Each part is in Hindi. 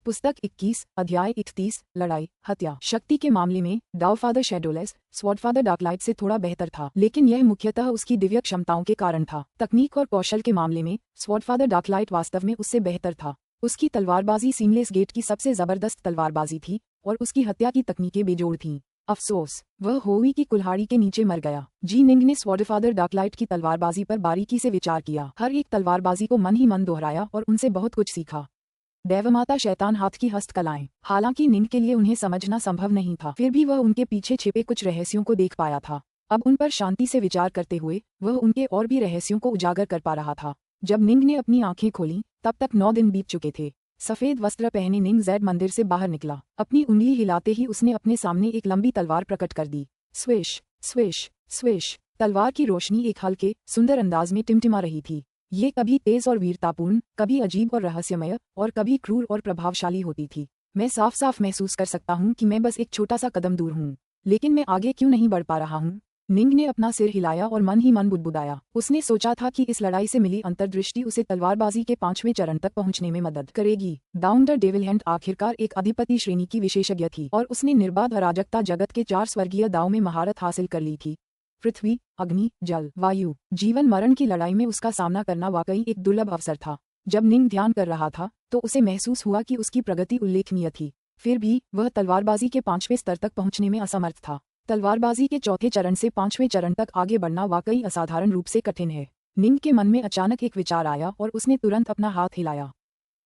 पुस्तक 21, अध्याय 31, लड़ाई, हत्या। शक्ति के मामले में डाउफादर शैडोलेस स्वॉर्डफादर डार्कलाइट से थोड़ा बेहतर था, लेकिन यह मुख्यतः उसकी दिव्य क्षमताओं के कारण था। तकनीक और कौशल के मामले में स्वॉर्डफादर डार्कलाइट वास्तव में उससे बेहतर था। उसकी तलवारबाजी सीमलेस गेट की सबसे जबरदस्त तलवारबाजी थी और उसकी हत्या की तकनीकें बेजोड़ थीं। अफसोस, वह होवी की कुल्हाड़ी के नीचे मर गया। जी निंग ने स्वॉर्डफादर डार्कलाइट की तलवारबाजी पर बारीकी से विचार किया, हर एक तलवारबाजी को मन ही मन दोहराया और उनसे बहुत कुछ सीखा। देवमाता शैतान हाथ की हस्तकलाएं। हालांकि निंग के लिए उन्हें समझना संभव नहीं था, फिर भी वह उनके पीछे छिपे कुछ रहस्यों को देख पाया था। अब उन पर शांति से विचार करते हुए वह उनके और भी रहस्यों को उजागर कर पा रहा था। जब निंग ने अपनी आंखें खोलीं, तब तक 9 दिन बीत चुके थे। सफेद वस्त्र पहने निंग ज़ेड मंदिर से बाहर निकला। अपनी उंगली हिलाते ही उसने अपने सामने एक लंबी तलवार प्रकट कर दी। Swish swish swish. तलवार की रोशनी एक हल्के सुंदर अंदाज में टिमटिमा रही थी। ये कभी तेज और वीरतापूर्ण, कभी अजीब और रहस्यमय, और कभी क्रूर और प्रभावशाली होती थी। मैं साफ साफ महसूस कर सकता हूँ कि मैं बस एक छोटा सा कदम दूर हूँ, लेकिन मैं आगे क्यों नहीं बढ़ पा रहा हूँ। निंग ने अपना सिर हिलाया और मन ही मन बुदबुदाया। उसने सोचा था कि इस लड़ाई से मिली अंतर्दृष्टि उसे तलवारबाजी के 5वें चरण तक पहुंचने में मदद करेगी। डाउन द डेविल हैंड आखिरकार एक अधिपति श्रेणी की विशेषज्ञ थी और उसने निर्बाध अराजकता जगत के 4 स्वर्गीय दावों में महारत हासिल कर ली थी। पृथ्वी, अग्नि, जल, वायु, जीवन मरण की लड़ाई में उसका सामना करना वाकई एक दुर्लभ अवसर था। जब निंग ध्यान कर रहा था तो उसे महसूस हुआ कि उसकी प्रगति उल्लेखनीय थी। फिर भी वह तलवारबाजी के 5वें स्तर तक पहुंचने में असमर्थ था। तलवारबाजी के 4थे चरण से 5वें चरण तक आगे बढ़ना वाकई असाधारण रूप से कठिन है। निंग के मन में अचानक एक विचार आया और उसने तुरंत अपना हाथ हिलाया।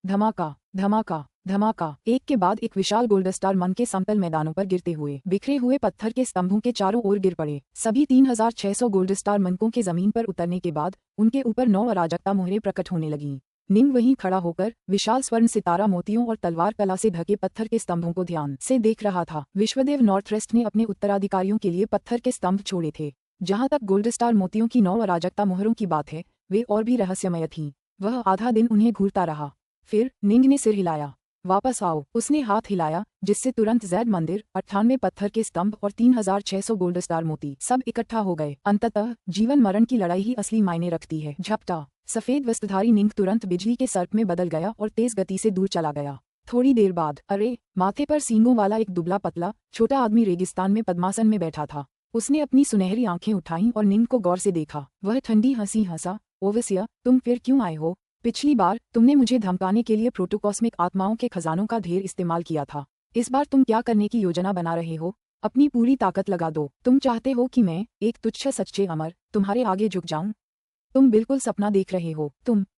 धमाका धमाका धमाका। एक के बाद एक विशाल गोल्डस्टार मन के समतल मैदानों पर गिरते हुए बिखरे हुए पत्थर के स्तंभों के चारों ओर गिर पड़े। सभी 3600 गोल्डस्टार मनकों के जमीन पर उतरने के बाद उनके ऊपर 9 अराजकता मोहरें प्रकट होने लगीं। निंग वहीं खड़ा होकर विशाल स्वर्ण सितारा मोतियों और तलवार कला से ढके पत्थर के स्तंभों को ध्यान से देख रहा था। विश्वदेव नॉर्थवेस्ट ने अपने उत्तराधिकारियों के लिए पत्थर के स्तंभ छोड़े थे। जहां तक गोल्डस्टार मोतियों की 9 अराजकता मोहरों की बात है, वे और भी रहस्यमय थीं। वह आधा दिन उन्हें घूरता रहा। फिर निंग ने सिर हिलाया। वापस आओ। उसने हाथ हिलाया, जिससे तुरंत ज़ेड मंदिर, 98 पत्थर के स्तंभ और 3600 गोल्डस्टार मोती सब इकट्ठा हो गए। अंततः जीवन मरण की लड़ाई ही असली मायने रखती है। झपटा। सफेद वस्त्रधारी निंग तुरंत बिजली के सर्प में बदल गया और तेज गति से दूर चला गया। थोड़ी देर बाद, अरे, माथे पर सींगों वाला एक दुबला पतला छोटा आदमी रेगिस्तान में पद्मासन में बैठा था। उसने अपनी सुनहरी आंखें उठाईं और निंग को गौर से देखा। वह ठंडी हंसी हंसा। ओवसिया, तुम फिर क्यों आए हो? पिछली बार तुमने मुझे धमकाने के लिए प्रोटोकॉस्मिक आत्माओं के खजानों का ढेर इस्तेमाल किया था। इस बार तुम क्या करने की योजना बना रहे हो? अपनी पूरी ताकत लगा दो। तुम चाहते हो कि मैं, एक तुच्छ सच्चे अमर, तुम्हारे आगे झुक जाऊं? तुम बिल्कुल सपना देख रहे हो।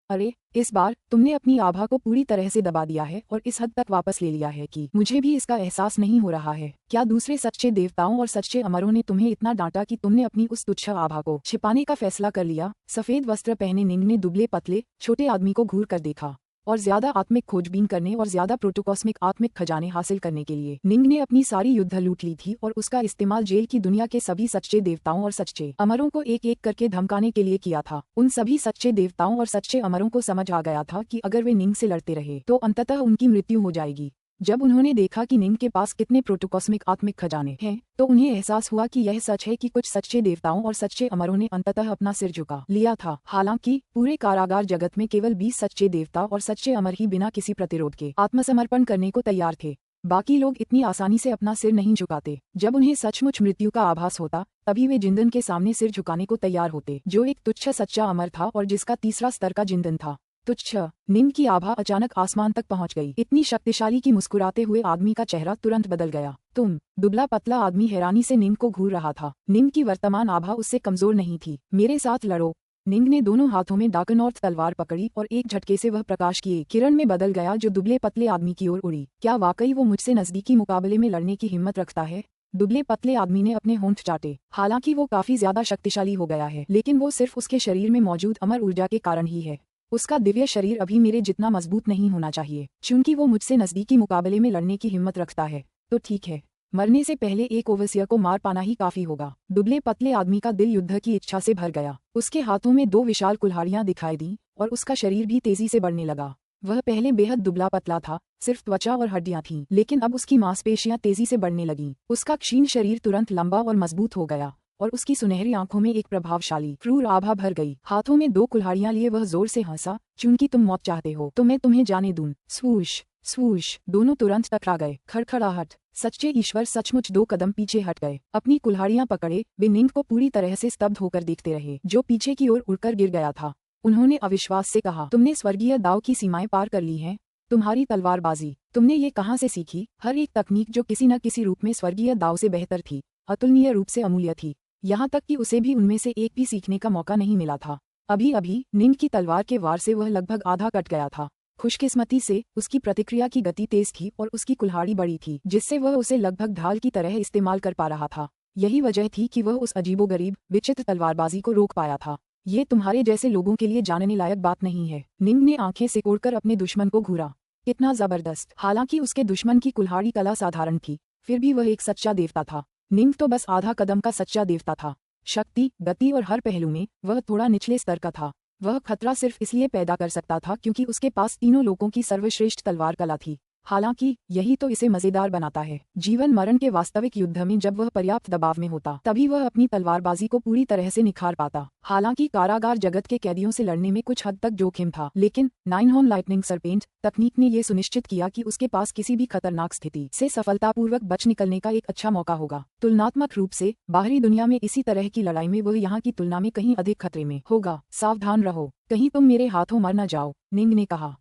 अरे, इस बार तुमने अपनी आभा को पूरी तरह से दबा दिया है और इस हद तक वापस ले लिया है कि मुझे भी इसका एहसास नहीं हो रहा है। क्या दूसरे सच्चे देवताओं और सच्चे अमरों ने तुम्हें इतना डांटा कि तुमने अपनी उस तुच्छ आभा को छिपाने का फैसला कर लिया? सफेद वस्त्र पहने निंग ने दुबले पतले छोटे आदमी को घूर कर देखा। और ज्यादा आत्मिक खोजबीन करने और ज्यादा प्रोटोकॉस्मिक आत्मिक खजाने हासिल करने के लिए निंग ने अपनी सारी युद्ध लूट ली थी और उसका इस्तेमाल जेल की दुनिया के सभी सच्चे देवताओं और सच्चे अमरों को एक एक करके धमकाने के लिए किया था। उन सभी सच्चे देवताओं और सच्चे अमरों को समझ आ गया था कि अगर वे निंग से लड़ते रहे तो अंततः उनकी मृत्यु हो जाएगी। जब उन्होंने देखा कि निंग के पास कितने प्रोटोकॉस्मिक आत्मिक खजाने हैं, तो उन्हें एहसास हुआ कि यह सच है कि कुछ सच्चे देवताओं और सच्चे अमरों ने अंततः अपना सिर झुका लिया था। हालांकि पूरे कारागार जगत में केवल 20 सच्चे देवता और सच्चे अमर ही बिना किसी प्रतिरोध के आत्मसमर्पण करने को तैयार थे। बाकी लोग इतनी आसानी से अपना सिर नहीं झुकाते। जब उन्हें सचमुच मृत्यु का आभास होता, तभी वे जिंदन के सामने सिर झुकाने को तैयार होते, जो एक तुच्छ सच्चा अमर था और जिसका तीसरा स्तर का जिंदन था। तुच्छ। निंग की आभा अचानक आसमान तक पहुंच गई, इतनी शक्तिशाली कि मुस्कुराते हुए आदमी का चेहरा तुरंत बदल गया। दुबला पतला आदमी हैरानी से निंग को घूर रहा था। निंग की वर्तमान आभा उससे कमजोर नहीं थी। मेरे साथ लड़ो। निंग ने दोनों हाथों में डार्कनॉर्थ तलवार पकड़ी और एक झटके से वह प्रकाश की एक किरण में बदल गया जो दुबले पतले आदमी की ओर उड़ी। क्या वाकई वो मुझसे नजदीकी मुकाबले में लड़ने की हिम्मत रखता है? दुबले पतले आदमी ने अपने होंठ चाटे। हालांकि वो काफी ज्यादा शक्तिशाली हो गया है, लेकिन वो सिर्फ उसके शरीर में मौजूद अमर ऊर्जा के कारण ही है। उसका दिव्य शरीर अभी मेरे जितना मजबूत नहीं होना चाहिए। चूंकि वो मुझसे नजदीकी मुकाबले में लड़ने की हिम्मत रखता है, तो ठीक है, मरने से पहले एक ओवसियर को मार पाना ही काफी होगा। दुबले पतले आदमी का दिल युद्ध की इच्छा से भर गया। उसके हाथों में 2 विशाल कुल्हाड़ियां दिखाई दी और उसका शरीर भी तेजी से बढ़ने लगा। वह पहले बेहद दुबला पतला था, सिर्फ त्वचा और हड्डियां थीं, लेकिन अब उसकी मांसपेशियां तेजी से बढ़ने लगीं। उसका क्षीण शरीर तुरंत लंबा और मजबूत हो गया और उसकी सुनहरी आंखों में एक प्रभावशाली क्रूर आभा भर गई। हाथों में 2 कुल्हाड़ियां लिए वह जोर से हंसा, चूंकि तुम मौत चाहते हो तो मैं तुम्हें जाने दूं। स्वूश। स्वूश, दोनों तुरंत टकरा गए। खड़खड़ाहट, सच्चे ईश्वर सचमुच 2 कदम पीछे हट गए। अपनी कुल्हाड़ियां पकड़े वे निंग को पूरी तरह से स्तब्ध होकर देखते रहे, जो पीछे की ओर उड़कर गिर गया था। उन्होंने अविश्वास से कहा, तुमने स्वर्गीय दाव की सीमाएं पार कर ली हैं। तुम्हारी तलवारबाजी, तुमने ये कहाँ से सीखी? हर एक तकनीक जो किसी न किसी रूप में स्वर्गीय दाव से बेहतर थी, अतुलनीय रूप से अमूल्य थी। यहाँ तक कि उसे भी उनमें से एक भी सीखने का मौका नहीं मिला था। अभी अभी निंग की तलवार के वार से वह लगभग आधा कट गया था। खुशकिस्मती से उसकी प्रतिक्रिया की गति तेज थी और उसकी कुल्हाड़ी बड़ी थी, जिससे वह उसे लगभग ढाल की तरह इस्तेमाल कर पा रहा था। यही वजह थी कि वह उस अजीबोगरीब विचित्र तलवारबाजी को रोक पाया था। ये तुम्हारे जैसे लोगों के लिए जानने लायक बात नहीं है। निंग ने आंखें सिकोड़कर अपने दुश्मन को घूरा। कितना जबरदस्त! हालांकि उसके दुश्मन की कुल्हाड़ी कला साधारण थी, फिर भी वह एक सच्चा देवता था। निंग तो बस आधा कदम का सच्चा देवता था। शक्ति, गति और हर पहलू में वह थोड़ा निचले स्तर का था। वह खतरा सिर्फ इसलिए पैदा कर सकता था क्योंकि उसके पास तीनों लोगों की सर्वश्रेष्ठ तलवार कला थी। हालांकि यही तो इसे मजेदार बनाता है। जीवन मरण के वास्तविक युद्ध में जब वह पर्याप्त दबाव में होता, तभी वह अपनी तलवारबाजी को पूरी तरह से निखार पाता। हालांकि कारागार जगत के कैदियों से लड़ने में कुछ हद तक जोखिम था, लेकिन 9 हॉर्न लाइटनिंग सरपेंट तकनीक ने ये सुनिश्चित किया कि उसके पास किसी भी खतरनाक स्थिति से सफलतापूर्वक बच निकलने का एक अच्छा मौका होगा। तुलनात्मक रूप से बाहरी दुनिया में इसी तरह की लड़ाई में वह यहाँ की तुलना में कहीं अधिक खतरे में होगा। सावधान रहो, कहीं तुम मेरे हाथों मर न जाओ, निंग ने कहा।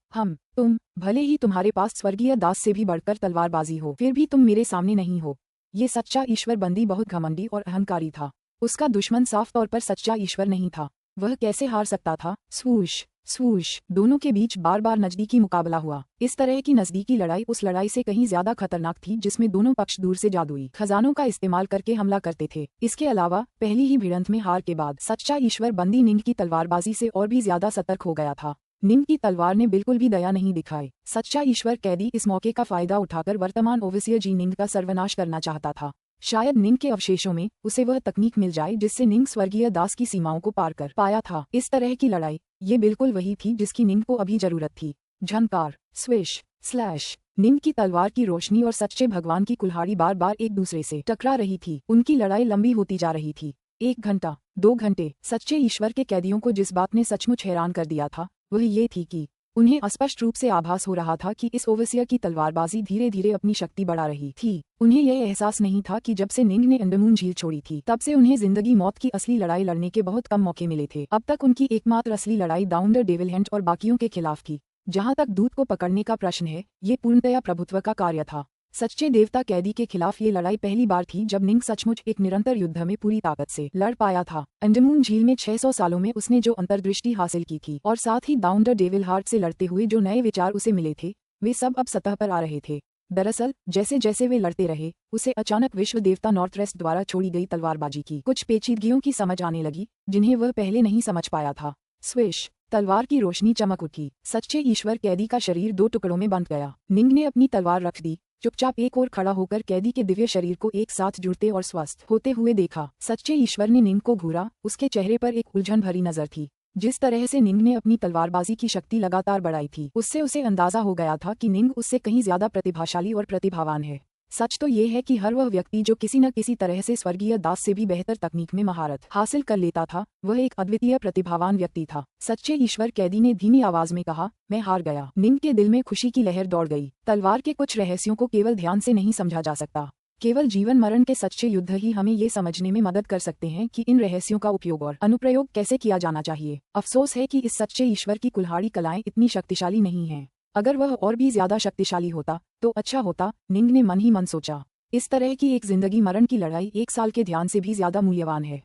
तुम, भले ही तुम्हारे पास स्वर्गीय दास से भी बढ़कर तलवारबाजी हो, फिर भी तुम मेरे सामने नहीं हो। ये सच्चा ईश्वर बंदी बहुत घमंडी और अहंकारी था। उसका दुश्मन साफ तौर पर सच्चा ईश्वर नहीं था। वह कैसे हार सकता था? स्वूश स्वूश, दोनों के बीच बार बार नजदीकी मुकाबला हुआ। इस तरह की नजदीकी लड़ाई उस लड़ाई से कहीं ज्यादा खतरनाक थी जिसमें दोनों पक्ष दूर से जादुई खजानों का इस्तेमाल करके हमला करते थे। इसके अलावा पहली ही भिड़ंत में हार के बाद सच्चा ईश्वर बंदी निंग की तलवारबाजी से और भी ज्यादा सतर्क हो गया था। निंग की तलवार ने बिल्कुल भी दया नहीं दिखाई। सच्चा ईश्वर कैदी इस मौके का फायदा उठाकर वर्तमान ओवसियर जी निंग का सर्वनाश करना चाहता था। शायद निंग के अवशेषों में उसे वह तकनीक मिल जाए जिससे निंग स्वर्गीय दास की सीमाओं को पार कर पाया था। इस तरह की लड़ाई, ये बिल्कुल वही थी जिसकी निंग को अभी जरूरत थी। झंकार, स्विश, स्लैश, निंग की तलवार की रोशनी और सच्चे भगवान की कुल्हाड़ी बार बार एक दूसरे से टकरा रही थी। उनकी लड़ाई लंबी होती जा रही थी। 1 घंटा, 2 घंटे। सच्चे ईश्वर के कैदियों को जिस बात ने सचमुच हैरान कर दिया था वह ये थी कि उन्हें स्पष्ट रूप से आभास हो रहा था कि इस ओवसियर की तलवारबाजी धीरे धीरे अपनी शक्ति बढ़ा रही थी। उन्हें यह एहसास नहीं था कि जब से निंग ने अंडरमून झील छोड़ी थी, तब से उन्हें जिंदगी मौत की असली लड़ाई लड़ने के बहुत कम मौके मिले थे। अब तक उनकी एकमात्र असली लड़ाई डाउन द डेविल हैंड और बाकियों के खिलाफ थी। जहाँ तक दूत को पकड़ने का प्रश्न है, ये पूर्णतया प्रभुत्व का कार्य था। सच्चे देवता कैदी के खिलाफ ये लड़ाई पहली बार थी जब निंग सचमुच एक निरंतर युद्ध में पूरी ताकत से लड़ पाया था। अंडरमून झील में 600 सालों में उसने जो अंतर्दृष्टि हासिल की थी और साथ ही डाउन द डेविल हार्ट से लड़ते हुए जो नए विचार उसे मिले थे, वे सब अब सतह पर आ रहे थे। दरअसल जैसे जैसे वे लड़ते रहे, उसे अचानक विश्व देवता नॉर्थरेस्ट द्वारा छोड़ी गई तलवारबाजी की कुछ पेचीदगियों की समझ आने लगी, जिन्हें वह पहले नहीं समझ पाया था। स्विश, तलवार की रोशनी चमक उठी। सच्चे ईश्वर कैदी का शरीर 2 टुकड़ों में बंट गया। निंग ने अपनी तलवार रख दी, चुपचाप एक ओर खड़ा होकर कैदी के दिव्य शरीर को एक साथ जुड़ते और स्वस्थ होते हुए देखा। सच्चे ईश्वर ने निंग को घूरा। उसके चेहरे पर एक उलझन भरी नजर थी। जिस तरह से निंग ने अपनी तलवारबाजी की शक्ति लगातार बढ़ाई थी, उससे उसे अंदाजा हो गया था कि निंग उससे कहीं ज्यादा प्रतिभाशाली और प्रतिभावान है। सच तो ये है कि हर वह व्यक्ति जो किसी न किसी तरह से स्वर्गीय दास से भी बेहतर तकनीक में महारत हासिल कर लेता था, वह एक अद्वितीय प्रतिभावान व्यक्ति था। सच्चे ईश्वर कैदी ने धीमी आवाज में कहा, मैं हार गया। निंग के दिल में खुशी की लहर दौड़ गई। तलवार के कुछ रहस्यों को केवल ध्यान से नहीं समझा जा सकता। केवल जीवन मरण के सच्चे युद्ध ही हमें ये समझने में मदद कर सकते हैं कि इन रहस्यों का उपयोग और अनुप्रयोग कैसे किया जाना चाहिए। अफसोस है कि इस सच्चे ईश्वर की कुल्हाड़ी कलाएं इतनी शक्तिशाली नहीं हैं। अगर वह और भी ज्यादा शक्तिशाली होता तो अच्छा होता, निंग ने मन ही मन सोचा। इस तरह की एक जिंदगी मरण की लड़ाई 1 साल के ध्यान से भी ज्यादा मूल्यवान है।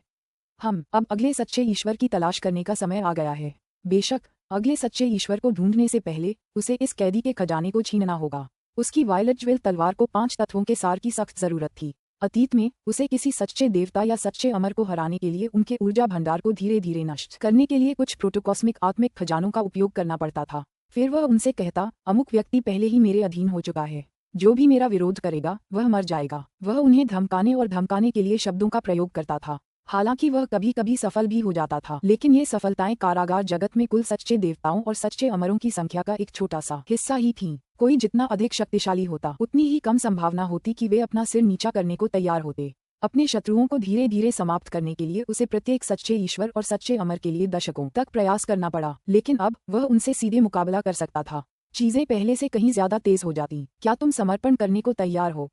अब अगले सच्चे ईश्वर की तलाश करने का समय आ गया है। बेशक अगले सच्चे ईश्वर को ढूंढने से पहले उसे इस कैदी के खजाने को छीनना होगा। उसकी वायलेट ज्वेल तलवार को 5 तत्वों के सार की सख्त जरूरत थी। अतीत में उसे किसी सच्चे देवता या सच्चे अमर को हराने के लिए उनके ऊर्जा भंडार को धीरे धीरे नष्ट करने के लिए कुछ प्रोटोकॉस्मिक आत्मिक खजानों का उपयोग करना पड़ता था। फिर वह उनसे कहता, अमुक व्यक्ति पहले ही मेरे अधीन हो चुका है, जो भी मेरा विरोध करेगा वह मर जाएगा। वह उन्हें धमकाने और धमकाने के लिए शब्दों का प्रयोग करता था। हालांकि वह कभी कभी सफल भी हो जाता था, लेकिन ये सफलताएं कारागार जगत में कुल सच्चे देवताओं और सच्चे अमरों की संख्या का एक छोटा सा हिस्सा ही थीं। कोई जितना अधिक शक्तिशाली होता, उतनी ही कम संभावना होती कि वे अपना सिर नीचा करने को तैयार होते। अपने शत्रुओं को धीरे धीरे समाप्त करने के लिए उसे प्रत्येक सच्चे ईश्वर और सच्चे अमर के लिए दशकों तक प्रयास करना पड़ा, लेकिन अब वह उनसे सीधे मुकाबला कर सकता था। चीजें पहले से कहीं ज्यादा तेज हो जाती। क्या तुम समर्पण करने को तैयार हो?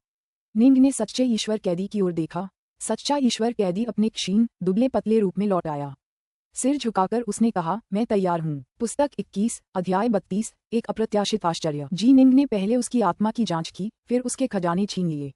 निंग ने सच्चे ईश्वर कैदी की ओर देखा। सच्चा ईश्वर कैदी अपने क्षीण दुबले पतले रूप में लौट आया। सिर झुकाकर उसने कहा, मैं तैयार हूँ। पुस्तक 21, अध्याय 32, एक अप्रत्याशित आश्चर्य। जी निंग ने पहले उसकी आत्मा की जांच की, फिर उसके खजाने छीन लिए।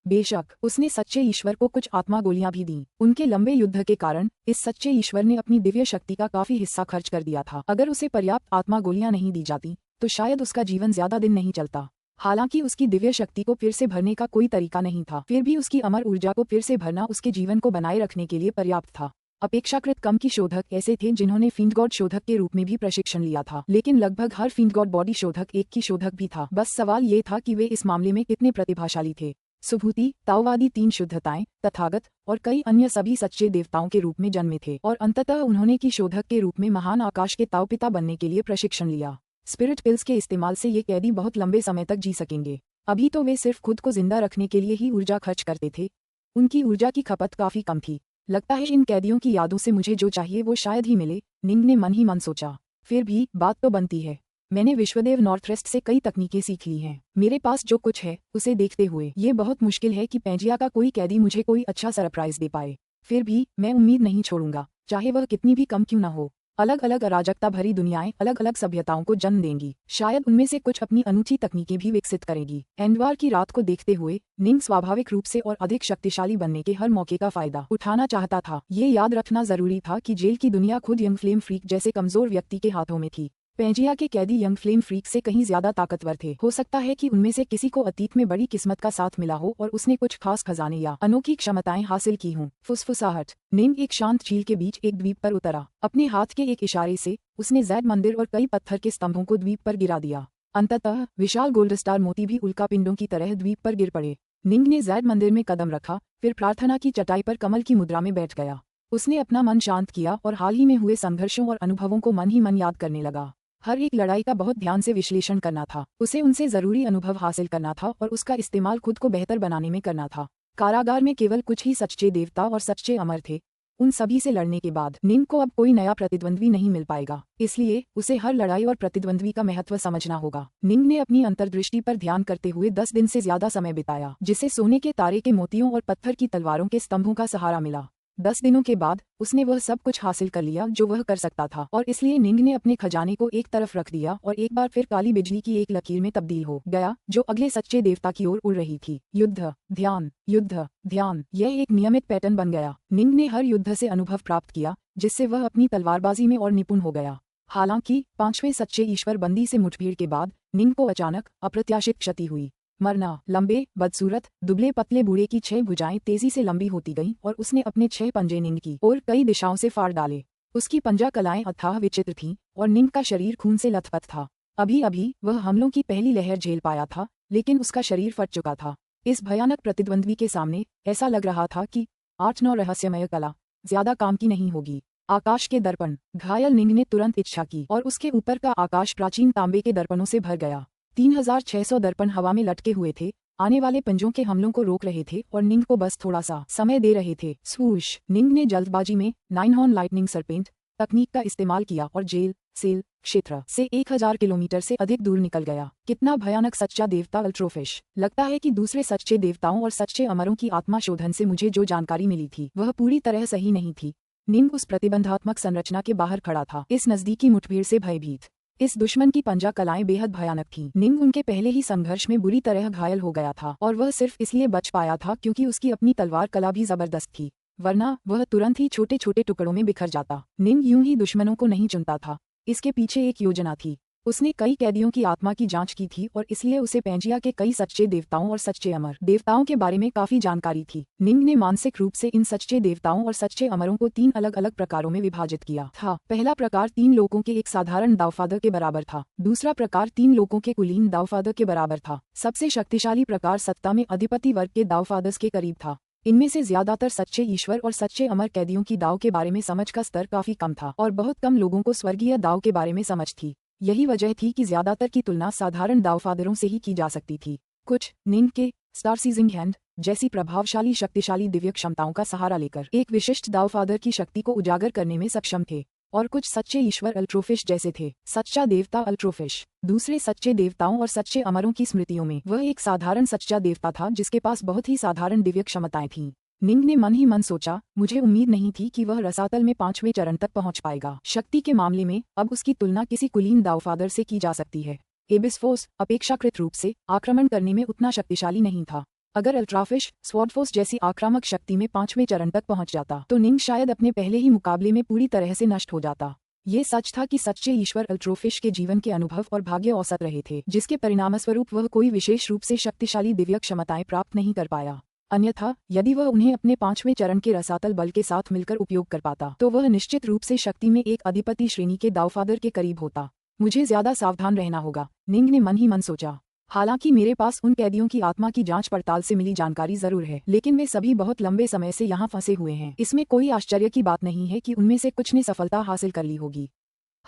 बेशक उसने सच्चे ईश्वर को कुछ आत्मा गोलियां भी दी। उनके लंबे युद्ध के कारण इस सच्चे ईश्वर ने अपनी दिव्य शक्ति का काफी हिस्सा खर्च कर दिया था। अगर उसे पर्याप्त आत्मा गोलियां नहीं दी जाती तो शायद उसका जीवन ज्यादा दिन नहीं चलता। हालांकि उसकी दिव्य शक्ति को फिर से भरने का कोई तरीका नहीं था, फिर भी उसकी अमर ऊर्जा को फिर से भरना उसके जीवन को बनाए रखने के लिए पर्याप्त था। अपेक्षाकृत कम की शोधक ऐसे थे जिन्होंने फील्ड गॉड शोधक के रूप में भी प्रशिक्षण लिया था, लेकिन लगभग हर फील्ड गॉड बॉडी शोधक एक की शोधक भी था। बस सवाल ये था कि वे इस मामले में कितने प्रतिभाशाली थे। सुभूति, ताओवादी 3 शुद्धताएं, तथागत और कई अन्य सभी सच्चे देवताओं के रूप में जन्मे थे और अंततः उन्होंने की शोधक के रूप में महान आकाश के ताऊ पिता बनने के लिए प्रशिक्षण लिया। स्पिरिट पिल्स के इस्तेमाल से ये कैदी बहुत लंबे समय तक जी सकेंगे। अभी तो वे सिर्फ खुद को जिंदा रखने के लिए ही ऊर्जा खर्च करते थे। उनकी ऊर्जा की खपत काफी कम थी। लगता है इन कैदियों की यादों से मुझे जो चाहिए वो शायद ही मिले, निंग ने मन ही मन सोचा। फिर भी बात तो बनती है। मैंने विश्वदेव नॉर्थवेस्ट से कई तकनीकें सीख ली हैं। मेरे पास जो कुछ है उसे देखते हुए ये बहुत मुश्किल है कि पेंजिया का कोई कैदी मुझे कोई अच्छा सरप्राइज दे पाए। फिर भी मैं उम्मीद नहीं छोड़ूंगा, चाहे वह कितनी भी कम क्यों न हो। अलग अलग अराजकता भरी दुनियाएं अलग अलग सभ्यताओं को जन्म देंगी। शायद उनमें से कुछ अपनी अनूठी तकनीकें भी विकसित करेगी। एंडवार की रात को देखते हुए निंग स्वाभाविक रूप से और अधिक शक्तिशाली बनने के हर मौके का फायदा उठाना चाहता था। ये याद रखना जरूरी था कि जेल की दुनिया खुद यंग फ्लेम फ्रीक जैसे कमजोर व्यक्ति के हाथों में थी। पेंजिया के कैदी यंग फ्लेम फ्रीक से कहीं ज्यादा ताकतवर थे। हो सकता है कि उनमें से किसी को अतीत में बड़ी किस्मत का साथ मिला हो और उसने कुछ खास खजाने या अनोखी क्षमताएं हासिल की हों। फुसफुसाहट। निंग एक शांत झील के बीच एक द्वीप पर उतरा। अपने हाथ के एक इशारे से उसने जैड मंदिर और कई पत्थर के स्तंभों को द्वीप पर गिरा दिया। अंततः विशाल गोल्ड स्टार मोती भी उल्कापिंडों की तरह द्वीप पर गिर पड़े। निंग ने जैड मंदिर में कदम रखा, फिर प्रार्थना की चटाई पर कमल की मुद्रा में बैठ गया। उसने अपना मन शांत किया और हाल ही में हुए संघर्षों और अनुभवों को मन ही मन याद करने लगा। हर एक लड़ाई का बहुत ध्यान से विश्लेषण करना था। उसे उनसे जरूरी अनुभव हासिल करना था और उसका इस्तेमाल खुद को बेहतर बनाने में करना था। कारागार में केवल कुछ ही सच्चे देवता और सच्चे अमर थे। उन सभी से लड़ने के बाद निंग को अब कोई नया प्रतिद्वंद्वी नहीं मिल पाएगा, इसलिए उसे हर लड़ाई और प्रतिद्वंद्वी का महत्व समझना होगा। निंग ने अपनी अंतर्दृष्टि पर ध्यान करते हुए 10 दिन से ज्यादा समय बिताया, जिसे सोने के तारे के मोतियों और पत्थर की तलवारों के स्तंभों का सहारा मिला। 10 दिनों के बाद उसने वह सब कुछ हासिल कर लिया जो वह कर सकता था और इसलिए निंग ने अपने खजाने को एक तरफ रख दिया और एक बार फिर काली बिजली की एक लकीर में तब्दील हो गया जो अगले सच्चे देवता की ओर उड़ रही थी। युद्ध, ध्यान, युद्ध, ध्यान, यह एक नियमित पैटर्न बन गया। निंग ने हर युद्ध से अनुभव प्राप्त किया जिससे वह अपनी तलवारबाजी में और निपुण हो गया। हालांकि 5वें सच्चे ईश्वर बंदी से मुठभेड़ के बाद निंग को अचानक अप्रत्याशित क्षति हुई। मरना। लंबे, बदसूरत, दुबले पतले बूढ़े की 6 भुजाएं तेजी से लंबी होती गईं और उसने अपने 6 पंजे निंग की और कई दिशाओं से फाड़ डाले। उसकी पंजा कलाएं अथाह विचित्र थीं और निंग का शरीर खून से लथपथ था। अभी अभी वह हमलों की पहली लहर झेल पाया था, लेकिन उसका शरीर फट चुका था। इस भयानक प्रतिद्वंद्वी के सामने ऐसा लग रहा था कि 8-9 रहस्यमय कला ज्यादा काम की नहीं होगी। आकाश के दर्पण। घायल निंग ने तुरंत इच्छा की और उसके ऊपर का आकाश प्राचीन तांबे के दर्पणों से भर गया। 3600 दर्पण हवा में लटके हुए थे, आने वाले पंजों के हमलों को रोक रहे थे और निंग को बस थोड़ा सा समय दे रहे थे। स्वूश। निंग ने जल्दबाजी में 9 हॉर्न लाइटनिंग सरपेंट तकनीक का इस्तेमाल किया और जेल सेल क्षेत्र से 1000 किलोमीटर से अधिक दूर निकल गया। कितना भयानक सच्चा देवता अल्ट्रोफिश। लगता है कि दूसरे सच्चे देवताओं और सच्चे अमरों की आत्मा शोधन से मुझे जो जानकारी मिली थी वह पूरी तरह सही नहीं थी। निंग उस प्रतिबंधात्मक संरचना के बाहर खड़ा था, इस नजदीकी मुठभेड़ से भयभीत। इस दुश्मन की पंजा कलाएं बेहद भयानक थीं। निंग उनके पहले ही संघर्ष में बुरी तरह घायल हो गया था और वह सिर्फ इसलिए बच पाया था क्योंकि उसकी अपनी तलवार कला भी जबरदस्त थी, वरना वह तुरंत ही छोटे छोटे टुकड़ों में बिखर जाता। निंग यूं ही दुश्मनों को नहीं चुनता था, इसके पीछे एक योजना थी। उसने कई कैदियों की आत्मा की जांच की थी और इसलिए उसे पेंजिया के कई सच्चे देवताओं और सच्चे अमर देवताओं के बारे में काफी जानकारी थी। निंग ने मानसिक रूप से इन सच्चे देवताओं और सच्चे अमरों को 3 अलग अलग प्रकारों में विभाजित किया था। पहला प्रकार 3 लोगों के एक साधारण दावफादर के बराबर था। दूसरा प्रकार 3 लोगों के कुलीन दावफादर के बराबर था। सबसे शक्तिशाली प्रकार सत्ता में अधिपति वर्ग के दावफादर्स के करीब था। इनमें से ज्यादातर सच्चे ईश्वर और सच्चे अमर कैदियों की दाव के बारे में समझ का स्तर काफी कम था और बहुत कम लोगों को स्वर्गीय दाव के बारे में समझ थी। यही वजह थी कि ज्यादातर की तुलना साधारण दावफादरों से ही की जा सकती थी। कुछ निंग के स्टार सीजिंग हैंड जैसी प्रभावशाली शक्तिशाली दिव्य क्षमताओं का सहारा लेकर एक विशिष्ट दावफादर की शक्ति को उजागर करने में सक्षम थे। और कुछ सच्चे ईश्वर अल्ट्रोफिश जैसे थे। सच्चा देवता अल्ट्रोफिश दूसरे सच्चे देवताओं और सच्चे अमरों की स्मृतियों में वह एक साधारण सच्चा देवता था जिसके पास बहुत ही साधारण दिव्य क्षमताएं थीं। निंग ने मन ही मन सोचा, मुझे उम्मीद नहीं थी कि वह रसातल में 5वें चरण तक पहुंच पाएगा। शक्ति के मामले में अब उसकी तुलना किसी कुलीन दावफादर से की जा सकती है। एबिसफोर्स अपेक्षाकृत रूप से आक्रमण करने में उतना शक्तिशाली नहीं था। अगर अल्ट्राफिश स्वॉर्डफोर्स जैसी आक्रामक शक्ति में 5वें चरण तक पहुंच जाता तो निंग शायद अपने पहले ही मुकाबले में पूरी तरह से नष्ट हो जाता। ये सच था कि सच्चे ईश्वर अल्ट्रोफिश के जीवन के अनुभव और भाग्य औसत रहे थे, जिसके परिणामस्वरूप वह कोई विशेष रूप से शक्तिशाली दिव्य क्षमताएं प्राप्त नहीं कर पाया। अन्यथा यदि वह उन्हें अपने 5वें चरण के रसातल बल के साथ मिलकर उपयोग कर पाता तो वह निश्चित रूप से शक्ति में एक अधिपति श्रेणी के दावफादर के करीब होता। मुझे ज्यादा सावधान रहना होगा, निंग ने मन ही मन सोचा। हालांकि मेरे पास उन कैदियों की आत्मा की जांच पड़ताल से मिली जानकारी जरूर है, लेकिन वे सभी बहुत लंबे समय से यहाँ फंसे हुए हैं। इसमें कोई आश्चर्य की बात नहीं है कि उनमें से कुछ ने सफलता हासिल कर ली होगी।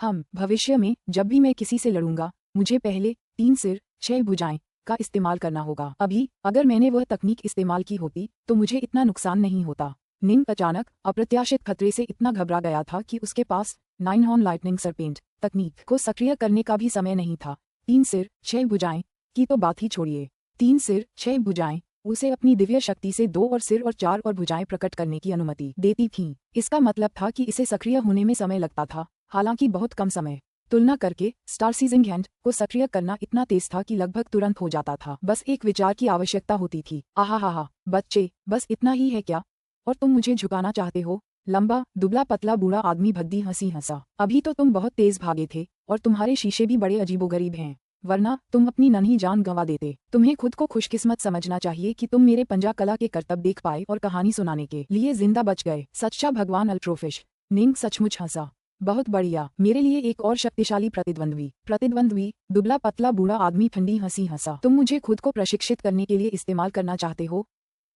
भविष्य में जब भी मैं किसी से लड़ूंगा मुझे पहले 3 सिर 6 भुजाएं का इस्तेमाल करना होगा। अभी अगर मैंने वह तकनीक इस्तेमाल की होती तो मुझे इतना नुकसान नहीं होता। निंग अचानक अप्रत्याशित खतरे से इतना घबरा गया था कि उसके पास 9 हॉर्न लाइटनिंग सरपेंट तकनीक को सक्रिय करने का भी समय नहीं था। 3 सिर 6 भुजाएं की तो बात ही छोड़िए, 3 सिर 6 भुजाएं उसे अपनी दिव्य शक्ति से 2 और सिर और 4 और भुजाएं प्रकट करने की अनुमति देती थीं। इसका मतलब था कि इसे सक्रिय होने में समय लगता था, हालांकि बहुत कम समय। तुलना करके स्टार सीजिंग हैंड को सक्रिय करना इतना तेज था कि लगभग तुरंत हो जाता था। बस एक विचार की आवश्यकता होती थी। आहा बच्चे, बस इतना ही है क्या? और तुम मुझे झुकाना चाहते हो? लंबा दुबला पतला बूढ़ा आदमी भद्दी हंसी हंसा। अभी तो तुम बहुत तेज भागे थे और तुम्हारे शीशे भी बड़े अजीबोगरीब हैं, वरना तुम अपनी नन्ही जान गंवा देते। तुम्हें खुद को खुशकिस्मत समझना चाहिए कि तुम मेरे पंजा कला के करतब देख पाए और कहानी सुनाने के लिए जिंदा बच गए। सच्चा भगवान अल्ट्रोफिश। निंग सचमुच हंसा। बहुत बढ़िया, मेरे लिए एक और शक्तिशाली प्रतिद्वंद्वी दुबला पतला बूढ़ा आदमी ठंडी हंसी हंसा। तुम मुझे खुद को प्रशिक्षित करने के लिए इस्तेमाल करना चाहते हो?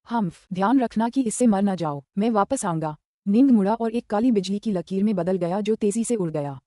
ध्यान रखना कि इससे मर न जाओ, मैं वापस आऊंगा। निंग मुड़ा और एक काली बिजली की लकीर में बदल गया जो तेजी से उड़ गया।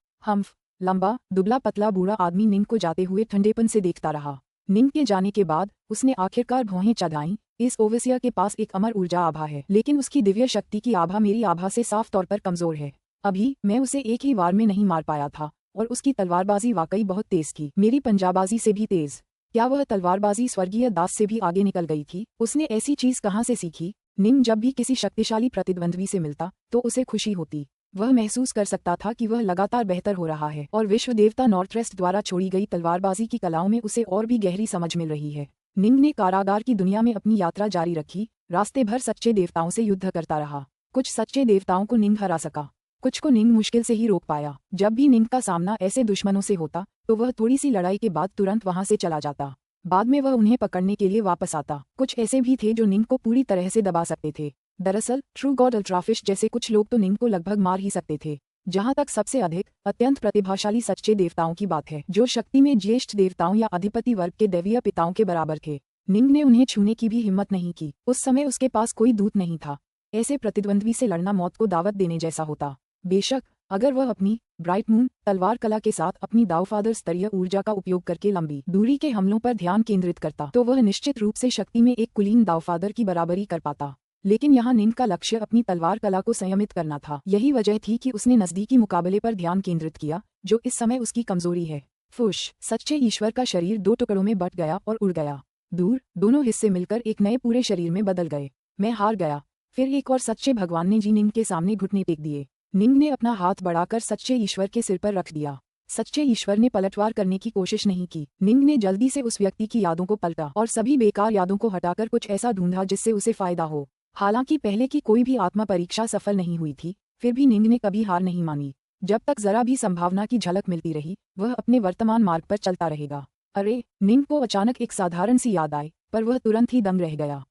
लंबा दुबला पतला बूढ़ा आदमी निंग को जाते हुए ठंडेपन से देखता रहा। निंग के जाने के बाद उसने आखिरकार भौहें चढ़ाईं। इस ओवसिया के पास एक अमर ऊर्जा आभा है, लेकिन उसकी दिव्य शक्ति की आभा मेरी आभा से साफ तौर पर कमजोर है। अभी मैं उसे एक ही वार में नहीं मार पाया था और उसकी तलवारबाजी वाकई बहुत तेज थी, मेरी पंजाबाजी से भी तेज। क्या वह तलवारबाजी स्वर्गीय दास से भी आगे निकल गई थी? उसने ऐसी चीज कहाँ से सीखी? निंग जब भी किसी शक्तिशाली प्रतिद्वंद्वी से मिलता तो उसे खुशी होती। वह महसूस कर सकता था कि वह लगातार बेहतर हो रहा है और विश्व देवता नॉर्थवेस्ट द्वारा छोड़ी गई तलवारबाजी की कलाओं में उसे और भी गहरी समझ मिल रही है। निंग ने कारागार की दुनिया में अपनी यात्रा जारी रखी, रास्ते भर सच्चे देवताओं से युद्ध करता रहा। कुछ सच्चे देवताओं को निंग हरा सका, कुछ को निंग मुश्किल से ही रोक पाया। जब भी निंग का सामना ऐसे दुश्मनों से होता तो वह थोड़ी सी लड़ाई के बाद तुरंत वहां से चला जाता। बाद में वह उन्हें पकड़ने के लिए वापस आता। कुछ ऐसे भी थे जो निंग को पूरी तरह से दबा सकते थे। दरअसल ट्रू गॉड अल्ट्राफिश जैसे कुछ लोग तो निंग को लगभग मार ही सकते थे। जहां तक सबसे अधिक अत्यंत प्रतिभाशाली सच्चे देवताओं की बात है, जो शक्ति में ज्येष्ठ देवताओं या अधिपति वर्ग के दैवीय पिताओं के बराबर थे, निंग ने उन्हें छूने की भी हिम्मत नहीं की। उस समय उसके पास कोई दूत नहीं था। ऐसे प्रतिद्वंद्वी से लड़ना मौत को दावत देने जैसा होता। बेशक अगर वह अपनी ब्राइट मून तलवार कला के साथ अपनी दावफादर स्तरीय ऊर्जा का उपयोग करके लंबी दूरी के हमलों पर ध्यान केंद्रित करता तो वह निश्चित रूप से शक्ति में एक कुलीन दावफादर की बराबरी कर पाता। लेकिन यहाँ निंग का लक्ष्य अपनी तलवार कला को संयमित करना था। यही वजह थी कि उसने नजदीकी मुकाबले पर ध्यान केंद्रित किया, जो इस समय उसकी कमजोरी है। फुश, सच्चे ईश्वर का शरीर 2 टुकड़ों में बट गया और उड़ गया दूर। दोनों हिस्से मिलकर एक नए पूरे शरीर में बदल गए। मैं हार गया। फिर एक और सच्चे भगवान ने निंग के सामने घुटने टेक दिए। निंग ने अपना हाथ बढ़ाकर सच्चे ईश्वर के सिर पर रख दिया। सच्चे ईश्वर ने पलटवार करने की कोशिश नहीं की। निंग ने जल्दी से उस व्यक्ति की यादों को पलटा और सभी बेकार यादों को हटाकर कुछ ऐसा ढूंढा जिससे उसे फायदा हो। हालांकि पहले की कोई भी आत्मा परीक्षा सफल नहीं हुई थी, फिर भी निंग ने कभी हार नहीं मानी। जब तक जरा भी संभावना की झलक मिलती रही, वह अपने वर्तमान मार्ग पर चलता रहेगा। अरे, निंग को अचानक एक साधारण सी याद आई, पर वह तुरंत ही दम रह गया।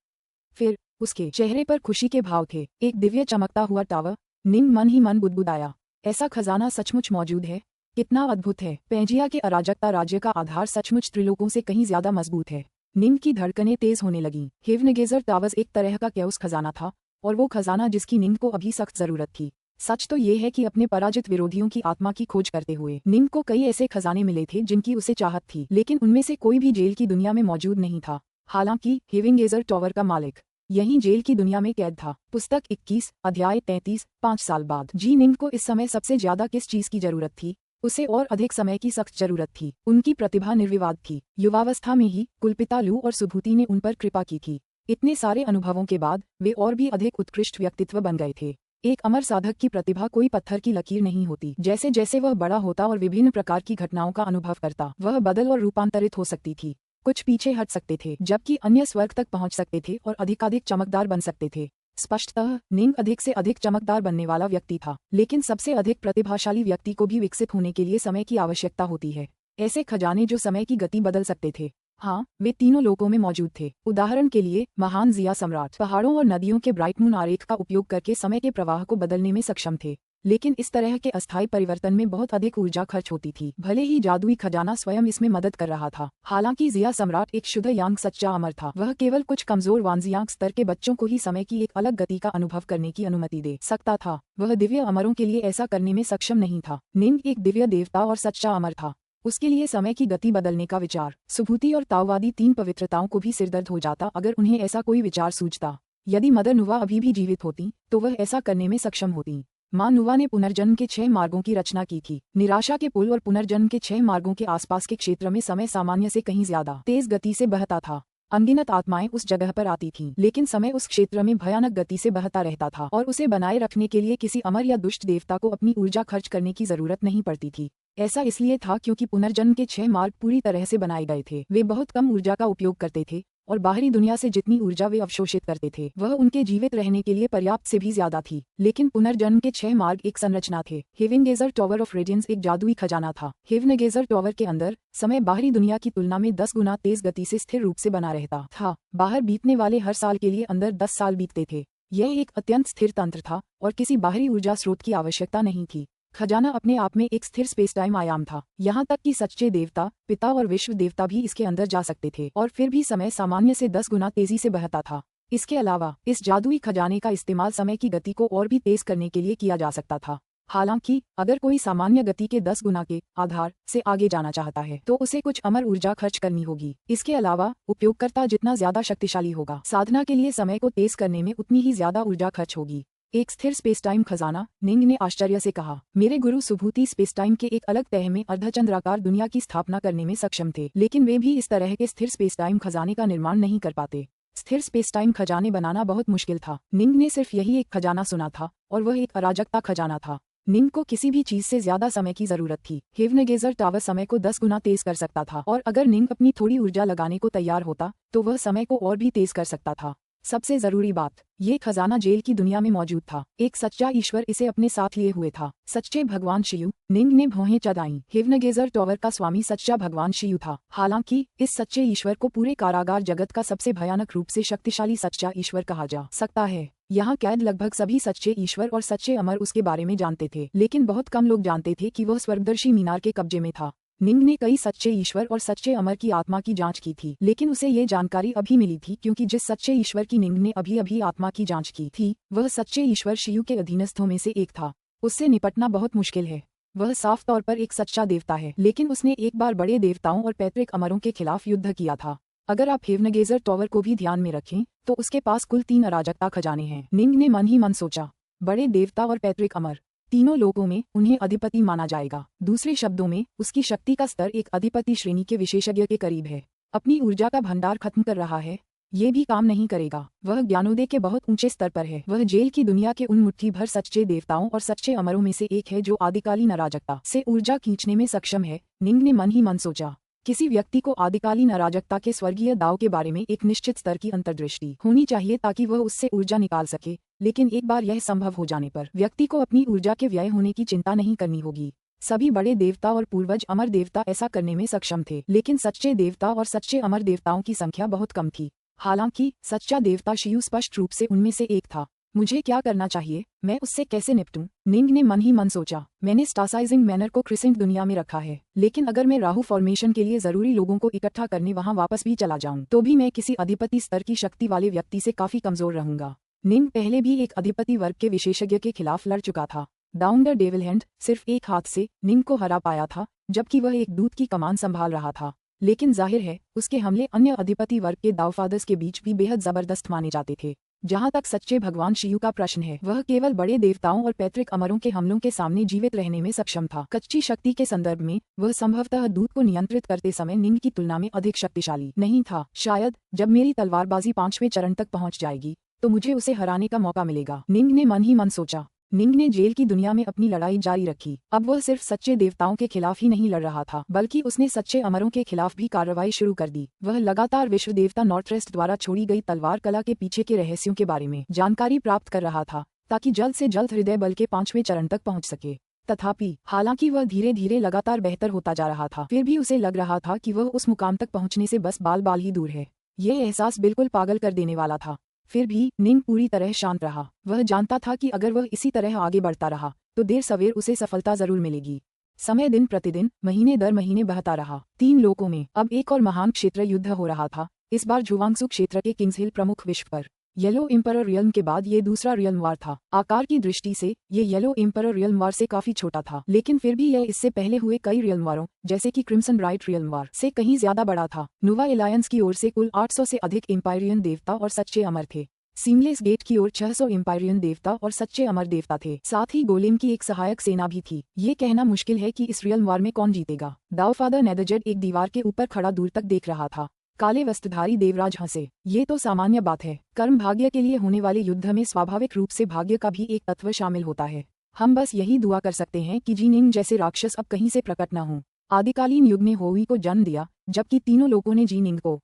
फिर उसके चेहरे पर खुशी के भाव थे। एक दिव्य चमकता हुआ टावर। निंग मन ही मन बुदबुदाया, ऐसा खजाना सचमुच मौजूद है, कितना अद्भुत है। पेंजिया के अराजकता राज्य का आधार सचमुच त्रिलोकों से कहीं ज्यादा मजबूत है। निंग की धड़कनें तेज होने लगीं। हेवनगेजर टावर्स एक तरह का क्यूस खजाना था, और वो खजाना जिसकी निंग को अभी सख्त जरूरत थी। सच तो ये है कि अपने पराजित विरोधियों की आत्मा की खोज करते हुए निंग को कई ऐसे खजाने मिले थे जिनकी उसे चाहत थी, लेकिन उनमें से कोई भी जेल की दुनिया में मौजूद नहीं था। हालांकि हेवनगेजर टावर का मालिक यहीं जेल की दुनिया में कैद था। पुस्तक 21, अध्याय 33, 5 साल बाद। जी निंग को इस समय सबसे ज्यादा किस चीज की जरूरत थी? उसे और अधिक समय की सख्त जरूरत थी। उनकी प्रतिभा निर्विवाद थी। युवावस्था में ही कुलपिता लू और सुभूति ने उन पर कृपा की थी। इतने सारे अनुभवों के बाद वे और भी अधिक उत्कृष्ट व्यक्तित्व बन गए थे। एक अमर साधक की प्रतिभा कोई पत्थर की लकीर नहीं होती। जैसे जैसे वह बड़ा होता और विभिन्न प्रकार की घटनाओं का अनुभव करता, वह बदल और रूपांतरित हो सकती थी। कुछ पीछे हट सकते थे, जबकि अन्य स्वर्ग तक पहुंच सकते थे और अधिकाधिक चमकदार बन सकते थे। स्पष्टतः निंग अधिक से अधिक चमकदार बनने वाला व्यक्ति था, लेकिन सबसे अधिक प्रतिभाशाली व्यक्ति को भी विकसित होने के लिए समय की आवश्यकता होती है। ऐसे खजाने जो समय की गति बदल सकते थे, हाँ, वे तीनों लोकों में मौजूद थे। उदाहरण के लिए महान जिया सम्राट पहाड़ों और नदियों के ब्राइट मून आरेख का उपयोग करके समय के प्रवाह को बदलने में सक्षम थे, लेकिन इस तरह के अस्थायी परिवर्तन में बहुत अधिक ऊर्जा खर्च होती थी। भले ही जादुई खजाना स्वयं इसमें मदद कर रहा था। हालांकि जिया सम्राट एक शुद्ध यांग सच्चा अमर था। वह केवल कुछ कमजोर वांजियांग स्तर के बच्चों को ही समय की एक अलग गति का अनुभव करने की अनुमति दे सकता था। वह दिव्य अमरों के लिए ऐसा करने में सक्षम नहीं था। निंग एक दिव्य देवता और सच्चा अमर था। उसके लिए समय की गति बदलने का विचार, सुभूति और ताओवादी तीन पवित्रताओं को भी सिरदर्द हो जाता अगर उन्हें ऐसा कोई विचार सूझता। यदि मदर नुवा अभी भी जीवित होती तो वह ऐसा करने में सक्षम होती। मां नुवा ने पुनर्जन्म के 6 मार्गों की रचना की थी। निराशा के पुल और पुनर्जन्म के 6 मार्गों के आसपास के क्षेत्र में समय सामान्य से कहीं ज्यादा तेज गति से बहता था। अनगिनत आत्माएं उस जगह पर आती थीं, लेकिन समय उस क्षेत्र में भयानक गति से बहता रहता था और उसे बनाए रखने के लिए किसी अमर या दुष्ट देवता को अपनी ऊर्जा खर्च करने की जरूरत नहीं पड़ती थी। ऐसा इसलिए था क्योंकि पुनर्जन्म के 6 मार्ग पूरी तरह से बनाए गए थे। वे बहुत कम ऊर्जा का उपयोग करते थे और बाहरी दुनिया से जितनी ऊर्जा वे अवशोषित करते थे वह उनके जीवित रहने के लिए पर्याप्त से भी ज्यादा थी। लेकिन पुनर्जन्म के 6 मार्ग एक संरचना थे। हेवनगेजर टॉवर ऑफ रेडियंस एक जादुई खजाना था। हेवनगेजर टॉवर के अंदर समय बाहरी दुनिया की तुलना में 10 गुना तेज गति से स्थिर रूप से बना रहता था। बाहर बीतने वाले हर साल के लिए अंदर 10 साल बीतते थे। यह एक अत्यंत स्थिर तंत्र था और किसी बाहरी ऊर्जा स्रोत की आवश्यकता नहीं थी। खजाना अपने आप में एक स्थिर स्पेस टाइम आयाम था। यहाँ तक कि सच्चे देवता, पिता और विश्व देवता भी इसके अंदर जा सकते थे और फिर भी समय सामान्य से 10 गुना तेजी से बहता था। इसके अलावा इस जादुई खजाने का इस्तेमाल समय की गति को और भी तेज करने के लिए किया जा सकता था। हालांकि अगर कोई सामान्य गति के 10 गुना के आधार से आगे जाना चाहता है तो उसे कुछ अमर ऊर्जा खर्च करनी होगी। इसके अलावा उपयोगकर्ता जितना ज्यादा शक्तिशाली होगा, साधना के लिए समय को तेज करने में उतनी ही ज्यादा ऊर्जा खर्च होगी। एक स्थिर स्पेस टाइम खजाना, निंग ने आश्चर्य से कहा। मेरे गुरु सुभूति स्पेस टाइम के एक अलग तह में अर्धचंद्राकार दुनिया की स्थापना करने में सक्षम थे, लेकिन वे भी इस तरह के स्थिर स्पेस टाइम खजाने का निर्माण नहीं कर पाते। स्थिर स्पेस टाइम खजाने बनाना बहुत मुश्किल था। निंग ने सिर्फ यही एक खजाना सुना था और वह एक अराजकता खजाना था। निंग को किसी भी चीज से ज्यादा समय की जरूरत थी। हेवनगेजर टावर समय को 10 गुना तेज कर सकता था और अगर निंग अपनी थोड़ी ऊर्जा लगाने को तैयार होता तो वह समय को और भी तेज कर सकता था। सबसे जरूरी बात, ये खजाना जेल की दुनिया में मौजूद था। एक सच्चा ईश्वर इसे अपने साथ लिए हुए था। सच्चे भगवान शिव, निंग ने भौहें चढ़ाईं। हेवनगेजर टॉवर का स्वामी सच्चा भगवान शिव था। हालांकि इस सच्चे ईश्वर को पूरे कारागार जगत का सबसे भयानक रूप से शक्तिशाली सच्चा ईश्वर कहा जा सकता है। यहाँ कैद लगभग सभी सच्चे ईश्वर और सच्चे अमर उसके बारे में जानते थे, लेकिन बहुत कम लोग जानते थे कि वह स्वर्गदर्शी मीनार के कब्जे में था। निंग ने कई सच्चे ईश्वर और सच्चे अमर की आत्मा की जांच की थी, लेकिन उसे ये जानकारी अभी मिली थी क्योंकि जिस सच्चे ईश्वर की निंग ने अभी आत्मा की जांच की थी वह सच्चे ईश्वर शिव के अधीनस्थों में से एक था। उससे निपटना बहुत मुश्किल है। वह साफ तौर पर एक सच्चा देवता है, लेकिन उसने एक बार बड़े देवताओं और पैतृक अमरों के खिलाफ युद्ध किया था। अगर आप हेवनगेजर टॉवर को भी ध्यान में रखें तो उसके पास कुल 3 अराजकता खजाने हैं। निंग ने मन ही मन सोचा, बड़े देवता और पैतृक अमर, तीनों लोगों में उन्हें अधिपति माना जाएगा। दूसरे शब्दों में उसकी शक्ति का स्तर एक अधिपति श्रेणी के विशेषज्ञ के करीब है। अपनी ऊर्जा का भंडार खत्म कर रहा है, ये भी काम नहीं करेगा। वह ज्ञानोदय के बहुत ऊंचे स्तर पर है। वह जेल की दुनिया के उन मुट्ठी भर सच्चे देवताओं और सच्चे अमरों में से एक है जो आदिकालीन अराजकता से ऊर्जा खींचने में सक्षम है। निंग ने मन ही मन सोचा, किसी व्यक्ति को आदिकालीन अराजकता के स्वर्गीय दाव के बारे में एक निश्चित स्तर की अंतर्दृष्टि होनी चाहिए ताकि वह उससे ऊर्जा निकाल सके, लेकिन एक बार यह संभव हो जाने पर व्यक्ति को अपनी ऊर्जा के व्यय होने की चिंता नहीं करनी होगी। सभी बड़े देवता और पूर्वज अमर देवता ऐसा करने में सक्षम थे, लेकिन सच्चे देवता और सच्चे अमर देवताओं की संख्या बहुत कम थी। हालांकि सच्चा देवता शिव स्पष्ट रूप से उनमें से एक था। मुझे क्या करना चाहिए, मैं उससे कैसे निपटूं? निंग ने मन ही मन सोचा। मैंने स्टासाइजिंग मैनर को क्रिसेंट दुनिया में रखा है, लेकिन अगर मैं राहु फॉर्मेशन के लिए जरूरी लोगों को इकट्ठा करने वहां वापस भी चला जाऊं तो भी मैं किसी अधिपति स्तर की शक्ति वाले व्यक्ति से काफी कमजोर रहूंगा। निंग पहले भी एक अधिपति वर्ग के विशेषज्ञ के खिलाफ लड़ चुका था। डाउन द डेविल हैंड सिर्फ एक हाथ से निंग को हरा पाया था, जबकि वह एक दूत की कमान संभाल रहा था। लेकिन जाहिर है उसके हमले अन्य अधिपति वर्ग के दावफादर्स के बीच भी बेहद जबरदस्त माने जाते थे। जहां तक सच्चे भगवान शिव का प्रश्न है, वह केवल बड़े देवताओं और पैतृक अमरों के हमलों के सामने जीवित रहने में सक्षम था। कच्ची शक्ति के संदर्भ में वह संभवतः दूत को नियंत्रित करते समय निंग की तुलना में अधिक शक्तिशाली नहीं था। शायद जब मेरी तलवारबाजी 5वें चरण तक पहुंच जाएगी तो मुझे उसे हराने का मौका मिलेगा, निंग ने मन ही मन सोचा। निंग ने जेल की दुनिया में अपनी लड़ाई जारी रखी। अब वह सिर्फ सच्चे देवताओं के खिलाफ ही नहीं लड़ रहा था, बल्कि उसने सच्चे अमरों के खिलाफ भी कार्रवाई शुरू कर दी। वह लगातार विश्व देवता नॉर्थरेस्ट द्वारा छोड़ी गई तलवार कला के पीछे के रहस्यों के बारे में जानकारी प्राप्त कर रहा था, ताकि जल्द से जल्द हृदय बल के 5वें चरण तक पहुंच सके। तथापि हालांकि वह धीरे धीरे लगातार बेहतर होता जा रहा था, फिर भी उसे लग रहा था कि वह उस मुकाम तक पहुंचने से बस बाल बाल ही दूर है। ये एहसास बिल्कुल पागल कर देने वाला था। फिर भी निंग पूरी तरह शांत रहा। वह जानता था कि अगर वह इसी तरह आगे बढ़ता रहा तो देर सवेर उसे सफलता जरूर मिलेगी। समय दिन प्रतिदिन, महीने दर महीने बहता रहा। 3 लोकों में अब एक और महान क्षेत्र युद्ध हो रहा था, इस बार जुवांगसु क्षेत्र के किंग्स हिल प्रमुख विश्व पर। येलो एम्परर रियल्म के बाद ये दूसरा रियल्म वार था। आकार की दृष्टि से ये येलो एम्परर रियल्म वार से काफी छोटा था, लेकिन फिर भी यह इससे पहले हुए कई रियल्म वारों जैसे कि क्रिम्सन ब्राइट रियल्म वार से कहीं ज्यादा बड़ा था। नुवा एलायंस की ओर से कुल 800 से अधिक एम्पायरियन देवता और सच्चे अमर थे। सीमलेस गेट की ओर 600 एम्पायरियन देवता और सच्चे अमर देवता थे। साथ ही गोलेम की एक सहायक सेना भी थी। ये कहना मुश्किल है कि इस रियल्म वार में कौन जीतेगा। दावफादर नेदरजेड एक दीवार के ऊपर खड़ा दूर तक देख रहा था। काले वस्त्रधारी देवराज हंसे। ये तो सामान्य बात है। कर्म भाग्य के लिए होने वाले युद्ध में स्वाभाविक रूप से भाग्य का भी एक तत्व शामिल होता है। हम बस यही दुआ कर सकते हैं कि जीनिंग जैसे राक्षस अब कहीं से प्रकट न हों। आदिकालीन युग ने होवी को जन्म दिया, जबकि तीनों लोगों ने जीनिंग को।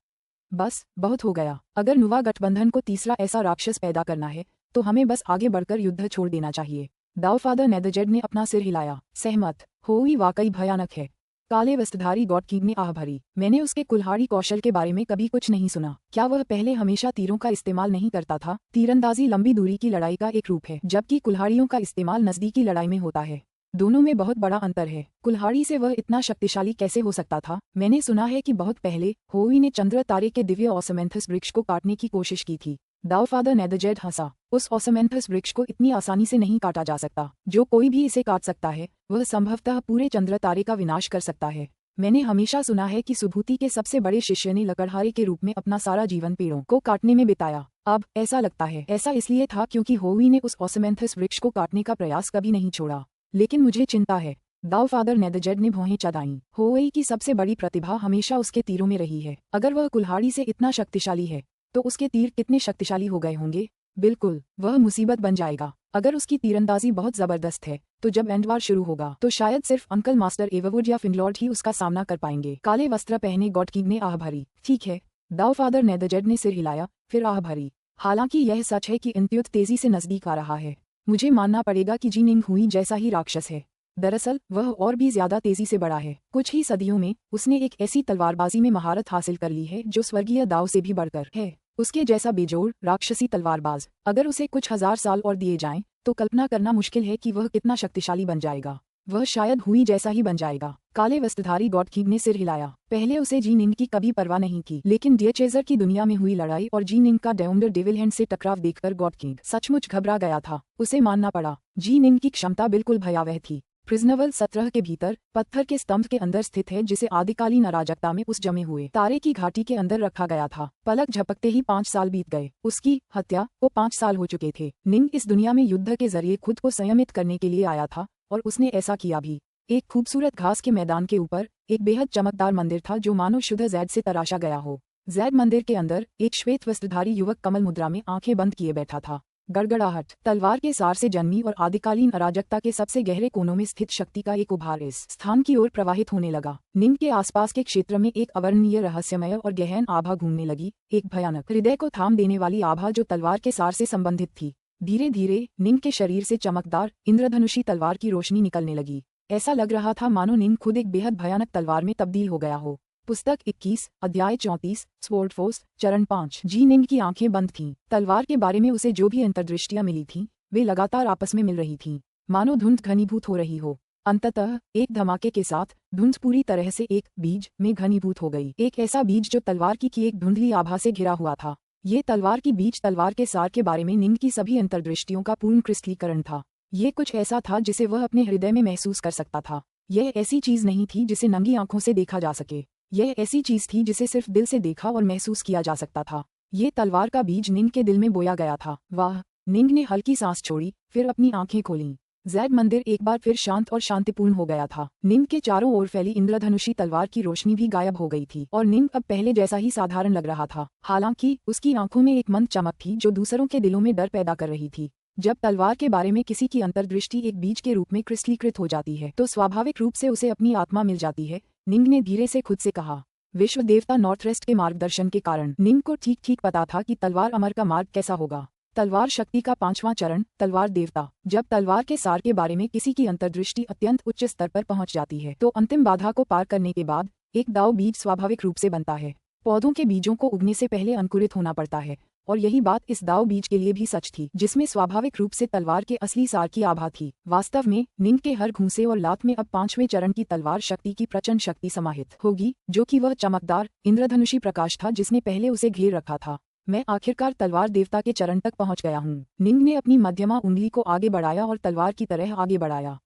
बस बहुत हो गया। अगर नुवा गठबंधन को तीसरा ऐसा राक्षस पैदा करना है तो हमें बस आगे बढ़कर युद्ध छोड़ देना चाहिए। दावफादर नेदरजेड ने अपना सिर हिलाया। सहमत। होवी वाकई भयानक है। काले वस्त्रधारी गॉड किंग ने आह भरी। मैंने उसके कुल्हाड़ी कौशल के बारे में कभी कुछ नहीं सुना। क्या वह पहले हमेशा तीरों का इस्तेमाल नहीं करता था? तीरंदाजी लंबी दूरी की लड़ाई का एक रूप है, जबकि कुल्हाड़ियों का इस्तेमाल नजदीकी लड़ाई में होता है। दोनों में बहुत बड़ा अंतर है। कुल्हाड़ी से वह इतना शक्तिशाली कैसे हो सकता था? मैंने सुना है कि बहुत पहले होवी ने चंद्र तारे के दिव्य ओसमेंथस वृक्ष को काटने की कोशिश की थी। दावफादर नेदरजेड हंसा। उस ओसमेंथस वृक्ष को इतनी आसानी से नहीं काटा जा सकता। जो कोई भी इसे काट सकता है वह संभवतः पूरे चंद्र तारे का विनाश कर सकता है। मैंने हमेशा सुना है कि सुभूति के सबसे बड़े शिष्य ने लकड़हारे के रूप में अपना सारा जीवन पेड़ों को काटने में बिताया। अब ऐसा लगता है ऐसा इसलिए था क्योंकि होवी ने उस ओसमेंथस वृक्ष को काटने का प्रयास कभी नहीं छोड़ा। लेकिन मुझे चिंता है। दावफादर नेदरजेड ने भौहें चढ़ाईं। होवी की सबसे बड़ी प्रतिभा हमेशा उसके तीरों में रही है। अगर वह कुल्हाड़ी से इतना शक्तिशाली है तो उसके तीर कितने शक्तिशाली हो गए होंगे? बिल्कुल, वह मुसीबत बन जाएगा। अगर उसकी तीरंदाजी बहुत जबरदस्त है तो जब एंड वार शुरू होगा तो शायद सिर्फ अंकल मास्टर एवरवुड या फिनलॉर्ड ही उसका सामना कर पाएंगे। काले वस्त्र पहने गॉड किंग ने आह भरी। ठीक है। दावफादर नेदरजेड ने सिर हिलाया, फिर आह भरी। हालांकि यह सच है कि इंत्युत तेजी से नजदीक आ रहा है। मुझे मानना पड़ेगा कि जीनिंग हुई जैसा ही राक्षस है। दरअसल वह और भी ज्यादा तेजी से बढ़ा है। कुछ ही सदियों में उसने एक ऐसी तलवारबाजी में महारत हासिल कर ली है जो स्वर्गीय दाव से भी बढ़कर है। उसके जैसा बेजोड़ राक्षसी तलवारबाज अगर उसे कुछ 1000 साल और दिए जाएं तो कल्पना करना मुश्किल है कि वह कितना शक्तिशाली बन जाएगा। वह शायद हुई जैसा ही बन जाएगा। काले वस्त्रधारी गॉड किंग ने सिर हिलाया। पहले उसे जीनिंग की कभी परवाह नहीं की, लेकिन डियचेजर की दुनिया में हुई लड़ाई और जीनिंग का डेउंडर डेविल हैंड से टकराव देखकर गॉड किंग सचमुच घबरा गया था। उसे मानना पड़ा, जीनिंग की क्षमता बिल्कुल भयावह थी। प्रिजनवल 17 के भीतर पत्थर के स्तंभ के अंदर स्थित है, जिसे आदिकालीन अराजकता में उस जमे हुए तारे की घाटी के अंदर रखा गया था। पलक झपकते ही 5 साल बीत गए। उसकी हत्या को 5 साल हो चुके थे। निंग इस दुनिया में युद्ध के जरिए खुद को संयमित करने के लिए आया था और उसने ऐसा किया भी। एक खूबसूरत घास के मैदान के ऊपर एक बेहद चमकदार मंदिर था जो मानो शुद्ध जैद से तराशा गया हो। जैद मंदिर के अंदर एक श्वेत वस्त्रधारी युवक कमल मुद्रा में आंखें बंद किए बैठा था। गड़गड़ाहट तलवार के सार से जन्मी और आदिकालीन अराजकता के सबसे गहरे कोनों में स्थित शक्ति का एक उभार इस स्थान की ओर प्रवाहित होने लगा। निंग के आसपास के क्षेत्र में एक अवर्णनीय रहस्यमय और गहन आभा घूमने लगी, एक भयानक हृदय को थाम देने वाली आभा जो तलवार के सार से संबंधित थी। धीरे धीरे निंग के शरीर से चमकदार इंद्रधनुषी तलवार की रोशनी निकलने लगी। ऐसा लग रहा था मानो निंग खुद एक बेहद भयानक तलवार में तब्दील हो गया हो। पुस्तक 21 अध्याय 34 स्वॉर्ड फोर्स चरण 5। जी निंग की आंखें बंद थीं। तलवार के बारे में उसे जो भी अंतर्दृष्टियां मिली थीं वे लगातार आपस में मिल रही थीं, मानो धुंध घनीभूत हो रही हो। अंततः एक धमाके के साथ धुंध पूरी तरह से एक बीज में घनीभूत हो गई। एक ऐसा बीज जो तलवार की एक धुंधली आभा से घिरा हुआ था। ये तलवार की बीज तलवार के सार के बारे में निंग की सभी अंतर्दृष्टियों का पूर्ण क्रिस्टलीकरण था। ये कुछ ऐसा था जिसे वह अपने हृदय में महसूस कर सकता था। यह ऐसी चीज नहीं थी जिसे नंगी आंखों से देखा जा सके। यह ऐसी चीज थी जिसे सिर्फ दिल से देखा और महसूस किया जा सकता था। ये तलवार का बीज निंग के दिल में बोया गया था। वाह! निंग ने हल्की सांस छोड़ी, फिर अपनी आंखें खोलीं। जैड मंदिर एक बार फिर शांत और शांतिपूर्ण हो गया था। निंग के चारों ओर फैली इंद्रधनुषी तलवार की रोशनी भी गायब हो गई थी और निंग अब पहले जैसा ही साधारण लग रहा था। हालांकि उसकी आंखों में एक मंद चमक थी जो दूसरों के दिलों में डर पैदा कर रही थी। जब तलवार के बारे में किसी की अंतर्दृष्टि एक बीज के रूप में क्रिस्टलीकृत हो जाती है तो स्वाभाविक रूप से उसे अपनी आत्मा मिल जाती है, निंग ने धीरे से खुद से कहा। विश्व देवता नॉर्थवेस्ट के मार्गदर्शन के कारण निंग को ठीक ठीक पता था कि तलवार अमर का मार्ग कैसा होगा। तलवार शक्ति का 5वां चरण, तलवार देवता। जब तलवार के सार के बारे में किसी की अंतर्दृष्टि अत्यंत उच्च स्तर पर पहुंच जाती है तो अंतिम बाधा को पार करने के बाद एक दाव बीज स्वाभाविक रूप से बनता है। पौधों के बीजों को उगने से पहले अंकुरित होना पड़ता है और यही बात इस दाव बीज के लिए भी सच थी, जिसमें स्वाभाविक रूप से तलवार के असली सार की आभा थी। वास्तव में निंग के हर घूंसे और लात में अब 5वें चरण की तलवार शक्ति की प्रचंड शक्ति समाहित होगी, जो कि वह चमकदार इंद्रधनुषी प्रकाश था जिसने पहले उसे घेर रखा था। मैं आखिरकार तलवार देवता के चरण तक पहुंच गया हूँ। निंग ने अपनी मध्यमा उंगली को आगे बढ़ाया और तलवार की तरह आगे बढ़ाया।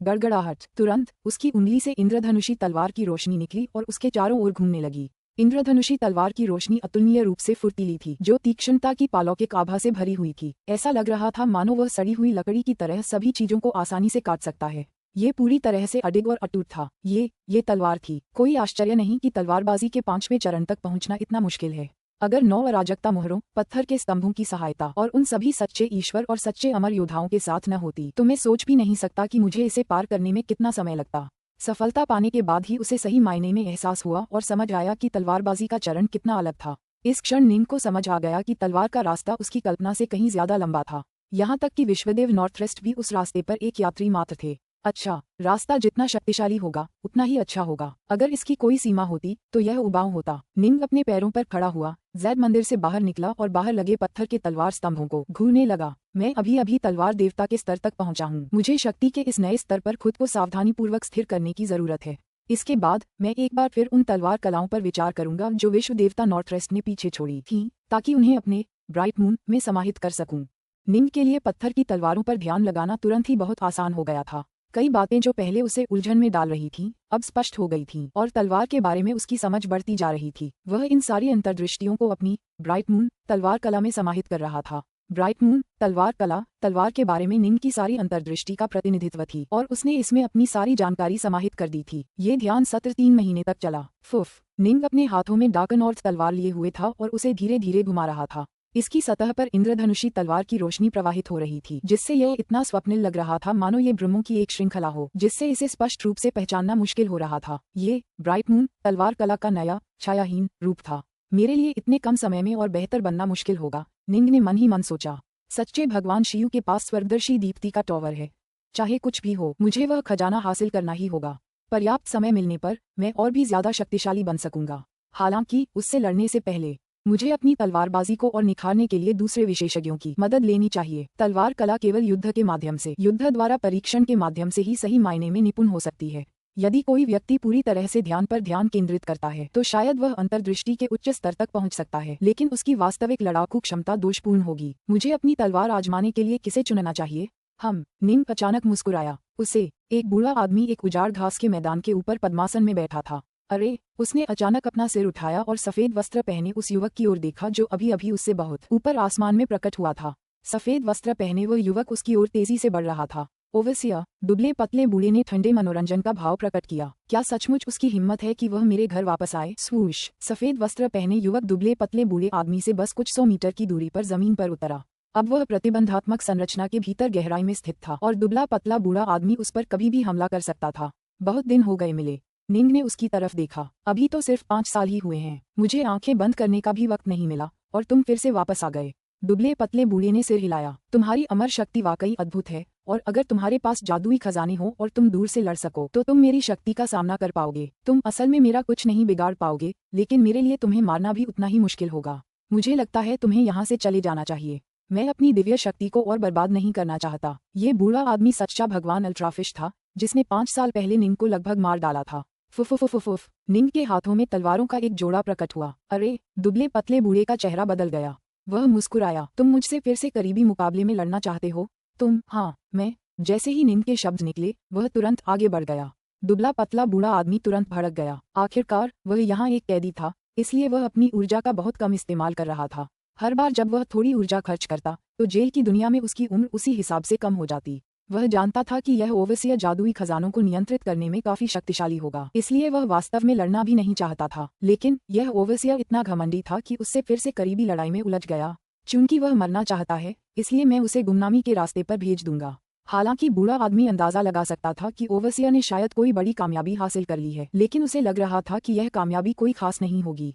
गड़गड़ाहट। तुरंत उसकी उंगली से इंद्रधनुषी तलवार की रोशनी निकली और उसके चारों ओर घूमने लगी। इंद्रधनुषी तलवार की रोशनी अतुलनीय रूप से फुर्तीली थी, जो तीक्ष्णता की पालौकिक आभा से भरी हुई थी। ऐसा लग रहा था मानो वह सड़ी हुई लकड़ी की तरह सभी चीजों को आसानी से काट सकता है। ये पूरी तरह से अडिग और अटूट था। ये तलवार थी। कोई आश्चर्य नहीं कि तलवारबाजी के 5वें चरण तक पहुंचना इतना मुश्किल है। अगर 9 अराजकता मोहरों, पत्थर के स्तंभों की सहायता और उन सभी सच्चे ईश्वर और सच्चे अमर योद्धाओं के साथ न होती तो मैं सोच भी नहीं सकता कि मुझे इसे पार करने में कितना समय लगता। सफलता पाने के बाद ही उसे सही मायने में एहसास हुआ और समझ आया कि तलवारबाजी का चरण कितना अलग था। इस क्षण निंग को समझ आ गया कि तलवार का रास्ता उसकी कल्पना से कहीं ज्यादा लंबा था। यहाँ तक कि विश्वदेव नॉर्थवेस्ट भी उस रास्ते पर एक यात्री मात्र थे। अच्छा, रास्ता जितना शक्तिशाली होगा उतना ही अच्छा होगा। अगर इसकी कोई सीमा होती तो यह उबाऊ होता। निंग अपने पैरों पर खड़ा हुआ, जैड मंदिर से बाहर निकला और बाहर लगे पत्थर के तलवार स्तंभों को घूरने लगा। मैं अभी अभी तलवार देवता के स्तर तक पहुंचा हूँ। मुझे शक्ति के इस नए स्तर पर खुद को सावधानीपूर्वक स्थिर करने की जरूरत है। इसके बाद मैं एक बार फिर उन तलवार कलाओं पर विचार करूंगा जो विश्व देवता नॉर्थवेस्ट ने पीछे छोड़ी थी, ताकि उन्हें अपने ब्राइट मून में समाहित कर सकूं। निंग के लिए पत्थर की तलवारों पर ध्यान लगाना तुरंत ही बहुत आसान हो गया था। कई बातें जो पहले उसे उलझन में डाल रही थीं, अब स्पष्ट हो गई थीं और तलवार के बारे में उसकी समझ बढ़ती जा रही थी। वह इन सारी अंतर्दृष्टियों को अपनी ब्राइट मून तलवार कला में समाहित कर रहा था। ब्राइट मून तलवार कला, तलवार के बारे में निंग की सारी अंतर्दृष्टि का प्रतिनिधित्व थी और उसने इसमें अपनी सारी जानकारी समाहित कर दी थी। ये ध्यान सत्र 3 महीने तक चला। फुफ। निंग अपने हाथों में डार्क नॉर्थ तलवार लिए हुए था और उसे धीरे धीरे घुमा रहा था। इसकी सतह पर इंद्रधनुषी तलवार की रोशनी प्रवाहित हो रही थी, जिससे यह इतना स्वप्निल लग रहा था मानो ये ब्रह्मों की एक श्रृंखला हो, जिससे इसे स्पष्ट रूप से पहचानना मुश्किल हो रहा था। ये ब्राइट मून तलवार कला का नया छायाहीन रूप था। मेरे लिए इतने कम समय में और बेहतर बनना मुश्किल होगा, निंग ने मन ही मन सोचा। सच्चे भगवान शिव के पास स्वर्गदर्शी दीप्ति का टॉवर है। चाहे कुछ भी हो, मुझे वह खजाना हासिल करना ही होगा। पर्याप्त समय मिलने पर मैं और भी ज्यादा शक्तिशाली बन सकूंगा। हालांकि उससे लड़ने से पहले मुझे अपनी तलवारबाजी को और निखारने के लिए दूसरे विशेषज्ञों की मदद लेनी चाहिए। तलवार कला केवल युद्ध के माध्यम से, युद्ध द्वारा परीक्षण के माध्यम से ही सही मायने में निपुण हो सकती है। यदि कोई व्यक्ति पूरी तरह से ध्यान पर ध्यान केंद्रित करता है तो शायद वह अंतर्दृष्टि के उच्च स्तर तक पहुंच सकता है, लेकिन उसकी वास्तविक लड़ाकू क्षमता दोषपूर्ण होगी। मुझे अपनी तलवार आजमाने के लिए किसे चुनना चाहिए? निंग अचानक मुस्कुराया। उसे एक बूढ़ा आदमी एक उजाड़ घास के मैदान के ऊपर पद्मासन में बैठा था। अरे! उसने अचानक अपना सिर उठाया और सफेद वस्त्र पहने उस युवक की ओर देखा जो अभी अभी उससे बहुत ऊपर आसमान में प्रकट हुआ था। सफेद वस्त्र पहने वो युवक उसकी ओर तेजी से बढ़ रहा था। ओवसिया, दुबले पतले बूढ़े ने ठंडे मनोरंजन का भाव प्रकट किया। क्या सचमुच उसकी हिम्मत है कि वह मेरे घर वापस आए? स्वूश। सफेद वस्त्र पहने युवक दुबले पतले बूढ़े आदमी से बस कुछ 100 मीटर की दूरी पर जमीन पर उतरा। अब वह प्रतिबंधात्मक संरचना के भीतर गहराई में स्थित था और दुबला पतला बूढ़ा आदमी उस पर कभी भी हमला कर सकता था। बहुत दिन हो गए मिले। निंग ने उसकी तरफ देखा। अभी तो सिर्फ 5 साल ही हुए हैं। मुझे आंखें बंद करने का भी वक्त नहीं मिला और तुम फिर से वापस आ गए। दुबले पतले बूढ़े ने सिर हिलाया। तुम्हारी अमर शक्ति वाकई अद्भुत है और अगर तुम्हारे पास जादुई खजाने हो और तुम दूर से लड़ सको तो तुम मेरी शक्ति का सामना कर पाओगे। तुम असल में मेरा कुछ नहीं बिगाड़ पाओगे, लेकिन मेरे लिए तुम्हें मारना भी उतना ही मुश्किल होगा। मुझे लगता है तुम्हें यहाँ से चले जाना चाहिए। मैं अपनी दिव्य शक्ति को और बर्बाद नहीं करना चाहता। ये बूढ़ा आदमी सच्चा भगवान अल्ट्राफिश था, जिसने 5 साल पहले निंग को लगभग मार डाला था। फुफुफुफुफ। निंग के हाथों में तलवारों का एक जोड़ा प्रकट हुआ। अरे! दुबले पतले बूढ़े का चेहरा बदल गया। वह मुस्कुराया। तुम मुझसे फिर से करीबी मुकाबले में लड़ना चाहते हो? तुम? हाँ, मैं। जैसे ही निंग के शब्द निकले, वह तुरंत आगे बढ़ गया। दुबला पतला बूढ़ा आदमी तुरंत भड़क गया। आखिरकार वह यहाँ एक कैदी था, इसलिए वह अपनी ऊर्जा का बहुत कम इस्तेमाल कर रहा था। हर बार जब वह थोड़ी ऊर्जा खर्च करता तो जेल की दुनिया में उसकी उम्र उसी हिसाब से कम हो जाती। वह जानता था कि यह ओवरसियर जादुई खजानों को नियंत्रित करने में काफी शक्तिशाली होगा, इसलिए वह वास्तव में लड़ना भी नहीं चाहता था। लेकिन यह ओवरसियर इतना घमंडी था कि उससे फिर से करीबी लड़ाई में उलझ गया। चूंकि वह मरना चाहता है, इसलिए मैं उसे गुमनामी के रास्ते पर भेज दूंगा। हालांकि बूढ़ा आदमी अंदाजा लगा सकता था कि ओवरसियर ने शायद कोई बड़ी कामयाबी हासिल कर ली है, लेकिन उसे लग रहा था कि यह कामयाबी कोई खास नहीं होगी।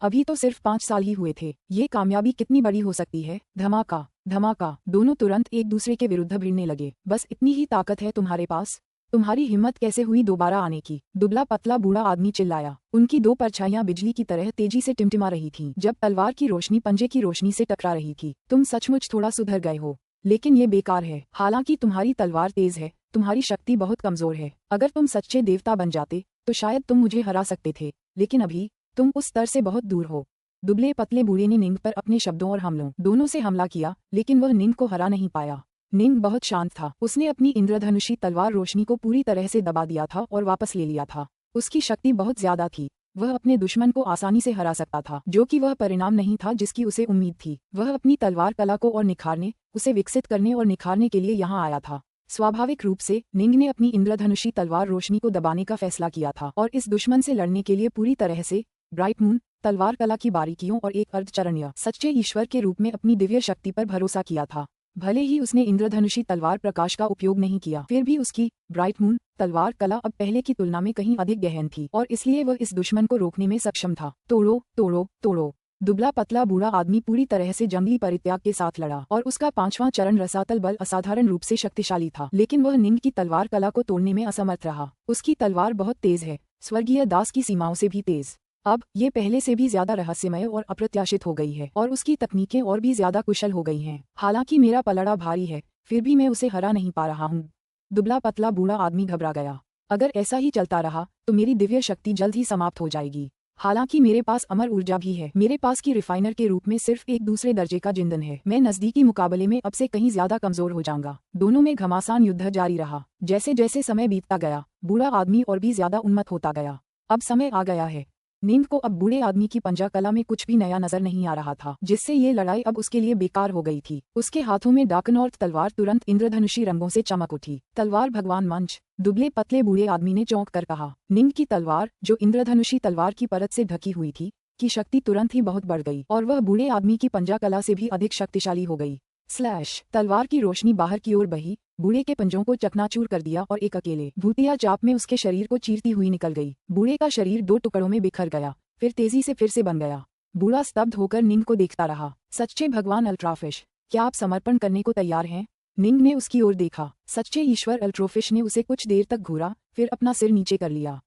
अभी तो सिर्फ 5 साल ही हुए थे, ये कामयाबी कितनी बड़ी हो सकती है। धमाका धमाका, दोनों तुरंत एक दूसरे के विरुद्ध भिड़ने लगे। बस इतनी ही ताकत है तुम्हारे पास? तुम्हारी हिम्मत कैसे हुई दोबारा आने की? दुबला पतला बूढ़ा आदमी चिल्लाया। उनकी दो परछाइयां बिजली की तरह तेजी से टिमटिमा रही थीं, जब तलवार की रोशनी पंजे की रोशनी से टकरा रही थी। तुम सचमुच थोड़ा सुधर गए हो, लेकिन ये बेकार है। हालांकि तुम्हारी तलवार तेज है, तुम्हारी शक्ति बहुत कमजोर है। अगर तुम सच्चे देवता बन जाते तो शायद तुम मुझे हरा सकते थे, लेकिन अभी तुम उस स्तर से बहुत दूर हो। दुबले पतले बूढ़े ने निंग पर अपने शब्दों और हमलों दोनों से हमला किया, लेकिन वह निंग को हरा नहीं पाया। निंग बहुत शांत था। उसने अपनी इंद्रधनुषी तलवार रोशनी को पूरी तरह से दबा दिया था और वापस ले लिया था। उसकी शक्ति बहुत ज्यादा थी। वह अपने दुश्मन को आसानी से हरा सकता था, जो कि वह परिणाम नहीं था जिसकी उसे उम्मीद थी। वह अपनी तलवार कला को और निखारने, उसे विकसित करने और निखारने के लिए यहाँ आया था। स्वाभाविक रूप से निंग ने अपनी इंद्रधनुषी तलवार रोशनी को दबाने का फैसला किया था और इस दुश्मन से लड़ने के लिए पूरी तरह से ब्राइट मून तलवार कला की बारीकियों और एक अर्धचरणीय सच्चे ईश्वर के रूप में अपनी दिव्य शक्ति पर भरोसा किया था। भले ही उसने इंद्रधनुषी तलवार प्रकाश का उपयोग नहीं किया, फिर भी उसकी ब्राइट मून तलवार कला अब पहले की तुलना में कहीं अधिक गहन थी और इसलिए वह इस दुश्मन को रोकने में सक्षम था। तोड़ो तोड़ो तोड़ो। दुबला पतला बूढ़ा आदमी पूरी तरह से जंगली परित्याग के साथ लड़ा और उसका 5वां चरण रसातल बल असाधारण रूप से शक्तिशाली था, लेकिन वह निंग की तलवार कला को तोड़ने में असमर्थ रहा। उसकी तलवार बहुत तेज है, स्वर्गीय दास की सीमाओं से भी तेज। अब ये पहले से भी ज्यादा रहस्यमय और अप्रत्याशित हो गई है और उसकी तकनीकें और भी ज्यादा कुशल हो गई हैं। हालांकि मेरा पलड़ा भारी है, फिर भी मैं उसे हरा नहीं पा रहा हूँ। दुबला पतला बूढ़ा आदमी घबरा गया। अगर ऐसा ही चलता रहा तो मेरी दिव्य शक्ति जल्द ही समाप्त हो जाएगी। हालांकि मेरे पास अमर ऊर्जा भी है। मेरे पास की रिफाइनर के रूप में सिर्फ एक दूसरे दर्जे का जिंदन है। मैं नजदीकी मुकाबले में अब से कहीं ज्यादा कमजोर हो जाऊंगा। दोनों में घमासान युद्ध जारी रहा। जैसे जैसे समय बीतता गया, बूढ़ा आदमी और भी ज्यादा उन्मत्त होता गया। अब समय आ गया है। नींद को अब बूढ़े आदमी की पंजा कला में कुछ भी नया नजर नहीं आ रहा था, जिससे ये लड़ाई अब उसके लिए बेकार हो गई थी। उसके हाथों में डाकनॉर्थ तलवार तुरंत इंद्रधनुषी रंगों से चमक उठी। तलवार भगवान मंच, दुबले पतले बूढ़े आदमी ने चौंक कर कहा। नींद की तलवार, जो इंद्रधनुषी तलवार की परत से ढकी हुई थी, की शक्ति तुरंत ही बहुत बढ़ गई और वह बूढ़े आदमी की पंजा कला से भी अधिक शक्तिशाली हो गई। स्लैश, तलवार की रोशनी बाहर की ओर बही, बूढ़े के पंजों को चकनाचूर कर दिया और एक अकेले भूतिया चाप में उसके शरीर को चीरती हुई निकल गई। बूढ़े का शरीर 2 टुकड़ों में बिखर गया, फिर तेजी से फिर से बन गया। बूढ़ा स्तब्ध होकर निंग को देखता रहा। सच्चे भगवान अल्ट्राफिश, क्या आप समर्पण करने को तैयार हैं? निंग ने उसकी ओर देखा। सच्चे ईश्वर अल्ट्रोफिश ने उसे कुछ देर तक घूरा, फिर अपना सिर नीचे कर लिया।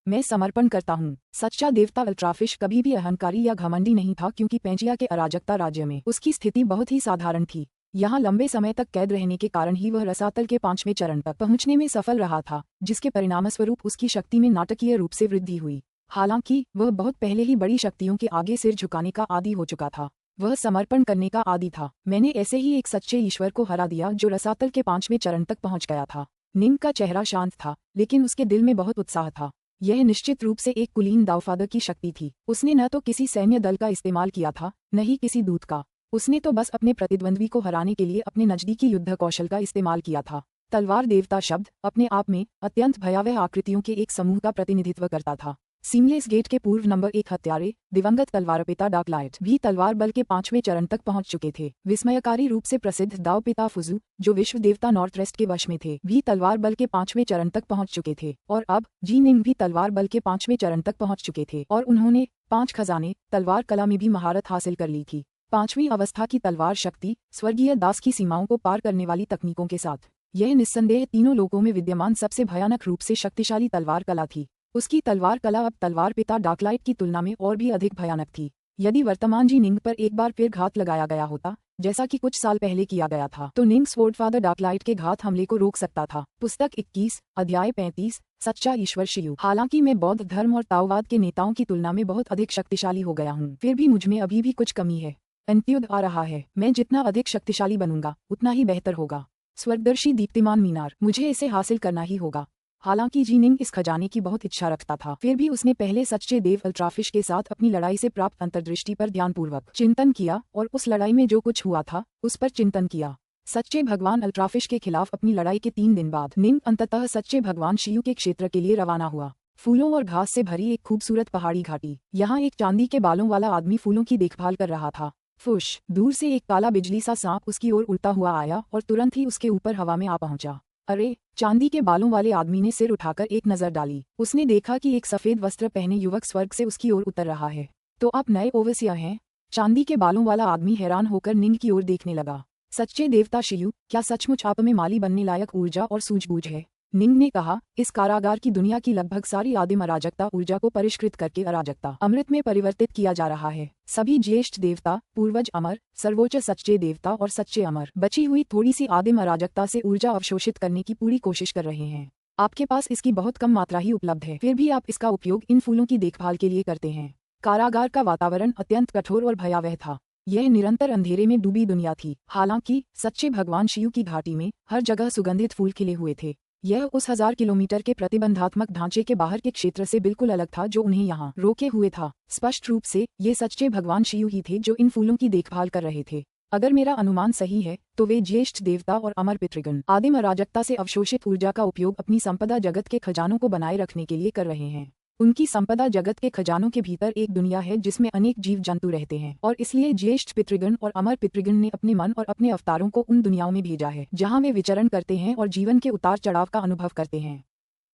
मैं समर्पण करता हूँ। सच्चा देवता अल्ट्राफिश कभी भी अहंकारी या घमंडी नहीं था, क्योंकि पेंजिया के अराजकता राज्य में उसकी स्थिति बहुत ही साधारण थी। यहाँ लंबे समय तक कैद रहने के कारण ही वह रसातल के 5वें चरण तक पहुँचने में सफल रहा था, जिसके परिणामस्वरूप उसकी शक्ति में नाटकीय रूप से वृद्धि हुई। हालांकि वह बहुत पहले ही बड़ी शक्तियों के आगे सिर झुकाने का आदी हो चुका था। वह समर्पण करने का आदी था। मैंने ऐसे ही एक सच्चे ईश्वर को हरा दिया जो रसातल के 5वें चरण तक पहुंच गया था। निंग का चेहरा शांत था, लेकिन उसके दिल में बहुत उत्साह था। यह निश्चित रूप से एक कुलीन दावफादर की शक्ति थी। उसने न तो किसी सैन्य दल का इस्तेमाल किया था, न ही किसी दूत का। उसने तो बस अपने प्रतिद्वंद्वी को हराने के लिए अपने नजदीकी युद्ध कौशल का इस्तेमाल किया था। तलवार देवता शब्द अपने आप में अत्यंत भयावह आकृतियों के एक समूह का प्रतिनिधित्व करता था। सीमलेस गेट के पूर्व नंबर 1 हत्यारे दिवंगत तलवारपिता डार्कलाइट भी तलवार बल के 5वें चरण तक पहुंच चुके थे। विस्मयकारी रूप से प्रसिद्ध दाव पिता फुजू, जो विश्व देवता नॉर्थ वेस्ट के वश में थे, भी तलवार बल के 5वें चरण तक पहुंच चुके थे। और अब जी निंग भी तलवार बल के 5वें चरण तक पहुंच चुके थे और उन्होंने 5 खजाने तलवार कला में भी महारत हासिल कर ली थी। 5वीं अवस्था की तलवार शक्ति, स्वर्गीय दास की सीमाओं को पार करने वाली तकनीकों के साथ, यह निस्संदेह तीनों लोकों में विद्यमान सबसे भयानक रूप से शक्तिशाली तलवार कला थी। उसकी तलवार कला अब तलवार पिता डार्कलाइट की तुलना में और भी अधिक भयानक थी। यदि वर्तमान जी निंग पर एक बार फिर घात लगाया गया होता, जैसा कि कुछ साल पहले किया गया था, तो निंग स्वॉर्डफादर डार्कलाइट के घात हमले को रोक सकता था। पुस्तक 21, अध्याय 35, सच्चा ईश्वर शिव। हालांकि मैं बौद्ध धर्म और ताओवाद के नेताओं की तुलना में बहुत अधिक शक्तिशाली हो गया हूँ, फिर भी मुझमें अभी भी कुछ कमी है। अंत्युद आ रहा है। मैं जितना अधिक शक्तिशाली बनूंगा, उतना ही बेहतर होगा। स्वर्गदर्शी दीप्तिमान मीनार, मुझे इसे हासिल करना ही होगा। हालांकि जिनिंग इस खजाने की बहुत इच्छा रखता था, फिर भी उसने पहले सच्चे देव अल्ट्राफिश के साथ अपनी लड़ाई से प्राप्त अंतर्दृष्टि पर ध्यानपूर्वक चिंतन किया और उस लड़ाई में जो कुछ हुआ था उस पर चिंतन किया। सच्चे भगवान अल्ट्राफिश के खिलाफ अपनी लड़ाई के 3 दिन बाद निंग अंततः सच्चे भगवान शियू के क्षेत्र के लिए रवाना हुआ। फूलों और घास से भरी एक खूबसूरत पहाड़ी घाटी। यहाँ एक चांदी के बालों वाला आदमी फूलों की देखभाल कर रहा था। फुश, दूर से एक काला बिजली सा सांप उसकी ओर उड़ता हुआ आया और तुरंत ही उसके ऊपर हवा में आ पहुंचा। अरे, चांदी के बालों वाले आदमी ने सिर उठाकर एक नजर डाली। उसने देखा कि एक सफेद वस्त्र पहने युवक स्वर्ग से उसकी ओर उतर रहा है। तो आप नए ओवसियर हैं? चांदी के बालों वाला आदमी हैरान होकर निंग की ओर देखने लगा। सच्चे देवता शियू, क्या सचमुच आप में माली बनने लायक ऊर्जा और सूझबूझ है? निंग ने कहा, इस कारागार की दुनिया की लगभग सारी आदिम अराजकता ऊर्जा को परिष्कृत करके अराजकता अमृत में परिवर्तित किया जा रहा है। सभी ज्येष्ठ देवता, पूर्वज अमर, सर्वोच्च सच्चे देवता और सच्चे अमर बची हुई थोड़ी सी आदिम अराजकता से ऊर्जा अवशोषित करने की पूरी कोशिश कर रहे हैं। आपके पास इसकी बहुत कम मात्रा ही उपलब्ध है, फिर भी आप इसका उपयोग इन फूलों की देखभाल के लिए करते हैं। कारागार का वातावरण अत्यंत कठोर और भयावह था। यह निरंतर अंधेरे में डूबी दुनिया थी। हालांकि सच्चे भगवान शियू की घाटी में हर जगह सुगंधित फूल खिले हुए थे। यह उस 1000 किलोमीटर के प्रतिबंधात्मक ढांचे के बाहर के क्षेत्र से बिल्कुल अलग था जो उन्हें यहाँ रोके हुए था। स्पष्ट रूप से ये सच्चे भगवान शियू ही थे जो इन फूलों की देखभाल कर रहे थे। अगर मेरा अनुमान सही है तो वे ज्येष्ठ देवता और अमर पितृगण आदिम अराजकता से अवशोषित ऊर्जा का उपयोग अपनी संपदा जगत के खजानों को बनाए रखने के लिए कर रहे हैं। उनकी संपदा जगत के खजानों के भीतर एक दुनिया है जिसमें अनेक जीव जंतु रहते हैं और इसलिए ज्येष्ठ पितृगण और अमर पितृगण ने अपने मन और अपने अवतारों को उन दुनियाओं में भेजा है जहां वे विचरण करते हैं और जीवन के उतार चढ़ाव का अनुभव करते हैं।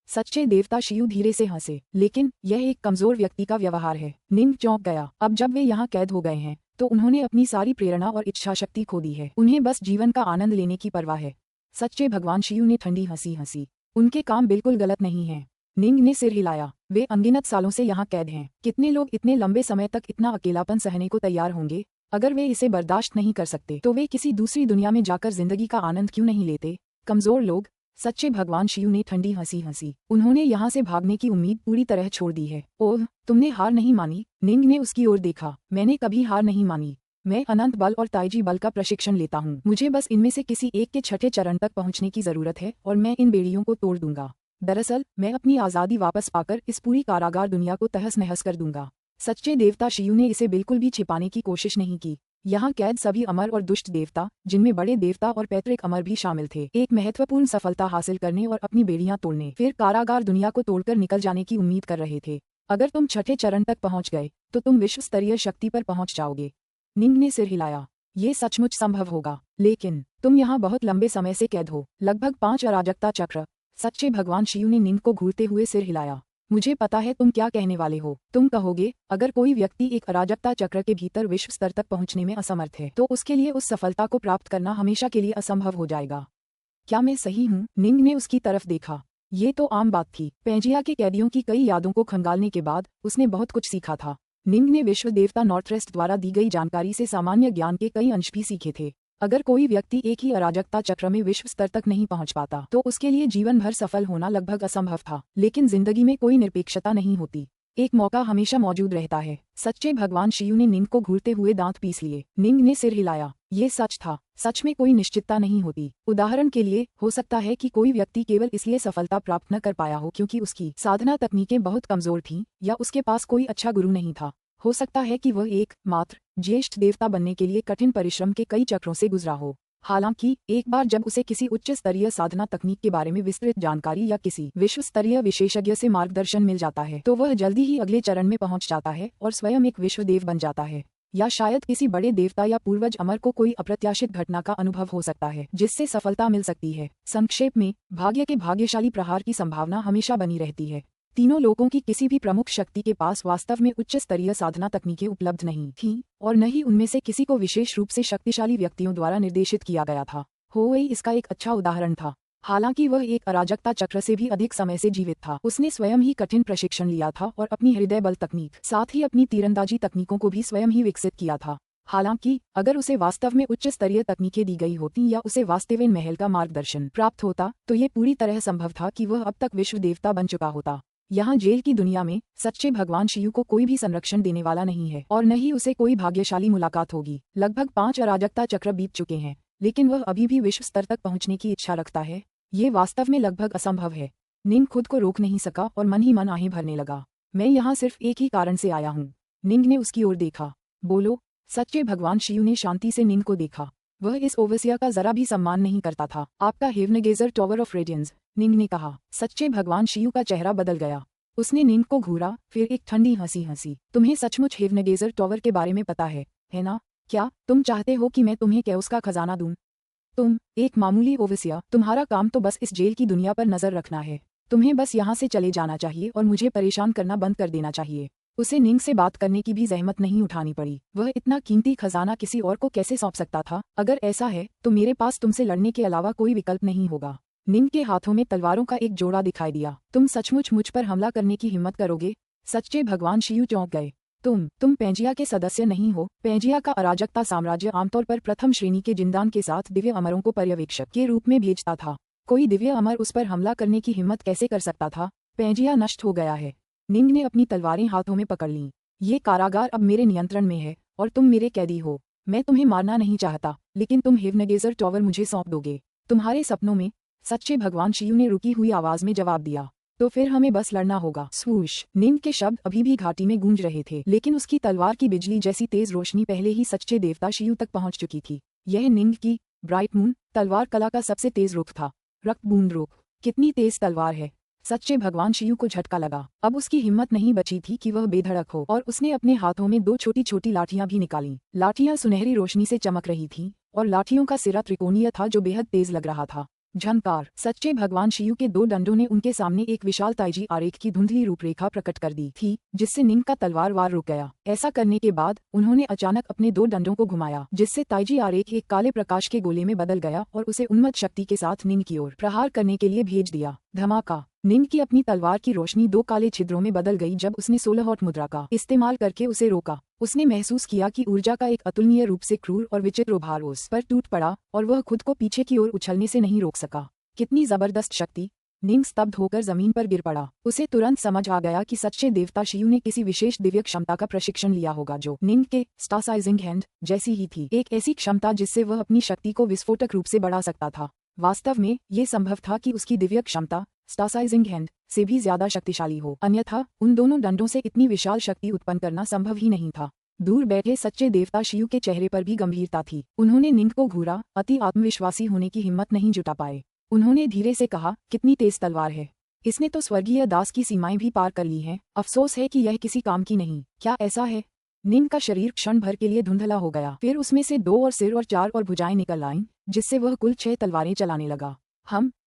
सच्चे देवता शियू धीरे से हंसे, लेकिन यह एक कमजोर व्यक्ति का व्यवहार है। निंग चौंक गया। अब जब वे यहाँ कैद हो गए हैं तो उन्होंने अपनी सारी प्रेरणा और इच्छा शक्ति खो दी है। उन्हें बस जीवन का आनंद लेने की परवाह है। सच्चे भगवान शियू ने ठंडी हंसी हंसी। उनके काम बिल्कुल गलत नहीं है। निंग ने सिर हिलाया। वे अनगिनत सालों से यहाँ कैद हैं। कितने लोग इतने लंबे समय तक इतना अकेलापन सहने को तैयार होंगे? अगर वे इसे बर्दाश्त नहीं कर सकते तो वे किसी दूसरी दुनिया में जाकर जिंदगी का आनंद क्यों नहीं लेते? कमजोर लोग। सच्चे भगवान शियू ने ठंडी हंसी हंसी। उन्होंने यहाँ से भागने की उम्मीद पूरी तरह छोड़ दी है। ओह, तुमने हार नहीं मानी? निंग ने उसकी ओर देखा। मैंने कभी हार नहीं मानी। मैं अनंत बल और ताइजी बल का प्रशिक्षण लेता हूँ। मुझे बस इनमें से किसी एक के छठे चरण तक पहुँचने की जरूरत है और मैं इन बेड़ियों को तोड़ दूंगा। दरअसल मैं अपनी आज़ादी वापस पाकर इस पूरी कारागार दुनिया को तहस नहस कर दूंगा। सच्चे देवता शियू ने इसे बिल्कुल भी छिपाने की कोशिश नहीं की। यहाँ कैद सभी अमर और दुष्ट देवता, जिनमें बड़े देवता और पैतृक अमर भी शामिल थे, एक महत्वपूर्ण सफलता हासिल करने और अपनी बेड़ियां तोड़ने, फिर कारागार दुनिया को तोड़कर निकल जाने की उम्मीद कर रहे थे। अगर तुम छठे चरण तक पहुंच गए तो तुम विश्व स्तरीय शक्ति पर पहुंच जाओगे। निंग ने सिर हिलाया। ये सचमुच संभव होगा, लेकिन तुम यहाँ बहुत लंबे समय से कैद हो, लगभग 5 अराजकता चक्र। सच्चे भगवान शियू ने निंग को घूरते हुए सिर हिलाया। मुझे पता है तुम क्या कहने वाले हो। तुम कहोगे, अगर कोई व्यक्ति एक अराजकता चक्र के भीतर विश्व स्तर तक पहुंचने में असमर्थ है तो उसके लिए उस सफलता को प्राप्त करना हमेशा के लिए असंभव हो जाएगा। क्या मैं सही हूँ? निंग ने उसकी तरफ देखा। ये तो आम बात थी। पेंजिया के कैदियों की कई यादों को खंगालने के बाद उसने बहुत कुछ सीखा था। निंग ने विश्व देवता नॉर्थरेस्ट द्वारा दी गई जानकारी से सामान्य ज्ञान के कई अंश भी सीखे थे। अगर कोई व्यक्ति एक ही अराजकता चक्र में विश्व स्तर तक नहीं पहुंच पाता तो उसके लिए जीवन भर सफल होना लगभग असंभव था। लेकिन जिंदगी में कोई निरपेक्षता नहीं होती। एक मौका हमेशा मौजूद रहता है। सच्चे भगवान शियू ने निंग को घूरते हुए दांत पीस लिए। निंग ने सिर हिलाया। ये सच था। सच में कोई निश्चितता नहीं होती। उदाहरण के लिए, हो सकता है कि कोई व्यक्ति केवल इसलिए सफलता प्राप्त न कर पाया हो क्योंकि उसकी साधना तकनीकें बहुत कमजोर थीं या उसके पास कोई अच्छा गुरु नहीं था। हो सकता है कि वह एक मात्र ज्येष्ठ देवता बनने के लिए कठिन परिश्रम के कई चक्रों से गुजरा हो। हालांकि एक बार जब उसे किसी उच्च स्तरीय साधना तकनीक के बारे में विस्तृत जानकारी या किसी विश्व स्तरीय विशेषज्ञ से मार्गदर्शन मिल जाता है तो वह जल्दी ही अगले चरण में पहुंच जाता है और स्वयं एक विश्व देव बन जाता है। या शायद किसी बड़े देवता या पूर्वज अमर को कोई अप्रत्याशित घटना का अनुभव हो सकता है जिससे सफलता मिल सकती है। संक्षेप में, भाग्य के भाग्यशाली प्रहार की संभावना हमेशा बनी रहती है। तीनों लोगों की किसी भी प्रमुख शक्ति के पास वास्तव में उच्च स्तरीय साधना तकनीकें उपलब्ध नहीं थीं और न ही उनमें से किसी को विशेष रूप से शक्तिशाली व्यक्तियों द्वारा निर्देशित किया गया था। होवेई इसका एक अच्छा उदाहरण था। हालांकि वह एक अराजकता चक्र से भी अधिक समय से जीवित था। उसने स्वयं ही कठिन प्रशिक्षण लिया था और अपनी हृदय बल तकनीक, साथ ही अपनी तीरंदाजी तकनीकों को भी स्वयं ही विकसित किया था। हालांकि अगर उसे वास्तव में उच्च स्तरीय तकनीकें दी गई होती या उसे वास्तविक महल का मार्गदर्शन प्राप्त होता तो ये पूरी तरह संभव था कि वह अब तक विश्व देवता बन चुका होता। यहाँ जेल की दुनिया में सच्चे भगवान शियू को कोई भी संरक्षण देने वाला नहीं है और न ही उसे कोई भाग्यशाली मुलाकात होगी। लगभग 5 अराजकता चक्र बीत चुके हैं, लेकिन वह अभी भी विश्व स्तर तक पहुँचने की इच्छा रखता है। ये वास्तव में लगभग असंभव है। निंग खुद को रोक नहीं सका और मन ही मन आहें भरने लगा। मैं यहाँ सिर्फ एक ही कारण से आया हूँ। निंग ने उसकी ओर देखा। बोलो। सच्चे भगवान शिव ने शांति से निंग को देखा। वह इस ओवसिया का जरा भी सम्मान नहीं करता था। आपका हेवनगेजर टॉवर ऑफ रेडियंस, निंग ने कहा। सच्चे भगवान शिव का चेहरा बदल गया। उसने निंग को घूरा, फिर एक ठंडी हंसी हंसी। तुम्हें सचमुच हेवनगेजर टॉवर के बारे में पता है ना? क्या तुम चाहते हो कि मैं तुम्हें कैओस का खजाना दूं? तुम एक मामूली ओवसिया, तुम्हारा काम तो बस इस जेल की दुनिया पर नजर रखना है। तुम्हें बस यहाँ से चले जाना चाहिए और मुझे परेशान करना बंद कर देना चाहिए। उसे निंग से बात करने की भी जहमत नहीं उठानी पड़ी। वह इतना कीमती खजाना किसी और को कैसे सौंप सकता था? अगर ऐसा है तो मेरे पास तुमसे लड़ने के अलावा कोई विकल्प नहीं होगा। निंग के हाथों में तलवारों का एक जोड़ा दिखाई दिया। तुम सचमुच मुझ पर हमला करने की हिम्मत करोगे? सच्चे भगवान शिव चौंक गए। तुम पेंजिया के सदस्य नहीं हो। पेंजिया का अराजकता साम्राज्य आमतौर पर प्रथम श्रेणी के जिंदान के साथ दिव्य अमरों को पर्यवेक्षक के रूप में भेजता था। कोई दिव्य अमर उस पर हमला करने की हिम्मत कैसे कर सकता था? पेंजिया नष्ट हो गया है। निंग ने अपनी तलवारें हाथों में पकड़ लीं। ये कारागार अब मेरे नियंत्रण में है और तुम मेरे कैदी हो। मैं तुम्हें मारना नहीं चाहता, लेकिन तुम हेवनगेजर टॉवर मुझे सौंप दोगे। तुम्हारे सपनों में, सच्चे भगवान शिव ने रुकी हुई आवाज में जवाब दिया। तो फिर हमें बस लड़ना होगा। स्वूश। निंग के शब्द अभी भी घाटी में गूंज रहे थे, लेकिन उसकी तलवार की बिजली जैसी तेज रोशनी पहले ही सच्चे देवता शिव तक पहुंच चुकी थी। यह निंग की ब्राइट मून तलवार कला का सबसे तेज रुख था। रक्त बूंद रुख। कितनी तेज तलवार है। सच्चे भगवान शिव को झटका लगा। अब उसकी हिम्मत नहीं बची थी कि वह बेधड़क हो, और उसने अपने हाथों में दो छोटी छोटी लाठियां भी निकालीं। लाठियां सुनहरी रोशनी से चमक रही थीं, और लाठियों का सिरा त्रिकोणीय था जो बेहद तेज लग रहा था। झनकार। सच्चे भगवान शिव के दो डंडों ने उनके सामने एक विशाल ताइजी आरेख की धुंधली रूपरेखा प्रकट कर दी थी, जिससे निंग का तलवार वार रुक गया। ऐसा करने के बाद उन्होंने अचानक अपने दो डंडों को घुमाया, जिससे ताइजी आरेख एक काले प्रकाश के गोले में बदल गया और उसे उन्मत्त शक्ति के साथ निंग की ओर प्रहार करने के लिए भेज दिया। धमाका। निंग की अपनी तलवार की रोशनी दो काले छिद्रों में बदल गई जब उसने 16 मुद्रा का इस्तेमाल करके उसे रोका। उसने महसूस किया कि ऊर्जा का एक अतुलनीय रूप से क्रूर और विचित्र उभार उस पर टूट पड़ा, और वह खुद को पीछे की ओर उछलने से नहीं रोक सका। कितनी जबरदस्त शक्ति। निंग स्तब्ध होकर जमीन पर गिर पड़ा। उसे तुरंत समझ आ गया कि सच्चे देवता शिव ने किसी विशेष दिव्य क्षमता का प्रशिक्षण लिया होगा जो निंग के स्टासाइजिंग हैंड जैसी ही थी। एक ऐसी क्षमता जिससे वह अपनी शक्ति को विस्फोटक रूप से बढ़ा सकता था। वास्तव में ये संभव था कि उसकी दिव्य क्षमता स्टासाइजिंग हैंड से भी ज्यादा शक्तिशाली हो, अन्यथा उन दोनों डंडों से इतनी विशाल शक्ति उत्पन्न करना संभव ही नहीं था। दूर बैठे सच्चे देवता शिव के चेहरे पर भी गंभीरता थी। उन्होंने निंग को घूरा। अति आत्मविश्वासी होने की हिम्मत नहीं जुटा पाए। उन्होंने धीरे से कहा, कितनी तेज तलवार है। इसने तो स्वर्गीय दास की सीमाएं भी पार कर ली हैं। अफसोस है कि यह किसी काम की नहीं। क्या ऐसा है? निंग का शरीर क्षण भर के लिए धुंधला हो गया। फिर उसमें से 2 और सिर और 4 और भुजाएं निकल आईं, जिससे वह कुल 6 तलवारें चलाने लगा।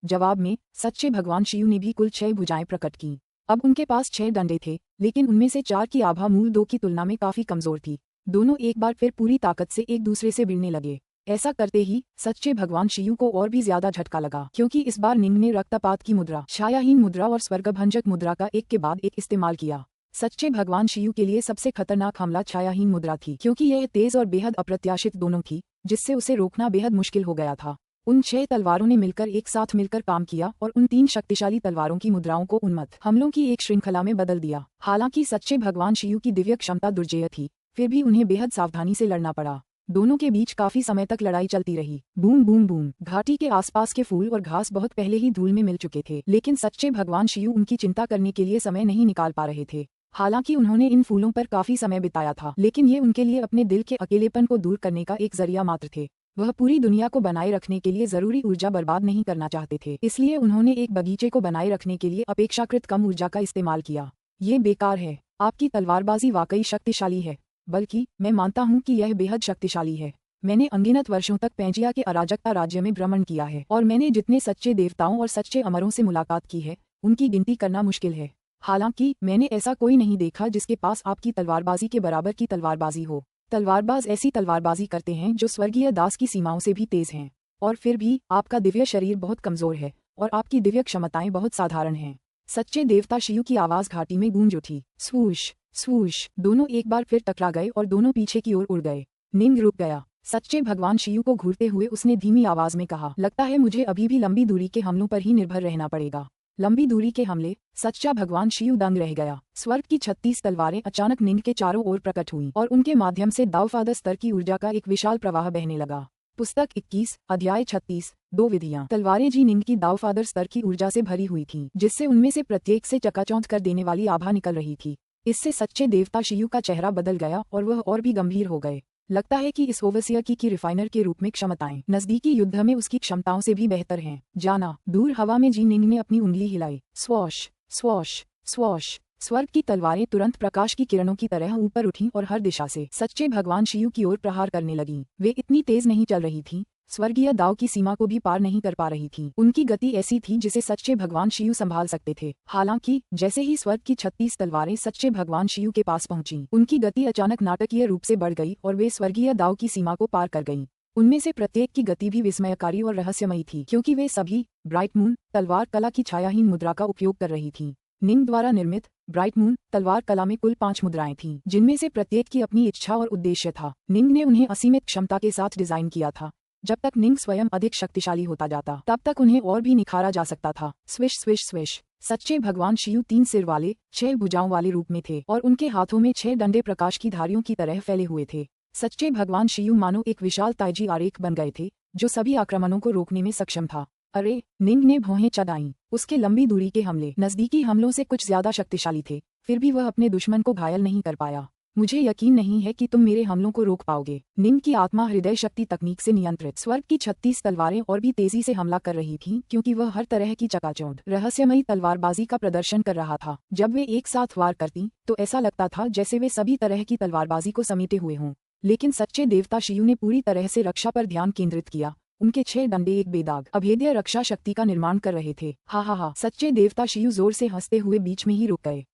जवाब में सच्चे भगवान शिव ने भी कुल 6 भुजाएं प्रकट की। अब उनके पास 6 डंडे थे, लेकिन उनमें से 4 की आभा मूल 2 की तुलना में काफी कमजोर थी। दोनों एक बार फिर पूरी ताकत से एक दूसरे से भिड़ने लगे। ऐसा करते ही सच्चे भगवान शिव को और भी ज्यादा झटका लगा, क्योंकि इस बार निंग ने रक्तपात की मुद्रा, छायाहीन मुद्रा और स्वर्गभंजक मुद्रा का एक के बाद एक इस्तेमाल किया। सच्चे भगवान शिव के लिए सबसे खतरनाक हमला छायाहीन मुद्रा थी, क्योंकि यह तेज और बेहद अप्रत्याशित दोनों थी, जिससे उसे रोकना बेहद मुश्किल हो गया था। उन 6 तलवारों ने मिलकर एक साथ मिलकर काम किया और उन 3 शक्तिशाली तलवारों की मुद्राओं को उन्मत्त हमलों की एक श्रृंखला में बदल दिया। हालांकि सच्चे भगवान शिव की दिव्य क्षमता दुर्जेय थी, फिर भी उन्हें बेहद सावधानी से लड़ना पड़ा। दोनों के बीच काफी समय तक लड़ाई चलती रही। Boom boom boom. घाटी के आसपास के फूल और घास बहुत पहले ही धूल में मिल चुके थे, लेकिन सच्चे भगवान शिव उनकी चिंता करने के लिए समय नहीं निकाल पा रहे थे। हालांकि उन्होंने इन फूलों पर काफी समय बिताया था, लेकिन ये उनके लिए अपने दिल के अकेलेपन को दूर करने का एक जरिया मात्र थे। वह पूरी दुनिया को बनाए रखने के लिए जरूरी ऊर्जा बर्बाद नहीं करना चाहते थे, इसलिए उन्होंने एक बगीचे को बनाए रखने के लिए अपेक्षाकृत कम ऊर्जा का इस्तेमाल किया। ये बेकार है। आपकी तलवारबाजी वाकई शक्तिशाली है, बल्कि मैं मानता हूँ कि यह बेहद शक्तिशाली है। मैंने अनगिनत वर्षों तक पेंजिया के अराजकता राज्य में भ्रमण किया है, और मैंने जितने सच्चे देवताओं और सच्चे अमरों से मुलाकात की है, उनकी गिनती करना मुश्किल है। हालांकि मैंने ऐसा कोई नहीं देखा जिसके पास आपकी तलवारबाजी के बराबर की तलवारबाजी हो। तलवारबाज ऐसी तलवारबाजी करते हैं जो स्वर्गीय दास की सीमाओं से भी तेज हैं, और फिर भी आपका दिव्य शरीर बहुत कमजोर है और आपकी दिव्य क्षमताएं बहुत साधारण हैं। सच्चे देवता शिव की आवाज घाटी में गूंज उठी। स्वूश स्वूश। दोनों एक बार फिर टकरा गए और दोनों पीछे की ओर उड़ गए। निंग रुक गया। सच्चे भगवान शिव को घूरते हुए उसने धीमी आवाज में कहा, लगता है मुझे अभी भी लंबी दूरी के हमलों पर ही निर्भर रहना पड़ेगा। लंबी दूरी के हमले। सच्चा भगवान शिव दंग रह गया। स्वर्ग की 36 तलवारें अचानक निंग के चारों ओर प्रकट हुईं और उनके माध्यम से दावफादा स्तर की ऊर्जा का एक विशाल प्रवाह बहने लगा। पुस्तक 21, अध्याय 36, 2 विधियां। तलवारें जी निंग की दावफादर स्तर की ऊर्जा से भरी हुई थीं, जिससे उनमें से प्रत्येक से चकाचौंध कर देने वाली आभा निकल रही थी। इससे सच्चे देवता शियू का चेहरा बदल गया और वह और भी गंभीर हो गए। लगता है कि इस ओवरसियर की रिफाइनर के रूप में क्षमताएं नजदीकी युद्ध में उसकी क्षमताओं से भी बेहतर हैं। जाना। दूर हवा में जी निंग ने अपनी उंगली हिलाई। Swash swash swash. स्वर्ग की तलवारें तुरंत प्रकाश की किरणों की तरह ऊपर उठीं और हर दिशा से सच्चे भगवान शियू की ओर प्रहार करने लगीं। वे इतनी तेज नहीं चल रही थीं, स्वर्गीय दाव की सीमा को भी पार नहीं कर पा रही थीं। उनकी गति ऐसी थी जिसे सच्चे भगवान शियू संभाल सकते थे। हालांकि जैसे ही स्वर्ग की 36 तलवारें सच्चे भगवान शियू के पास पहुंचीं, उनकी गति अचानक नाटकीय रूप से बढ़ गई और वे स्वर्गीय दाव की सीमा को पार कर गईं। उनमें से प्रत्येक की गति भी विस्मयकारी और रहस्यमयी थी, क्योंकि वे सभी ब्राइट मून तलवार कला की छायाहीन मुद्रा का उपयोग कर रही थीं। निंग द्वारा निर्मित ब्राइट मून तलवार कला में कुल 5 मुद्राएं थीं, जिनमें से प्रत्येक की अपनी इच्छा और उद्देश्य था। निंग ने उन्हें असीमित क्षमता के साथ डिजाइन किया था। जब तक निंग स्वयं अधिक शक्तिशाली होता जाता, तब तक उन्हें और भी निखारा जा सकता था। Swish swish swish. सच्चे भगवान शियू 3 सिर वाले 6 भुजाओं वाले रूप में थे और उनके हाथों में 6 डंडे प्रकाश की धारियों की तरह फैले हुए थे। सच्चे भगवान शियू मानो एक विशाल ताइजी आरेख बन गए थे, जो सभी आक्रमणों को रोकने में सक्षम था। अरे, निंग ने भौहें चढ़ाईं। उसके लंबी दूरी के हमले नजदीकी हमलों से कुछ ज्यादा शक्तिशाली थे, फिर भी वह अपने दुश्मन को घायल नहीं कर पाया। मुझे यकीन नहीं है कि तुम मेरे हमलों को रोक पाओगे। निंग की आत्मा हृदय शक्ति तकनीक से नियंत्रित स्वर्ग की 36 तलवारें और भी तेजी से हमला कर रही थीं, क्योंकि वह हर तरह की चकाचौंध रहस्यमयी तलवारबाजी का प्रदर्शन कर रहा था। जब वे एक साथ वार करतीं, तो ऐसा लगता था जैसे वे सभी तरह की तलवारबाजी को समेटे हुए हों। लेकिन सच्चे देवता शियू ने पूरी तरह से रक्षा पर ध्यान केंद्रित किया। उनके 6 डंडे एक बेदाग अभेद्य रक्षा शक्ति का निर्माण कर रहे थे। हा हा हा। सच्चे देवता शियू जोर से हंसते हुए बीच में ही रुक गए।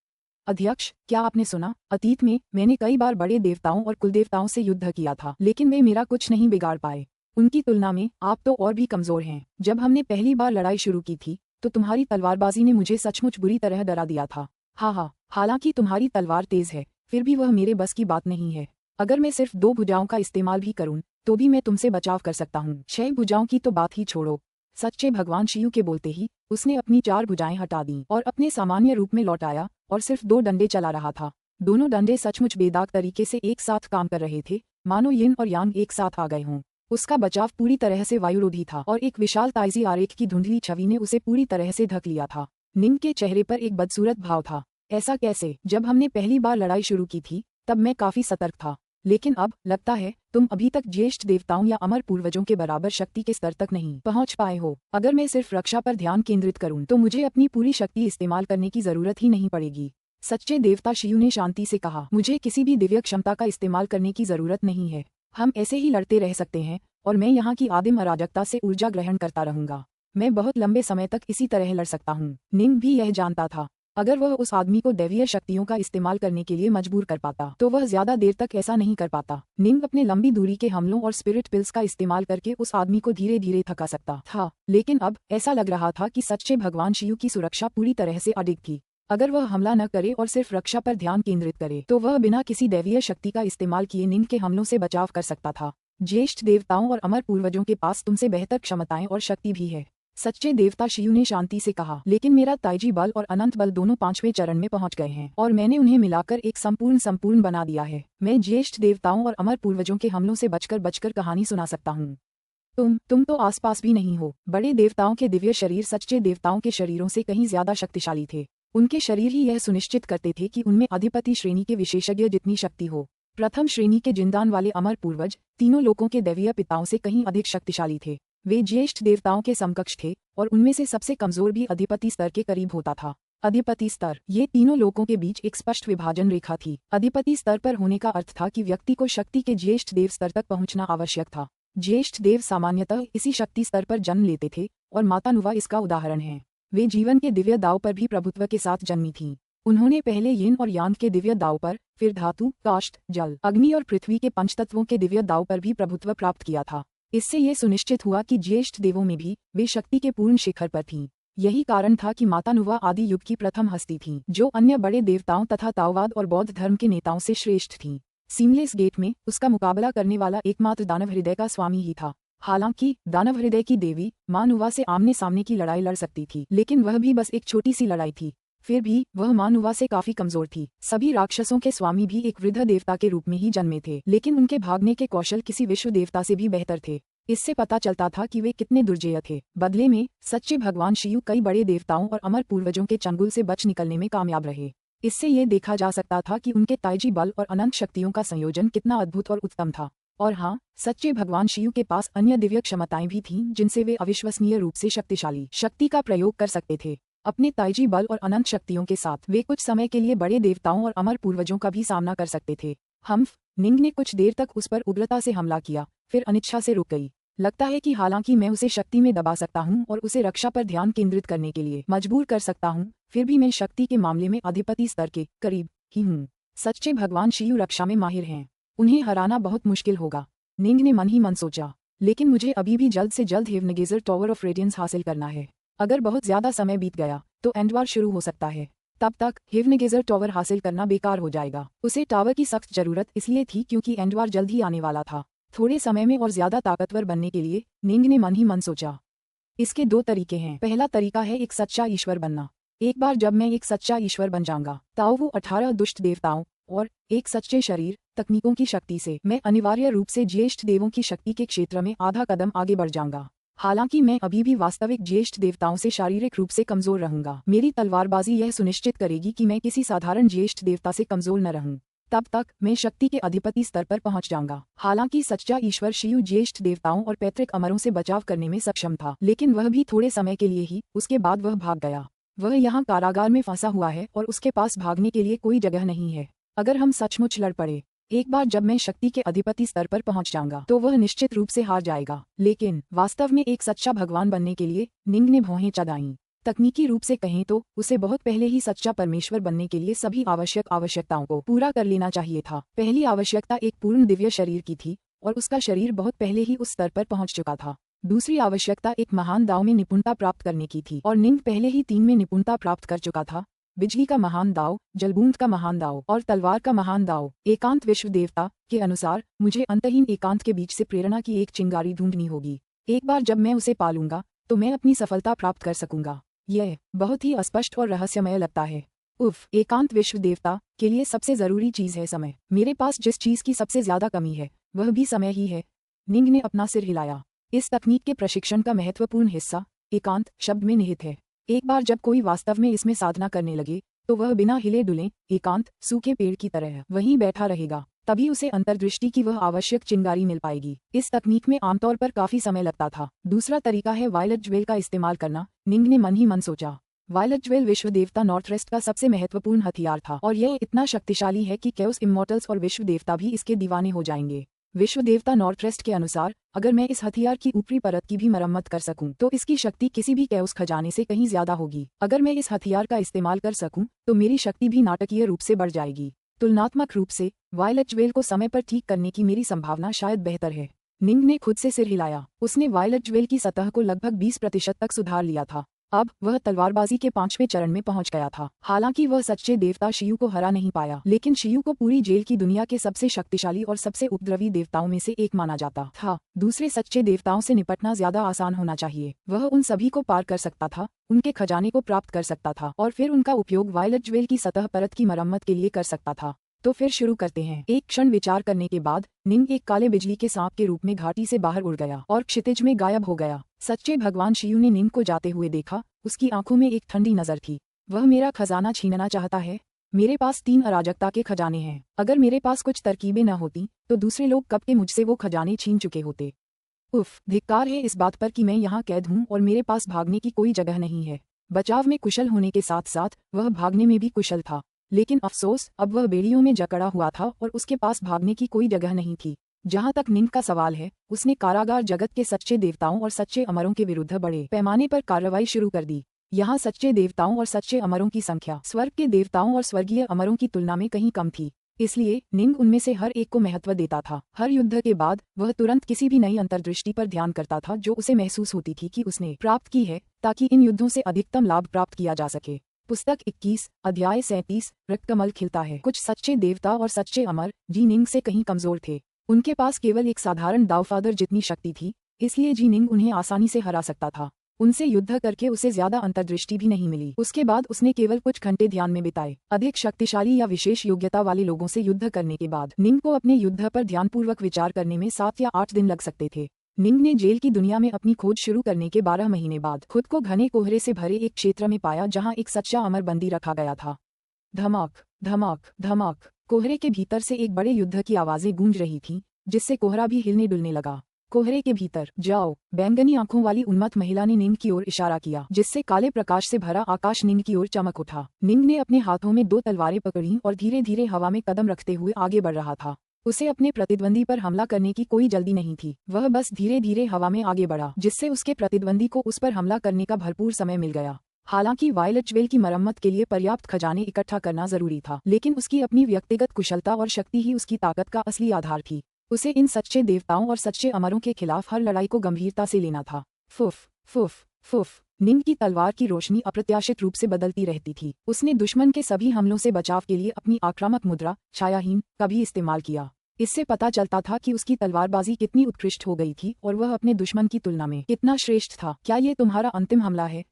अध्यक्ष, क्या आपने सुना? अतीत में मैंने कई बार बड़े देवताओं और कुलदेवताओं से युद्ध किया था, लेकिन वे मेरा कुछ नहीं बिगाड़ पाए। उनकी तुलना में आप तो और भी कमजोर हैं। जब हमने पहली बार लड़ाई शुरू की थी, तो तुम्हारी तलवारबाजी ने मुझे सचमुच बुरी तरह डरा दिया था। हा हा। हालांकि तुम्हारी तलवार तेज है, फिर भी वह मेरे बस की बात नहीं है। अगर मैं सिर्फ 2 भुजाओं का इस्तेमाल भी करूं, तो भी मैं तुमसे बचाव कर सकता हूँ। 6 भुजाओं की तो बात ही छोड़ो। सच्चे भगवान शियू के बोलते ही उसने अपनी 4 भुजाएं हटा दी और अपने सामान्य रूप में लौट आया और सिर्फ 2 डंडे चला रहा था। दोनों डंडे सचमुच बेदाग तरीके से एक साथ काम कर रहे थे, मानो यिन और यांग एक साथ आ गए हों। उसका बचाव पूरी तरह से वायुरोधी था और एक विशाल ताइजी आरेख की धुंधली छवि ने उसे पूरी तरह से ढक लिया था। निंग के चेहरे पर एक बदसूरत भाव था। ऐसा कैसे? जब हमने पहली बार लड़ाई शुरू की थी, तब मैं काफी सतर्क था, लेकिन अब लगता है तुम अभी तक ज्येष्ठ देवताओं या अमर पूर्वजों के बराबर शक्ति के स्तर तक नहीं पहुंच पाए हो। अगर मैं सिर्फ रक्षा पर ध्यान केंद्रित करूं, तो मुझे अपनी पूरी शक्ति इस्तेमाल करने की जरूरत ही नहीं पड़ेगी। सच्चे देवता शियू ने शांति से कहा, मुझे किसी भी दिव्य क्षमता का इस्तेमाल करने की जरूरत नहीं है। हम ऐसे ही लड़ते रह सकते हैं और मैं यहाँ की आदिम अराजकता से ऊर्जा ग्रहण करता रहूंगा। मैं बहुत लंबे समय तक इसी तरह लड़ सकता हूँ। निंग भी यह जानता था, अगर वह उस आदमी को दैवीय शक्तियों का इस्तेमाल करने के लिए मजबूर कर पाता, तो वह ज्यादा देर तक ऐसा नहीं कर पाता। निंग अपने लंबी दूरी के हमलों और स्पिरिट पिल्स का इस्तेमाल करके उस आदमी को धीरे धीरे थका सकता था, लेकिन अब ऐसा लग रहा था कि सच्चे भगवान शियू की सुरक्षा पूरी तरह से अडिग थी। अगर वह हमला न करे और सिर्फ रक्षा पर ध्यान केंद्रित करे, तो वह बिना किसी दैवीय शक्ति का इस्तेमाल किए निंग के हमलों से बचाव कर सकता था। ज्येष्ठ देवताओं और अमर पूर्वजों के पास तुमसे बेहतर क्षमताएं और शक्ति भी है, सच्चे देवता शियू ने शांति से कहा, लेकिन मेरा ताइजी बल और अनंत बल दोनों 5वें चरण में पहुंच गए हैं और मैंने उन्हें मिलाकर एक संपूर्ण बना दिया है। मैं ज्येष्ठ देवताओं और अमर पूर्वजों के हमलों से बचकर कहानी सुना सकता हूँ। तुम तो आसपास भी नहीं हो। बड़े देवताओं के दिव्य शरीर सच्चे देवताओं के शरीरों से कहीं ज्यादा शक्तिशाली थे। उनके शरीर ही यह सुनिश्चित करते थे कि उनमें अधिपति श्रेणी के विशेषज्ञ जितनी शक्ति हो। प्रथम श्रेणी के जिंदान वाले अमर पूर्वज तीनों लोकों के दैवीय पिताओं से कहीं अधिक शक्तिशाली थे। वे ज्येष्ठ देवताओं के समकक्ष थे और उनमें से सबसे कमजोर भी अधिपति स्तर के करीब होता था। अधिपति स्तर, ये तीनों लोकों के बीच एक स्पष्ट विभाजन रेखा थी। अधिपति स्तर पर होने का अर्थ था कि व्यक्ति को शक्ति के ज्येष्ठ देव स्तर तक पहुंचना आवश्यक था। ज्येष्ठ देव सामान्यतः इसी शक्ति स्तर पर जन्म लेते थे और माता नुवा इसका उदाहरण है। वे जीवन के दिव्य दाव पर भी प्रभुत्व के साथ जन्मी थीं। उन्होंने पहले यिन और यांग के दिव्य दाव पर, फिर धातु, काष्ठ, जल, अग्नि और पृथ्वी के पंचतत्वों के दिव्य दाव पर भी प्रभुत्व प्राप्त किया था। इससे ये सुनिश्चित हुआ कि ज्येष्ठ देवों में भी वे शक्ति के पूर्ण शिखर पर थीं। यही कारण था कि माता नुवा आदि युग की प्रथम हस्ती थीं, जो अन्य बड़े देवताओं तथा ताओवाद और बौद्ध धर्म के नेताओं से श्रेष्ठ थीं। सीमलेस गेट में उसका मुकाबला करने वाला एकमात्र दानव हृदय का स्वामी ही था। हालांकि दानव हृदय की देवी माँ नुवा से आमने सामने की लड़ाई लड़ सकती थी, लेकिन वह भी बस एक छोटी सी लड़ाई थी। फिर भी वह माँ नुवा से काफी कमजोर थी। सभी राक्षसों के स्वामी भी एक वृद्ध देवता के रूप में ही जन्मे थे, लेकिन उनके भागने के कौशल किसी विश्व देवता से भी बेहतर थे। इससे पता चलता था कि वे कितने दुर्जेय थे। बदले में सच्चे भगवान शिव कई बड़े देवताओं और अमर पूर्वजों के चंगुल से बच निकलने में कामयाब रहे। इससे ये देखा जा सकता था कि उनके ताइजी बल और अनंत शक्तियों का संयोजन कितना अद्भुत और उत्तम था। और हाँ, सच्चे भगवान शिव के पास अन्य दिव्य क्षमताएं भी थीं जिनसे वे अविश्वसनीय रूप से शक्तिशाली शक्ति का प्रयोग कर सकते थे। अपने ताइजी बल और अनंत शक्तियों के साथ वे कुछ समय के लिए बड़े देवताओं और अमर पूर्वजों का भी सामना कर सकते थे। हम्फ, निंग ने कुछ देर तक उस पर उग्रता से हमला किया, फिर अनिच्छा से रुक गई। लगता है कि हालांकि मैं उसे शक्ति में दबा सकता हूँ और उसे रक्षा पर ध्यान केंद्रित करने के लिए मजबूर कर सकता हूँ, फिर भी मैं शक्ति के मामले में अधिपति स्तर के करीब ही हूँ। सच्चे भगवान शिव रक्षा में माहिर हैं, उन्हें हराना बहुत मुश्किल होगा, निंग ने मन ही मन सोचा। लेकिन मुझे अभी भी जल्द से जल्द हेवनगेजर टॉवर ऑफ रेडियंस हासिल करना है। अगर बहुत ज्यादा समय बीत गया तो एंडवार शुरू हो सकता है। तब तक हेवनगेजर टॉवर हासिल करना बेकार हो जाएगा। उसे टावर की सख्त जरूरत इसलिए थी क्योंकि एंडवार जल्द ही आने वाला था। थोड़े समय में और ज्यादा ताकतवर बनने के लिए निंग ने मन ही मन सोचा। इसके दो तरीके हैं। पहला तरीका है एक सच्चा ईश्वर बनना। एक बार जब मैं एक सच्चा ईश्वर बन जाऊंगा तो वो 18 दुष्ट देवताओं और एक सच्चे शरीर तकनीकों की शक्ति से मैं अनिवार्य रूप से ज्येष्ठ देवों की शक्ति के क्षेत्र में आधा कदम आगे बढ़ जाऊंगा। हालांकि मैं अभी भी वास्तविक ज्येष्ठ देवताओं से शारीरिक रूप से कमजोर रहूंगा। मेरी तलवारबाजी यह सुनिश्चित करेगी कि मैं किसी साधारण ज्येष्ठ देवता से कमजोर न रहूं। तब तक मैं शक्ति के अधिपति स्तर पर पहुंच जाऊंगा। हालांकि सच्चा ईश्वर शिव ज्येष्ठ देवताओं और पैतृक अमरों से बचाव करने में सक्षम था, लेकिन वह भी थोड़े समय के लिए ही। उसके बाद वह भाग गया। वह यहाँ कारागार में फंसा हुआ है और उसके पास भागने के लिए कोई जगह नहीं है। अगर हम सचमुच लड़ पड़े, एक बार जब मैं शक्ति के अधिपति स्तर पर पहुंच जाऊंगा तो वह निश्चित रूप से हार जाएगा। लेकिन वास्तव में एक सच्चा भगवान बनने के लिए निंग ने भौहें चढ़ाईं। तकनीकी रूप से कहें तो उसे बहुत पहले ही सच्चा परमेश्वर बनने के लिए सभी आवश्यकताओं को पूरा कर लेना चाहिए था। पहली आवश्यकता एक पूर्ण दिव्य शरीर की थी और उसका शरीर बहुत पहले ही उस स्तर पर पहुंच चुका था। दूसरी आवश्यकता एक महान दाव में निपुणता प्राप्त करने की थी और निंग पहले ही 3 में निपुणता प्राप्त कर चुका था। बिजली का महान दाव, जलबूंद का महान दाव और तलवार का महान दाव। एकांत विश्व देवता के अनुसार मुझे अंतहीन एकांत के बीच से प्रेरणा की एक चिंगारी ढूंढनी होगी। एक बार जब मैं उसे पालूंगा तो मैं अपनी सफलता प्राप्त कर सकूंगा। यह बहुत ही अस्पष्ट और रहस्यमय लगता है। उफ, एकांत विश्व देवता के लिए सबसे जरूरी चीज है समय। मेरे पास जिस चीज की सबसे ज्यादा कमी है वह भी समय ही है। निंग ने अपना सिर हिलाया। इस तकनीक के प्रशिक्षण का महत्वपूर्ण हिस्सा एकांत शब्द में निहित है। एक बार जब कोई वास्तव में इसमें साधना करने लगे तो वह बिना हिले डुले एकांत सूखे पेड़ की तरह वहीं बैठा रहेगा। तभी उसे अंतर्दृष्टि की वह आवश्यक चिंगारी मिल पाएगी। इस तकनीक में आमतौर पर काफी समय लगता था। दूसरा तरीका है वायलेट ज्वेल का इस्तेमाल करना। निंग ने मन ही मन सोचा। वायलेट ज्वेल विश्व देवता नॉर्थरेस्ट का सबसे महत्वपूर्ण हथियार था और यह इतना शक्तिशाली है कि केओस इमॉर्टल्स और विश्व देवता भी इसके दीवाने हो जाएंगे। विश्व देवता नॉर्थरेस्ट के अनुसार अगर मैं इस हथियार की ऊपरी परत की भी मरम्मत कर सकूं तो इसकी शक्ति किसी भी केओस खजाने से कहीं ज्यादा होगी। अगर मैं इस हथियार का इस्तेमाल कर सकूं तो मेरी शक्ति भी नाटकीय रूप से बढ़ जाएगी। तुलनात्मक रूप से वायलेट ज्वेल को समय पर ठीक करने की मेरी संभावना शायद बेहतर है। निंग ने खुद से सिर हिलाया। उसने वायलेट ज्वेल की सतह को लगभग 20% तक सुधार लिया था। अब वह तलवारबाजी के 5वें चरण में पहुंच गया था। हालांकि वह सच्चे देवता शिव को हरा नहीं पाया, लेकिन शिव को पूरी जेल की दुनिया के सबसे शक्तिशाली और सबसे उपद्रवी देवताओं में से एक माना जाता था। दूसरे सच्चे देवताओं से निपटना ज्यादा आसान होना चाहिए। वह उन सभी को पार कर सकता था, उनके खजाने को प्राप्त कर सकता था और फिर उनका उपयोग वायलेट ज्वेल की सतह परत की मरम्मत के लिए कर सकता था। तो फिर शुरू करते हैं। एक क्षण विचार करने के बाद निंग एक काले बिजली के सांप के रूप में घाटी से बाहर उड़ गया और क्षितिज में गायब हो गया। सच्चे भगवान शिव ने निंग को जाते हुए देखा। उसकी आंखों में एक ठंडी नजर थी। वह मेरा खजाना छीनना चाहता है। मेरे पास 3 अराजकता के खजाने हैं। अगर मेरे पास कुछ तरकीबें न होती तो दूसरे लोग कब के मुझसे वो खजाने छीन चुके होते। उफ, धिक्कार है इस बात पर कि मैं यहाँ कैद हूँ और मेरे पास भागने की कोई जगह नहीं है। बचाव में कुशल होने के साथ साथ वह भागने में भी कुशल था, लेकिन अफसोस अब वह बेड़ियों में जकड़ा हुआ था और उसके पास भागने की कोई जगह नहीं थी। जहां तक निंग का सवाल है, उसने कारागार जगत के सच्चे देवताओं और सच्चे अमरों के विरुद्ध बड़े पैमाने पर कार्रवाई शुरू कर दी। यहाँ सच्चे देवताओं और सच्चे अमरों की संख्या स्वर्ग के देवताओं और स्वर्गीय अमरों की तुलना में कहीं कम थी। इसलिए निंग उनमें से हर एक को महत्व देता था। हर युद्ध के बाद वह तुरंत किसी भी नई अंतर्दृष्टि पर ध्यान करता था जो उसे महसूस होती थी कि उसने प्राप्त की है, ताकि इन युद्धों से अधिकतम लाभ प्राप्त किया जा सके। पुस्तक 21 अध्याय 37 रक्तकमल खिलता है। कुछ सच्चे देवता और सच्चे अमर जी निंग से कहीं कमजोर थे। उनके पास केवल एक साधारण दावफादर जितनी शक्ति थी, इसलिए जी निंग उन्हें आसानी से हरा सकता था। उनसे युद्ध करके उसे ज्यादा अंतर्दृष्टि भी नहीं मिली। उसके बाद उसने केवल कुछ घंटे ध्यान में बिताए। अधिक शक्तिशाली या विशेष योग्यता वाले लोगों से युद्ध करने के बाद निंग को अपने युद्ध पर ध्यानपूर्वक विचार करने में 7 या 8 दिन लग सकते थे। निंग ने जेल की दुनिया में अपनी खोज शुरू करने के 12 महीने बाद खुद को घने कोहरे से भरे एक क्षेत्र में पाया जहां एक सच्चा अमर बंदी रखा गया था। धमाक धमाक धमाक, कोहरे के भीतर से एक बड़े युद्ध की आवाजें गूंज रही थीं, जिससे कोहरा भी हिलने डुलने लगा। कोहरे के भीतर जाओ, बैंगनी आंखों वाली उन्मत्त महिला ने निंग की ओर इशारा किया, जिससे काले प्रकाश से भरा आकाश निंग की ओर चमक उठा। निंग ने अपने हाथों में 2 तलवारें पकड़ी और धीरे धीरे हवा में कदम रखते हुए आगे बढ़ रहा था। उसे अपने प्रतिद्वंदी पर हमला करने की कोई जल्दी नहीं थी। वह बस धीरे धीरे हवा में आगे बढ़ा, जिससे उसके प्रतिद्वंदी को उस पर हमला करने का भरपूर समय मिल गया। हालांकि वायलेट ज्वेल की मरम्मत के लिए पर्याप्त खजाने इकट्ठा करना जरूरी था, लेकिन उसकी अपनी व्यक्तिगत कुशलता और शक्ति ही उसकी ताकत का असली आधार थी। उसे इन सच्चे देवताओं और सच्चे अमरों के खिलाफ हर लड़ाई को गंभीरता से लेना था। फुफ फुफ फुफ, निंग की तलवार की रोशनी अप्रत्याशित रूप से बदलती रहती थी। उसने दुश्मन के सभी हमलों से बचाव के लिए अपनी आक्रामक मुद्रा छायाहीन का भी इस्तेमाल किया। इससे पता चलता था कि उसकी तलवारबाजी कितनी उत्कृष्ट हो गई थी और वह अपने दुश्मन की तुलना में कितना श्रेष्ठ था। क्या ये तुम्हारा अंतिम हमला है?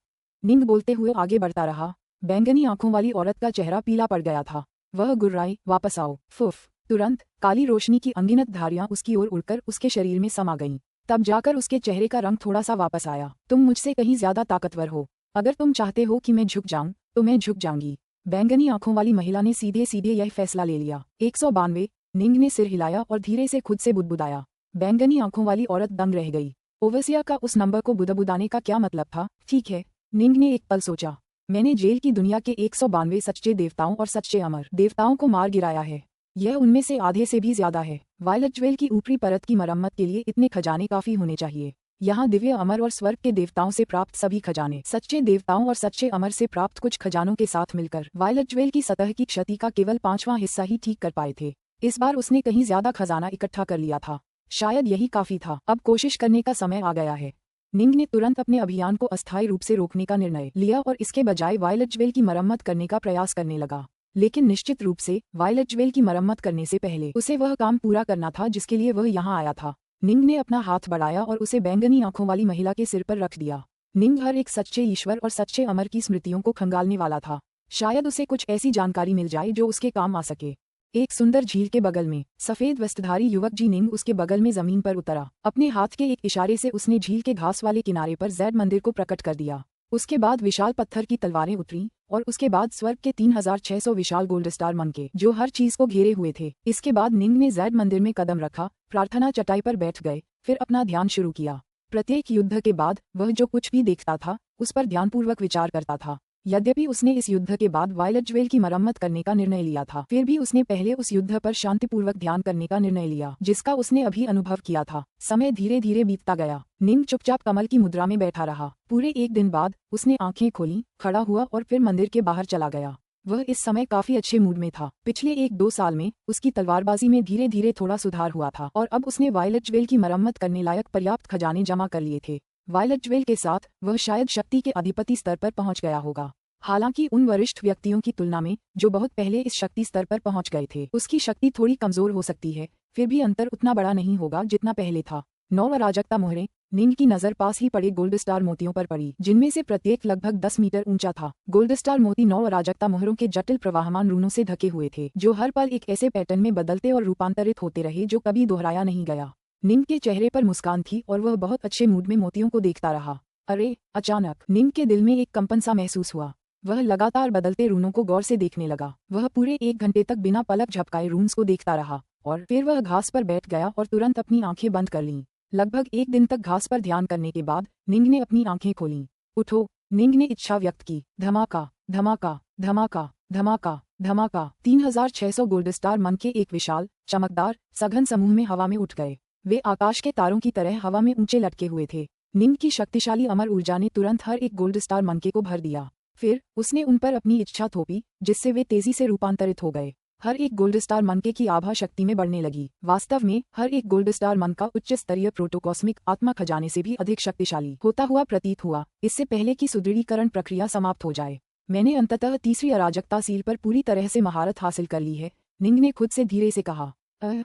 निंग बोलते हुए आगे बढ़ता रहा। बैंगनी आंखों वाली औरत का चेहरा पीला पड़ गया था। वह गुर्राई, वापस आओ। फुफ, तुरंत काली रोशनी की अनगिनत धारियां उसकी ओर उड़कर उसके शरीर में समा गईं। तब जाकर उसके चेहरे का रंग थोड़ा सा वापस आया। तुम मुझसे कहीं ज्यादा ताकतवर हो। अगर तुम चाहते हो कि मैं झुक जाऊं, तो मैं झुक जाऊंगी। बैंगनी आंखों वाली महिला ने सीधे सीधे यह फैसला ले लिया। 192। निंग ने सिर हिलाया और धीरे से खुद से बुदबुदाया। बैंगनी आंखों वाली औरत दंग रह गई। ओवसिया का उस नंबर को बुदबुदाने का क्या मतलब था? ठीक है, निंग ने एक पल सोचा। मैंने जेल की दुनिया के 192 सच्चे देवताओं और सच्चे अमर देवताओं को मार गिराया है। यह उनमें से आधे से भी ज्यादा है। वायलेट ज्वेल की ऊपरी परत की मरम्मत के लिए इतने खजाने काफी होने चाहिए। यहाँ दिव्य अमर और स्वर्ग के देवताओं से प्राप्त सभी खजाने, सच्चे देवताओं और सच्चे अमर से प्राप्त कुछ खजानों के साथ मिलकर वायलेट ज्वेल की सतह की क्षति का केवल 5वां हिस्सा ही ठीक कर पाए थे। इस बार उसने कहीं ज्यादा खजाना इकट्ठा कर लिया था। शायद यही काफी था। अब कोशिश करने का समय आ गया है। निंग ने तुरंत अपने अभियान को अस्थायी रूप से रोकने का निर्णय लिया और इसके बजाय वायलेट ज्वेल की मरम्मत करने का प्रयास करने लगा। लेकिन निश्चित रूप से वायलेट ज्वेल की मरम्मत करने से पहले उसे वह काम पूरा करना था जिसके लिए वह यहाँ आया था। निंग ने अपना हाथ बढ़ाया और उसे बैंगनी आंखों वाली महिला के सिर पर रख दिया। निंग हर एक सच्चे ईश्वर और सच्चे अमर की स्मृतियों को खंगालने वाला था। शायद उसे कुछ ऐसी जानकारी मिल जाए जो उसके काम आ सके। एक सुंदर झील के बगल में सफेद वस्त्रधारी युवक जी निंग उसके बगल में जमीन पर उतरा। अपने हाथ के एक इशारे से उसने झील के घास वाले किनारे पर जैड मंदिर को प्रकट कर दिया। उसके बाद विशाल पत्थर की तलवारें उतरी और उसके बाद स्वर्ग के 3600 विशाल गोल्ड स्टार मनके जो हर चीज को घेरे हुए थे। इसके बाद निंग ने जैड मंदिर में कदम रखा, प्रार्थना चटाई पर बैठ गए, फिर अपना ध्यान शुरू किया। प्रत्येक युद्ध के बाद वह जो कुछ भी देखता था उस पर ध्यानपूर्वक विचार करता था। यद्यपि उसने इस युद्ध के बाद वायलेट ज्वेल की मरम्मत करने का निर्णय लिया था, फिर भी उसने पहले उस युद्ध पर शांतिपूर्वक ध्यान करने का निर्णय लिया जिसका उसने अभी अनुभव किया था। समय धीरे धीरे बीतता गया। निंग चुपचाप कमल की मुद्रा में बैठा रहा। पूरे एक दिन बाद उसने आंखें खोली, खड़ा हुआ और फिर मंदिर के बाहर चला गया। वह इस समय काफी अच्छे मूड में था। पिछले 1-2 साल में उसकी तलवारबाजी में धीरे धीरे थोड़ा सुधार हुआ था और अब उसने वायलेट ज्वेल की मरम्मत करने लायक पर्याप्त खजाने जमा कर लिए थे। वायलेट ज्वेल के साथ वह शायद शक्ति के अधिपति स्तर पर पहुंच गया होगा। हालांकि उन वरिष्ठ व्यक्तियों की तुलना में जो बहुत पहले इस शक्ति स्तर पर पहुंच गए थे, उसकी शक्ति थोड़ी कमजोर हो सकती है, फिर भी अंतर उतना बड़ा नहीं होगा जितना पहले था। 9 अराजकता मोहरें। निंग की नजर पास ही पड़े गोल्ड स्टार मोतियों पर पड़ी, जिनमें से प्रत्येक लगभग 10 मीटर ऊंचा था। गोल्ड स्टार मोती 9 अराजकता मोहरों के जटिल प्रवाहमान रूनों से ढके हुए थे, जो हर पल एक ऐसे पैटर्न में बदलते और रूपांतरित होते रहे जो कभी दोहराया नहीं गया। निंग के चेहरे पर मुस्कान थी और वह बहुत अच्छे मूड में मोतियों को देखता रहा। अरे, अचानक निंग के दिल में एक कंपन सा महसूस हुआ। वह लगातार बदलते रूनों को गौर से देखने लगा। वह पूरे 1 घंटे तक बिना पलक झपकाए रून्स को देखता रहा और फिर वह घास पर बैठ गया और तुरंत अपनी आंखें बंद कर लीं। लगभग 1 दिन तक घास पर ध्यान करने के बाद निंग ने अपनी आंखें खोलीं। उठो, निंग ने इच्छा व्यक्त की। धमाका धमाका धमाका धमाका धमाका। 3600 गोल्ड स्टार मन के एक विशाल, चमकदार, सघन समूह में हवा में उठ गए। वे आकाश के तारों की तरह हवा में ऊंचे लटके हुए थे। निंग की शक्तिशाली अमर ऊर्जा ने तुरंत हर एक गोल्ड स्टार मनके को भर दिया। फिर उसने उन पर अपनी इच्छा थोपी, जिससे वे तेजी से रूपांतरित हो गए। हर एक गोल्ड स्टार मनके की आभा शक्ति में बढ़ने लगी। वास्तव में हर एक गोल्ड स्टार मन का उच्च स्तरीय प्रोटोकॉस्मिक आत्मा खजाने से भी अधिक शक्तिशाली होता हुआ प्रतीत हुआ। इससे पहले कि सुदृढ़ीकरण प्रक्रिया समाप्त हो जाए, मैंने अंततः तीसरी अराजकता सील पर पूरी तरह से महारत हासिल कर ली है, निंग ने खुद से धीरे से कहा।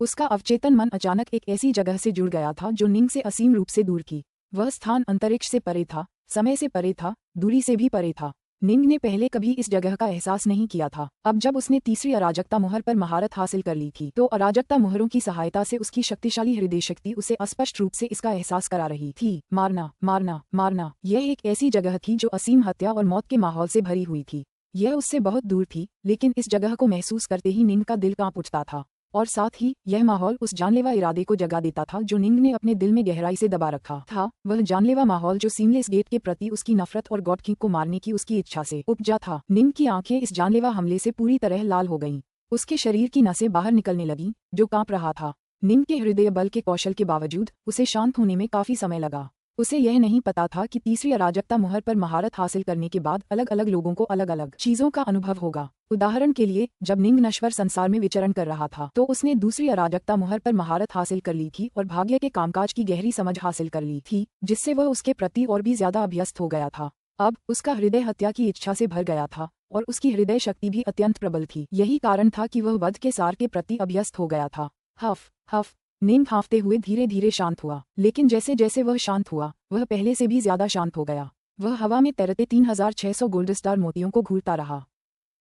उसका अवचेतन मन अचानक एक ऐसी जगह से जुड़ गया था जो निंग से असीम रूप से दूर थी। वह स्थान अंतरिक्ष से परे था, समय से परे था, दूरी से भी परे था। निंग ने पहले कभी इस जगह का एहसास नहीं किया था। अब जब उसने तीसरी अराजकता मुहर पर महारत हासिल कर ली थी तो अराजकता मुहरों की सहायता से उसकी शक्तिशाली हृदय शक्ति उसे अस्पष्ट रूप से इसका एहसास करा रही थी। मारना, मारना, मारना, यह एक ऐसी जगह थी जो असीम हत्या और मौत के माहौल से भरी हुई थी। यह उससे बहुत दूर थी, लेकिन इस जगह को महसूस करते ही निंग का दिल कांप उठता था। और साथ ही यह माहौल उस जानलेवा इरादे को जगा देता था जो निंग ने अपने दिल में गहराई से दबा रखा था। वह जानलेवा माहौल जो सीमलेस गेट के प्रति उसकी नफरत और गॉड किंग को मारने की उसकी इच्छा से उपजा था। निंग की आंखें इस जानलेवा हमले से पूरी तरह लाल हो गईं। उसके शरीर की नसें बाहर निकलने लगीं, जो कांप रहा था। निंग के हृदय बल के कौशल के बावजूद उसे शांत होने में काफी समय लगा। उसे यह नहीं पता था कि तीसरी अराजकता मुहर पर महारत हासिल करने के बाद अलग अलग लोगों को अलग अलग चीजों का अनुभव होगा। उदाहरण के लिए, जब निंग नश्वर संसार में विचरण कर रहा था तो उसने दूसरी अराजकता मुहर पर महारत हासिल कर ली थी और भाग्य के कामकाज की गहरी समझ हासिल कर ली थी, जिससे वह उसके प्रति और भी ज्यादा अभ्यस्त हो गया था। अब उसका हृदय हत्या की इच्छा से भर गया था और उसकी हृदय शक्ति भी अत्यंत प्रबल थी। यही कारण था कि वह वध के सार के प्रति अभ्यस्त हो गया था। हफ हफ, निंग हाँफते हुए धीरे धीरे शांत हुआ, लेकिन जैसे जैसे वह शांत हुआ वह पहले से भी ज्यादा शांत हो गया। वह हवा में तैरते 3600 गोल्ड स्टार मोतियों को घूरता रहा।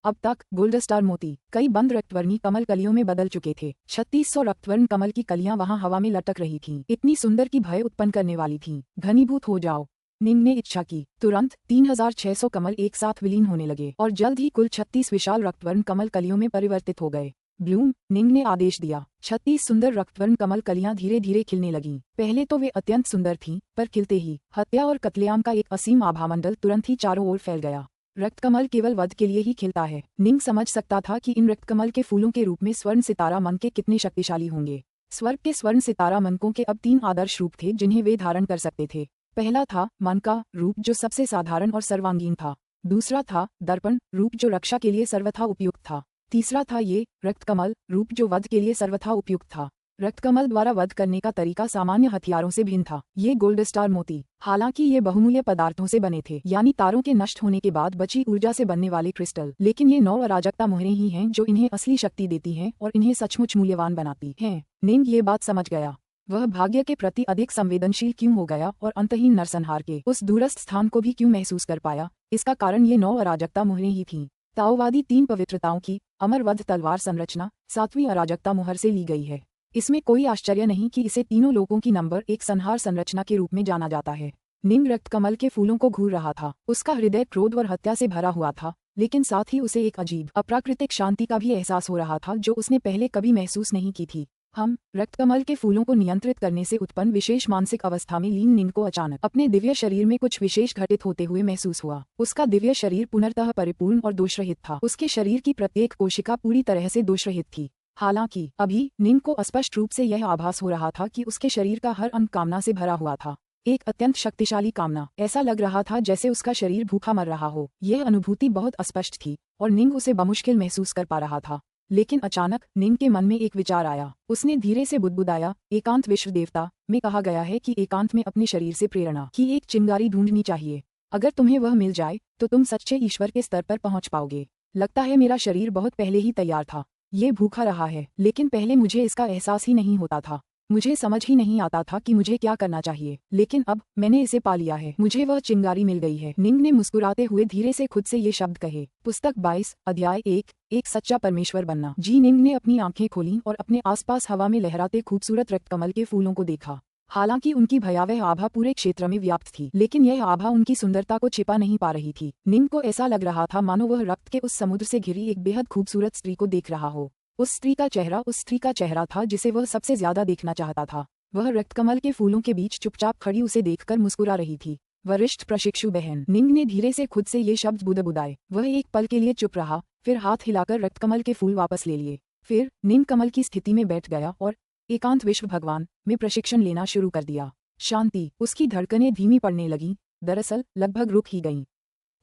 अब तक गोल्ड स्टार मोती कई बंद रक्तवर्णी कमल कलियों में बदल चुके थे। 3600 रक्तवर्ण कमल की कलियां वहां हवा में लटक रही थीं, इतनी सुंदर की भय उत्पन्न करने वाली थीं। घनीभूत हो जाओ, निंग ने इच्छा की। तुरंत 3600 कमल एक साथ विलीन होने लगे और जल्द ही कुल 36 विशाल रक्तवर्ण कमल कलियों में परिवर्तित हो गए। ब्लूम, निंग ने आदेश दिया। 36 सुंदर रक्तवर्ण कमल कलियां धीरे धीरे खिलने लगीं। पहले तो वे अत्यंत सुंदर थीं, पर खिलते ही हत्या और कत्लेआम का एक असीम आभामंडल तुरंत ही चारों ओर फैल गया। रक्तकमल केवल वध के लिए ही खिलता है। निंग समझ सकता था कि इन रक्तकमल के फूलों के रूप में स्वर्ण सितारा मन के कितने शक्तिशाली होंगे। स्वर्ग के स्वर्ण सितारा मनकों के अब 3 आदर्श रूप थे जिन्हें वे धारण कर सकते थे। पहला था मन का रूप, जो सबसे साधारण और सर्वांगीण था। दूसरा था दर्पण रूप, जो रक्षा के लिए सर्वथा उपयुक्त था। तीसरा था ये रक्तकमल रूप, जो वध के लिए सर्वथा उपयुक्त था। रक्तकमल द्वारा वध करने का तरीका सामान्य हथियारों से भिन्न था। ये गोल्ड स्टार मोती, हालांकि ये बहुमूल्य पदार्थों से बने थे, यानी तारों के नष्ट होने के बाद बची ऊर्जा से बनने वाले क्रिस्टल, लेकिन ये 9 अराजकता मुहरें ही हैं जो इन्हें असली शक्ति देती हैं और इन्हें सचमुच मूल्यवान बनाती हैं। निंग ये बात समझ गया। वह भाग्य के प्रति अधिक संवेदनशील क्यों हो गया और अंतहीन नरसंहार के उस दूरस्थ स्थान को भी क्यों महसूस कर पाया? इसका कारण ये 9 अराजकता मुहरें ही थीं। ताओवादी 3 पवित्रताओं की अमर वध तलवार संरचना 7वीं अराजकता मुहर से ली गई है। इसमें कोई आश्चर्य नहीं कि इसे तीनों लोगों की नंबर 1 संहार संरचना के रूप में जाना जाता है। निंग रक्तकमल के फूलों को घूर रहा था। उसका हृदय क्रोध और हत्या से भरा हुआ था, लेकिन साथ ही उसे एक अजीब अप्राकृतिक शांति का भी एहसास हो रहा था जो उसने पहले कभी महसूस नहीं की थी। रक्तकमल के फूलों को नियंत्रित करने से उत्पन्न विशेष मानसिक अवस्था में लीन निंग को अचानक अपने दिव्य शरीर में कुछ विशेष घटित होते हुए महसूस हुआ। उसका दिव्य शरीर पुनर्तः परिपूर्ण और दोषरहित था। उसके शरीर की प्रत्येक कोशिका पूरी तरह से दोषरहित थी। हालांकि अभी निंग को स्पष्ट रूप से यह आभास हो रहा था कि उसके शरीर का हर अंग कामना से भरा हुआ था, एक अत्यंत शक्तिशाली कामना। ऐसा लग रहा था जैसे उसका शरीर भूखा मर रहा हो। यह अनुभूति बहुत स्पष्ट थी और निंग उसे बमुश्किल महसूस कर पा रहा था। लेकिन अचानक निंग के मन में एक विचार आया। उसने धीरे से बुदबुदाया, एकांत विश्व देवता में कहा गया है कि एकांत में अपने शरीर से प्रेरणा की एक चिंगारी ढूंढनी चाहिए। अगर तुम्हें वह मिल जाए तो तुम सच्चे ईश्वर के स्तर पर पहुंच पाओगे। लगता है मेरा शरीर बहुत पहले ही तैयार था। ये भूखा रहा है, लेकिन पहले मुझे इसका एहसास ही नहीं होता था। मुझे समझ ही नहीं आता था कि मुझे क्या करना चाहिए, लेकिन अब मैंने इसे पा लिया है। मुझे वह चिंगारी मिल गई है। निंग ने मुस्कुराते हुए धीरे से खुद से ये शब्द कहे। पुस्तक 22 अध्याय 1 एक सच्चा परमेश्वर बनना। जी। निंग ने अपनी आंखें खोलीं और अपने आसपास हवा में लहराते खूबसूरत रक्तकमल के फूलों को देखा। हालांकि उनकी भयावह आभा पूरे क्षेत्र में व्याप्त थी, लेकिन यह आभा उनकी सुंदरता को छिपा नहीं पा रही थी। निंग को ऐसा लग रहा था मानो वह रक्त के उस समुद्र से घिरी एक बेहद खूबसूरत स्त्री को देख रहा हो। उस स्त्री का चेहरा था जिसे वह सबसे ज्यादा देखना चाहता था। वह रक्तकमल के फूलों के बीच चुपचाप खड़ी उसे देखकर मुस्कुरा रही थी। वरिष्ठ प्रशिक्षु बहन। निंग ने धीरे से खुद से ये शब्द बुदबुदाए। वह एक पल के लिए चुप रहा, फिर हाथ हिलाकर रक्तकमल के फूल वापस ले लिए। फिर निंग कमल की स्थिति में बैठ गया और एकांत विश्व भगवान में प्रशिक्षण लेना शुरू कर दिया। शांति। उसकी धड़कनें धीमी पड़ने लगीं, दरअसल लगभग रुक ही गईं।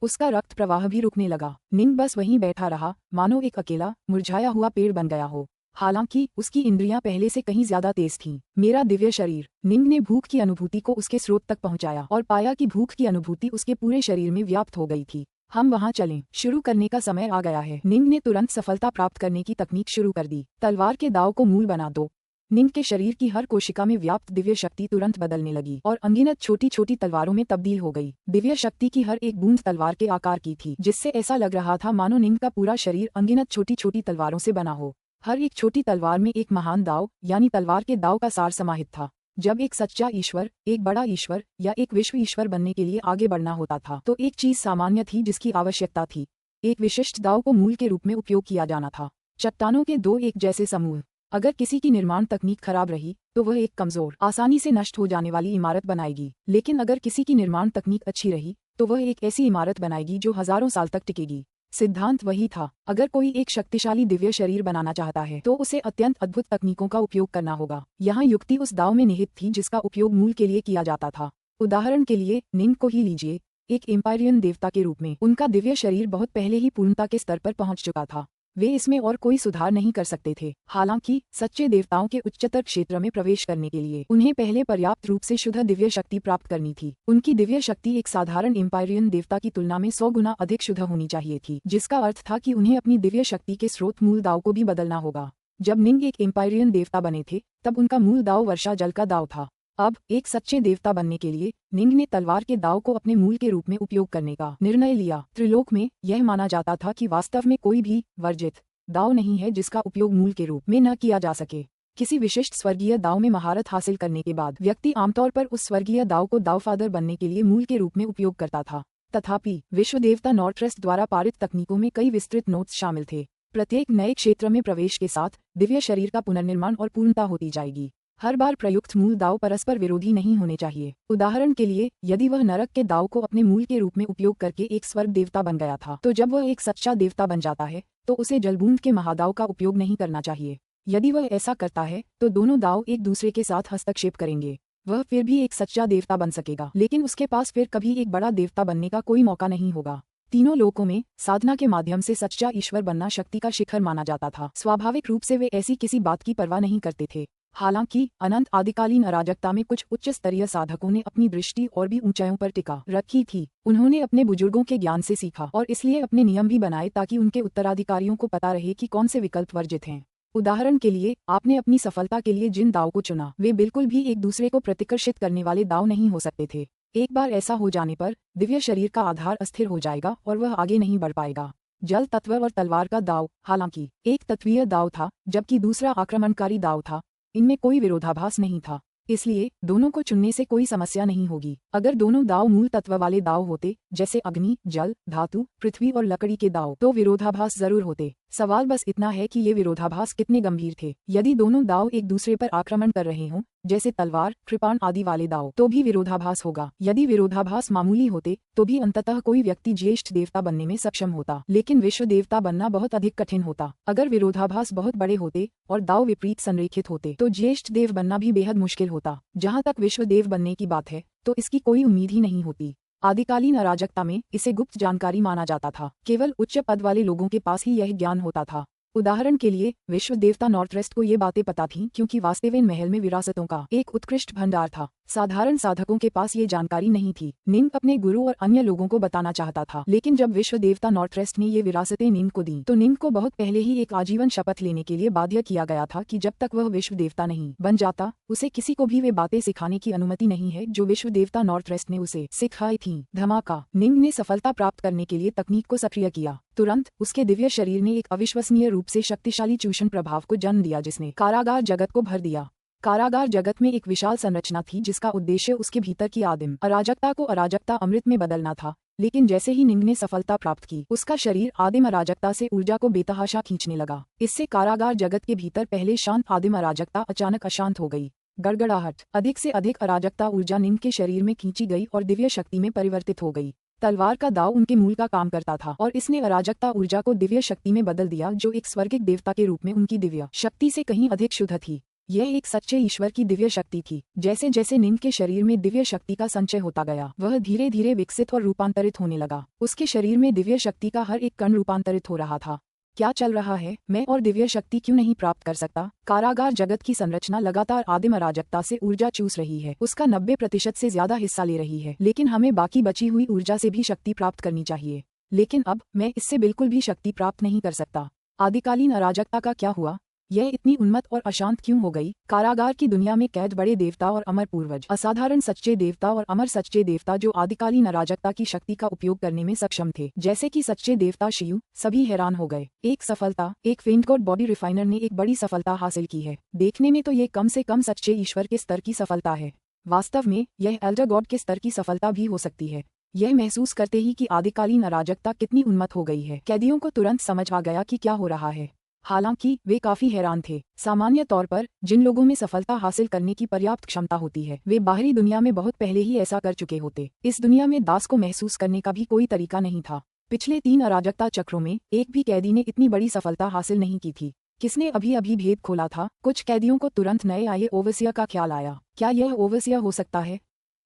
उसका रक्त प्रवाह भी रुकने लगा। निंग बस वहीं बैठा रहा, मानो एक अकेला मुरझाया हुआ पेड़ बन गया हो। हालांकि उसकी इंद्रियां पहले से कहीं ज्यादा तेज थीं। मेरा दिव्य शरीर। निंग ने भूख की अनुभूति को उसके स्रोत तक पहुंचाया और पाया कि भूख की अनुभूति उसके पूरे शरीर में व्याप्त हो गई थी। हम वहां चलें। शुरू करने का समय आ गया है। निंग ने तुरंत सफलता प्राप्त करने की तकनीक शुरू कर दी। तलवार के दाव को मूल बना दो। निंग के शरीर की हर कोशिका में व्याप्त दिव्य शक्ति तुरंत बदलने लगी और अनगिनत छोटी छोटी तलवारों में तब्दील हो गई। दिव्य शक्ति की हर एक बूंद तलवार के आकार की थी, जिससे ऐसा लग रहा था मानो निंग का पूरा शरीर अनगिनत छोटी छोटी तलवारों से बना हो। हर एक छोटी तलवार में एक महान दाव यानी तलवार के दाव का सार समाहित था। जब एक सच्चा ईश्वर, एक बड़ा ईश्वर या एक विश्व ईश्वर बनने के लिए आगे बढ़ना होता था तो एक चीज सामान्य थी जिसकी आवश्यकता थी। एक विशिष्ट दाव को मूल के रूप में उपयोग किया जाना था। चट्टानों के दो एक जैसे समूह। अगर किसी की निर्माण तकनीक खराब रही तो वह एक कमजोर, आसानी से नष्ट हो जाने वाली इमारत बनाएगी, लेकिन अगर किसी की निर्माण तकनीक अच्छी रही तो वह एक ऐसी इमारत बनाएगी जो हजारों साल तक टिकेगी। सिद्धांत वही था। अगर कोई एक शक्तिशाली दिव्य शरीर बनाना चाहता है तो उसे अत्यंत अद्भुत तकनीकों का उपयोग करना होगा। यहाँ युक्ति उस दाव में निहित थी जिसका उपयोग मूल के लिए किया जाता था। उदाहरण के लिए निंग को ही लीजिए। एक एम्पायरियन देवता के रूप में उनका दिव्य शरीर बहुत पहले ही पूर्णता के स्तर पर पहुंच चुका था। वे इसमें और कोई सुधार नहीं कर सकते थे। हालांकि सच्चे देवताओं के उच्चतर क्षेत्र में प्रवेश करने के लिए उन्हें पहले पर्याप्त रूप से शुद्ध दिव्य शक्ति प्राप्त करनी थी। उनकी दिव्य शक्ति एक साधारण एम्पायरियन देवता की तुलना में 100 गुना अधिक शुद्ध होनी चाहिए थी, जिसका अर्थ था कि उन्हें अपनी दिव्य शक्ति के स्रोत मूल दाव को भी बदलना होगा। जब निंग एक एम्पायरियन देवता बने थे तब उनका मूल दाव वर्षा जल का दाव था। अब एक सच्चे देवता बनने के लिए निंग ने तलवार के दाव को अपने मूल के रूप में उपयोग करने का निर्णय लिया। त्रिलोक में यह माना जाता था कि वास्तव में कोई भी वर्जित दाव नहीं है जिसका उपयोग मूल के रूप में न किया जा सके। किसी विशिष्ट स्वर्गीय दाव में महारत हासिल करने के बाद व्यक्ति आमतौर पर उस स्वर्गीय दाव को दावफादर बनने के लिए मूल के रूप में उपयोग करता था। तथापि विश्व देवता नॉर्ट्रेस्ट द्वारा पारित तकनीकों में कई विस्तृत नोट्स शामिल थे। प्रत्येक नए क्षेत्र में प्रवेश के साथ दिव्य शरीर का पुनर्निर्माण और पूर्णता होती जाएगी। हर बार प्रयुक्त मूल दाव परस्पर विरोधी नहीं होने चाहिए। उदाहरण के लिए, यदि वह नरक के दाव को अपने मूल के रूप में उपयोग करके एक स्वर्ग देवता बन गया था तो जब वह एक सच्चा देवता बन जाता है तो उसे जलबूंद के महादाव का उपयोग नहीं करना चाहिए। यदि वह ऐसा करता है तो दोनों दाव एक दूसरे के साथ हस्तक्षेप करेंगे। वह फिर भी एक सच्चा देवता बन सकेगा, लेकिन उसके पास फिर कभी एक बड़ा देवता बनने का कोई मौका नहीं होगा। तीनों लोकों में साधना के माध्यम से सच्चा ईश्वर बनना शक्ति का शिखर माना जाता था। स्वाभाविक रूप से वे ऐसी किसी बात की परवाह नहीं करते थे। हालांकि अनंत आदिकालीन अराजकता में कुछ उच्च स्तरीय साधकों ने अपनी दृष्टि और भी ऊंचाइयों पर टिका रखी थी। उन्होंने अपने बुजुर्गों के ज्ञान से सीखा और इसलिए अपने नियम भी बनाए ताकि उनके उत्तराधिकारियों को पता रहे कि कौन से विकल्प वर्जित हैं। उदाहरण के लिए, आपने अपनी सफलता के लिए जिन दाव को चुना वे बिल्कुल भी एक दूसरे को प्रतिकर्षित करने वाले दाव नहीं हो सकते थे। एक बार ऐसा हो जाने पर दिव्य शरीर का आधार अस्थिर हो जाएगा और वह आगे नहीं बढ़ पाएगा। जल तत्व और तलवार का दाव, हालांकि एक तत्वीय दाव था जबकि दूसरा आक्रमणकारी दाव था, इनमें कोई विरोधाभास नहीं था, इसलिए दोनों को चुनने से कोई समस्या नहीं होगी। अगर दोनों दाव मूल तत्व वाले दाव होते, जैसे अग्नि, जल, धातु, पृथ्वी और लकड़ी के दाव, तो विरोधाभास जरूर होते। सवाल बस इतना है कि ये विरोधाभास कितने गंभीर थे। यदि दोनों दाव एक दूसरे पर आक्रमण कर रहे हों, जैसे तलवार, कृपाण आदि वाले दाव, तो भी विरोधाभास होगा। यदि विरोधाभास मामूली होते तो भी अंततः कोई व्यक्ति ज्येष्ठ देवता बनने में सक्षम होता, लेकिन विश्व देवता बनना बहुत अधिक कठिन होता। अगर विरोधाभास बहुत बड़े होते और दाव विपरीत संरेखित होते तो ज्येष्ठ देव बनना भी बेहद मुश्किल होता। जहाँ तक विश्व देव बनने की बात है तो इसकी कोई उम्मीद ही नहीं होती। आदिकालीन अराजकता में इसे गुप्त जानकारी माना जाता था। केवल उच्च पद वाले लोगों के पास ही यह ज्ञान होता था। उदाहरण के लिए, विश्व देवता नॉर्थवेस्ट को ये बातें पता थीं क्योंकि वास्तवेन महल में विरासतों का एक उत्कृष्ट भंडार था। साधारण साधकों के पास ये जानकारी नहीं थी। निंग अपने गुरु और अन्य लोगों को बताना चाहता था, लेकिन जब विश्व देवता नॉर्थवेस्ट ने ये विरासतें निंग को दी तो निंग को बहुत पहले ही एक आजीवन शपथ लेने के लिए बाध्य किया गया था कि जब तक वह विश्व देवता नहीं बन जाता उसे किसी को भी वे बातें सिखाने की अनुमति नहीं है जो विश्व देवता नॉर्थवेस्ट ने उसे सिखाई थी। धमाका! निंग ने सफलता प्राप्त करने के लिए तकनीक को सक्रिय किया। तुरंत उसके दिव्य शरीर ने एक अविश्वसनीय रूप से शक्तिशाली चूषण प्रभाव को जन्म दिया जिसने कारागार जगत को भर दिया। कारागार जगत में एक विशाल संरचना थी जिसका उद्देश्य उसके भीतर की आदिम अराजकता को अराजकता अमृत में बदलना था। लेकिन जैसे ही निंग ने सफलता प्राप्त की, उसका शरीर आदिम अराजकता से ऊर्जा को बेतहाशा खींचने लगा। इससे कारागार जगत के भीतर पहले शांत आदिम अराजकता अचानक अशांत हो गई। गड़गड़ाहट! अधिक से अधिक अराजकता ऊर्जा निंग के शरीर में खींची गई और दिव्य शक्ति में परिवर्तित हो गई। तलवार का दाव उनके मूल का काम करता था और इसने अराजकता ऊर्जा को दिव्य शक्ति में बदल दिया जो एक स्वर्गिक देवता के रूप में उनकी दिव्य शक्ति से कहीं अधिक शुद्ध थी। यह एक सच्चे ईश्वर की दिव्य शक्ति थी। जैसे जैसे निंग के शरीर में दिव्य शक्ति का संचय होता गया, वह धीरे धीरे विकसित और रूपांतरित होने लगा। उसके शरीर में दिव्य शक्ति का हर एक कण रूपांतरित हो रहा था। क्या चल रहा है? मैं और दिव्य शक्ति क्यों नहीं प्राप्त कर सकता? कारागार जगत की संरचना लगातार आदिम अराजकता से ऊर्जा चूस रही है, उसका 90% से ज्यादा हिस्सा ले रही है, लेकिन हमें बाकी बची हुई ऊर्जा से भी शक्ति प्राप्त करनी चाहिए। लेकिन अब मैं इससे बिल्कुल भी शक्ति प्राप्त नहीं कर सकता। आदिकालीन अराजकता का क्या हुआ? यह इतनी उन्मत्त और अशांत क्यों हो गई? कारागार की दुनिया में कैद बड़े देवता और अमर पूर्वज, असाधारण सच्चे देवता और अमर सच्चे देवता जो आदिकालीन अराजकता की शक्ति का उपयोग करने में सक्षम थे, जैसे कि सच्चे देवता शिव। सभी हैरान हो गए। एक सफलता, एक फेंट गॉड बॉडी रिफाइनर ने एक बड़ी सफलता हासिल की है। देखने में तो ये कम से कम सच्चे ईश्वर के स्तर की सफलता है। वास्तव में यह एल्डर गॉड के स्तर की सफलता भी हो सकती है। यह महसूस करते ही कि आदिकालीन अराजकता कितनी उन्मत्त हो गई है, कैदियों को तुरंत समझ आ गया कि क्या हो रहा है। हालांकि वे काफी हैरान थे। सामान्य तौर पर जिन लोगों में सफलता हासिल करने की पर्याप्त क्षमता होती है, वे बाहरी दुनिया में बहुत पहले ही ऐसा कर चुके होते। इस दुनिया में दास को महसूस करने का भी कोई तरीका नहीं था। पिछले 3 अराजकता चक्रों में एक भी कैदी ने इतनी बड़ी सफलता हासिल नहीं की थी। किसने अभी अभी भेद खोला था? कुछ कैदियों को तुरंत नए आए ओवसिया का ख्याल आया। क्या यह ओवसिया हो सकता है?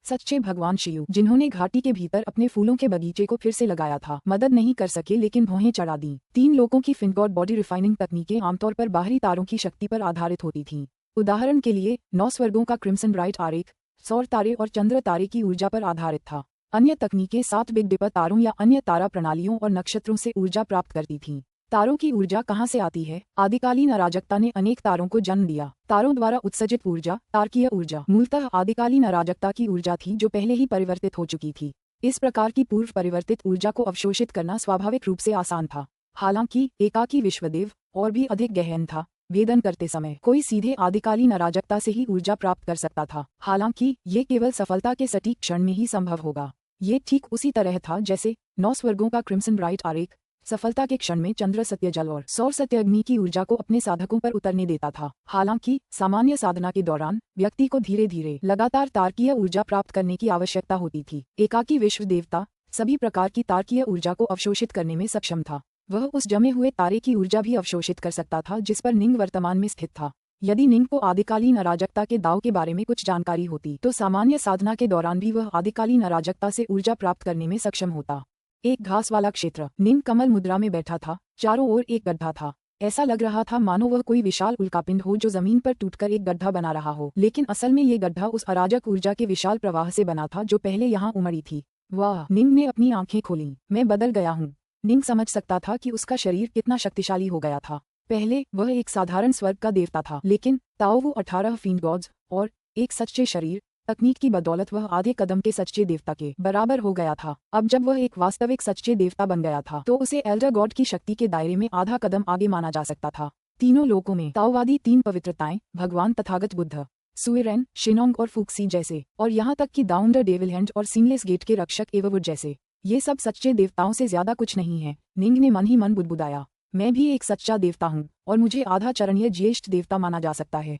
सच्चे भगवान शिव, जिन्होंने घाटी के भीतर अपने फूलों के बगीचे को फिर से लगाया था, मदद नहीं कर सके लेकिन भौहें चढ़ा दी। 3 लोगों की फेंट गॉड बॉडी रिफाइनिंग तकनीकें आमतौर पर बाहरी तारों की शक्ति पर आधारित होती थीं। उदाहरण के लिए 9 स्वर्गों का क्रिम्सन ब्राइट आरेख सौर तारे और चंद्र तारे की ऊर्जा पर आधारित था। अन्य तकनीकें 7 बिग डिपर तारों या अन्य तारा प्रणालियों और नक्षत्रों से ऊर्जा प्राप्त करती थीं। तारों की ऊर्जा कहाँ से आती है? आदिकालीन अराजकता ने अनेक तारों को जन्म दिया। तारों द्वारा उत्सर्जित ऊर्जा, तारकीय ऊर्जा, मूलतः आदिकालीन अराजकता की ऊर्जा थी जो पहले ही परिवर्तित हो चुकी थी। इस प्रकार की पूर्व परिवर्तित ऊर्जा को अवशोषित करना स्वाभाविक रूप से आसान था। हालांकि एकाकी विश्वदेव और भी अधिक गहन था। वेदन करते समय कोई सीधे आदिकालीन अराजकता से ही ऊर्जा प्राप्त कर सकता था। हालांकि ये केवल सफलता के सटीक क्षण में ही संभव होगा। ये ठीक उसी तरह था जैसे 9 स्वर्गों का क्रिम्सन ब्राइट आरेख सफलता के क्षण में चंद्र सत्य जल और सौर सत्य अग्नि की ऊर्जा को अपने साधकों पर उतरने देता था। हालांकि सामान्य साधना के दौरान व्यक्ति को धीरे धीरे लगातार तारकीय ऊर्जा प्राप्त करने की आवश्यकता होती थी। एकाकी विश्व देवता सभी प्रकार की तारकीय ऊर्जा को अवशोषित करने में सक्षम था। वह उस जमे हुए तारे की ऊर्जा भी अवशोषित कर सकता था जिस पर निंग वर्तमान में स्थित था। यदि निंग को आदिकालीन अराजकता के दाव के बारे में कुछ जानकारी होती तो सामान्य साधना के दौरान भी वह आदिकालीन अराजकता से ऊर्जा प्राप्त करने में सक्षम होता। एक घास वाला क्षेत्र। निंग कमल मुद्रा में बैठा था। चारों ओर एक गड्ढा था। ऐसा लग रहा था मानो वह कोई विशाल उल्कापिंड हो जो जमीन पर टूटकर एक गड्ढा बना रहा हो, लेकिन असल में ये गड्ढा उस अराजक ऊर्जा के विशाल प्रवाह से बना था जो पहले यहाँ उमड़ी थी। वाह! निंग ने अपनी आंखें खोलीं। मैं बदल गया हूँ। निंग समझ सकता था कि उसका शरीर कितना शक्तिशाली हो गया था। पहले वह एक साधारण स्वर्ग का देवता था, लेकिन ताओवू 18 फेंट गॉड्स और एक सच्चे शरीर तकनीक की बदौलत वह आधे कदम के सच्चे देवता के बराबर हो गया था। अब जब वह एक वास्तविक सच्चे देवता बन गया था तो उसे एल्डर गॉड की शक्ति के दायरे में आधा कदम आगे माना जा सकता था। तीनों लोकों में ताओवादी 3 पवित्रताएं, भगवान तथागत बुद्ध, सुइरेन, शिनोंग और फुक्सी जैसे, और यहाँ तक कि दाउंडर डेविल हैंड और सीमलेस गेट के रक्षक एववुड जैसे, ये सब सच्चे देवताओं से ज्यादा कुछ नहीं है। निंग ने मन ही मन बुदबुदाया, मैं भी एक सच्चा देवता हूँ और मुझे आधा चरणीय ज्येष्ठ देवता माना जा सकता है।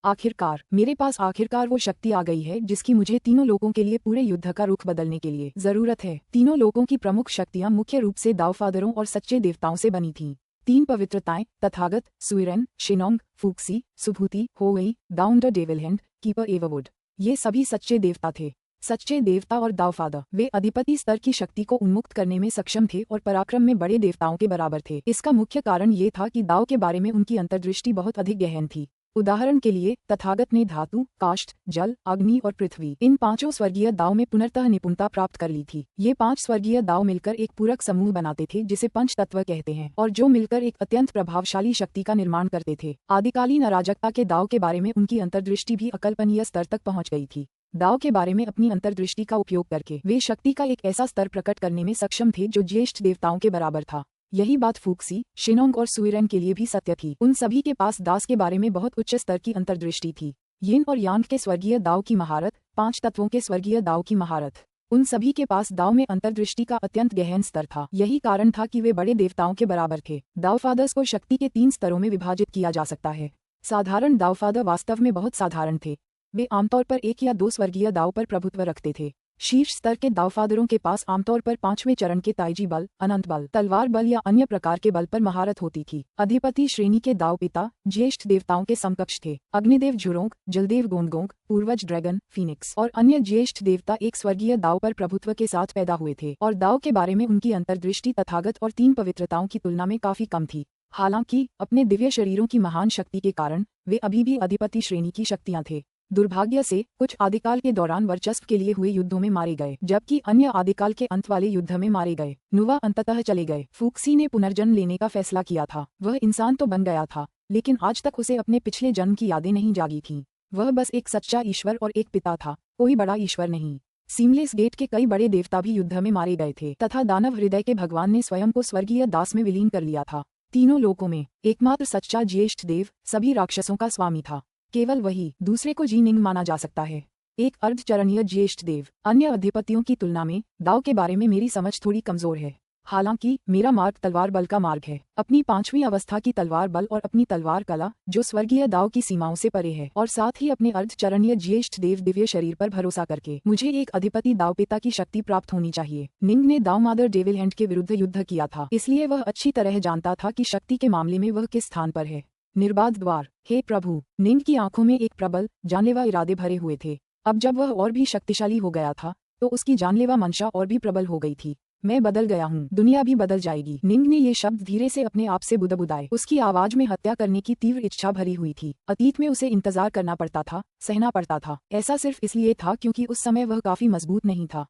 आखिरकार मेरे पास आखिरकार वो शक्ति आ गई है जिसकी मुझे तीनों लोगों के लिए पूरे युद्ध का रुख बदलने के लिए जरूरत है। तीनों लोगों की प्रमुख शक्तियां मुख्य रूप से दावफादरों और सच्चे देवताओं से बनी थीं। 3 पवित्रताएं, तथागत, सुइरेन, शिनोंग, फुक्सी, सुभूति, होवेई, दाउंडर डेविलहैंड, कीपर एववुड, ये सभी सच्चे देवता थे। सच्चे देवता और दावफादर वे अधिपति स्तर की शक्ति को उन्मुक्त करने में सक्षम थे और पराक्रम में बड़े देवताओं के बराबर थे। इसका मुख्य कारण ये था कि दाव के बारे में उनकी अंतर्दृष्टि बहुत अधिक गहन थी। उदाहरण के लिए तथागत ने धातु, काष्ठ, जल, अग्नि और पृथ्वी, इन 5 स्वर्गीय दाव में पुनर्तः निपुणता प्राप्त कर ली थी। ये 5 स्वर्गीय दाव मिलकर एक पूरक समूह बनाते थे जिसे पंच तत्व कहते हैं और जो मिलकर एक अत्यंत प्रभावशाली शक्ति का निर्माण करते थे। आदिकालीन अराजकता के दाव के बारे में उनकी अंतर्दृष्टि भी अकल्पनीय स्तर तक पहुंच गई थी। दाव के बारे में अपनी अंतर्दृष्टि का उपयोग करके वे शक्ति का एक ऐसा स्तर प्रकट करने में सक्षम थे जो ज्येष्ठ देवताओं के बराबर था। यही बात फुक्सी, शिनोंग और सुइरेन के लिए भी सत्य थी। उन सभी के पास दास के बारे में बहुत उच्च स्तर की अंतर्दृष्टि थी। यिन और यांग के स्वर्गीय दाव की महारत, 5 तत्वों के स्वर्गीय दाव की महारत, उन सभी के पास दाव में अंतर्दृष्टि का अत्यंत गहन स्तर था। यही कारण था कि वे बड़े देवताओं के बराबर थे। दावफादर्स को शक्ति के 3 स्तरों में विभाजित किया जा सकता है। साधारण दावफादर वास्तव में बहुत साधारण थे। वे आमतौर पर 1 या 2 स्वर्गीय दाव पर प्रभुत्व रखते थे। शीर्ष स्तर के दावफादरों के पास आमतौर पर 5वें चरण के ताइजी बल, अनंत बल, तलवार बल या अन्य प्रकार के बल पर महारत होती थी। अधिपति श्रेणी के दाव पिता ज्येष्ठ देवताओं के समकक्ष थे। अग्निदेव झुरोंग, जलदेव गोंडगोंग, पूर्वज ड्रैगन, फीनिक्स और अन्य ज्येष्ठ देवता एक स्वर्गीय दाव पर प्रभुत्व के साथ पैदा हुए थे और दाव के बारे में उनकी अंतर्दृष्टि तथागत और 3 पवित्रताओं की तुलना में काफी कम थी। हालांकि अपने दिव्य शरीरों की महान शक्ति के कारण वे अभी भी अधिपति श्रेणी की शक्तियां थे। दुर्भाग्य से कुछ आदिकाल के दौरान वर्चस्व के लिए हुए युद्धों में मारे गए, जबकि अन्य आदिकाल के अंत वाले युद्ध में मारे गए। नुवा अंततः चले गए। फुक्सी ने पुनर्जन्म लेने का फैसला किया था। वह इंसान तो बन गया था, लेकिन आज तक उसे अपने पिछले जन्म की यादें नहीं जागी थीं। वह बस एक सच्चा ईश्वर और एक पिता था, कोई बड़ा ईश्वर नहीं। सीमलेस गेट के कई बड़े देवता भी युद्ध में मारे गए थे तथा दानव हृदय के भगवान ने स्वयं को स्वर्गीय दास में विलीन कर लिया था। तीनों लोकों में एकमात्र सच्चा ज्येष्ठ देव सभी राक्षसों का स्वामी था। केवल वही दूसरे को जीनिंग माना जा सकता है, एक अर्धचरणीय ज्येष्ठ देव। अन्य अधिपतियों की तुलना में दाव के बारे में मेरी समझ थोड़ी कमजोर है। हालांकि मेरा मार्ग तलवार बल का मार्ग है, अपनी 5वीं अवस्था की तलवार बल और अपनी तलवार कला जो स्वर्गीय दाव की सीमाओं से परे है, और साथ ही अपने अर्धचरणीय ज्येष्ठ देव दिव्य शरीर पर भरोसा करके मुझे एक अधिपति दाव पिता की शक्ति प्राप्त होनी चाहिए। निंग ने दाव मादर डेविल हैंड के विरुद्ध युद्ध किया था, इसलिए वह अच्छी तरह जानता था कि शक्ति के मामले में वह किस स्थान पर है। निर्बाध द्वार। हे प्रभु, निंग की आंखों में एक प्रबल जानलेवा इरादे भरे हुए थे। अब जब वह और भी शक्तिशाली हो गया था तो उसकी जानलेवा मंशा और भी प्रबल हो गई थी। मैं बदल गया हूँ, दुनिया भी बदल जाएगी। निंग ने ये शब्द धीरे से अपने आप से बुदबुदाए। उसकी आवाज में हत्या करने की तीव्र इच्छा भरी हुई थी। अतीत में उसे इंतजार करना पड़ता था, सहना पड़ता था। ऐसा सिर्फ इसलिए था क्योंकि उस समय वह काफी मजबूत नहीं था,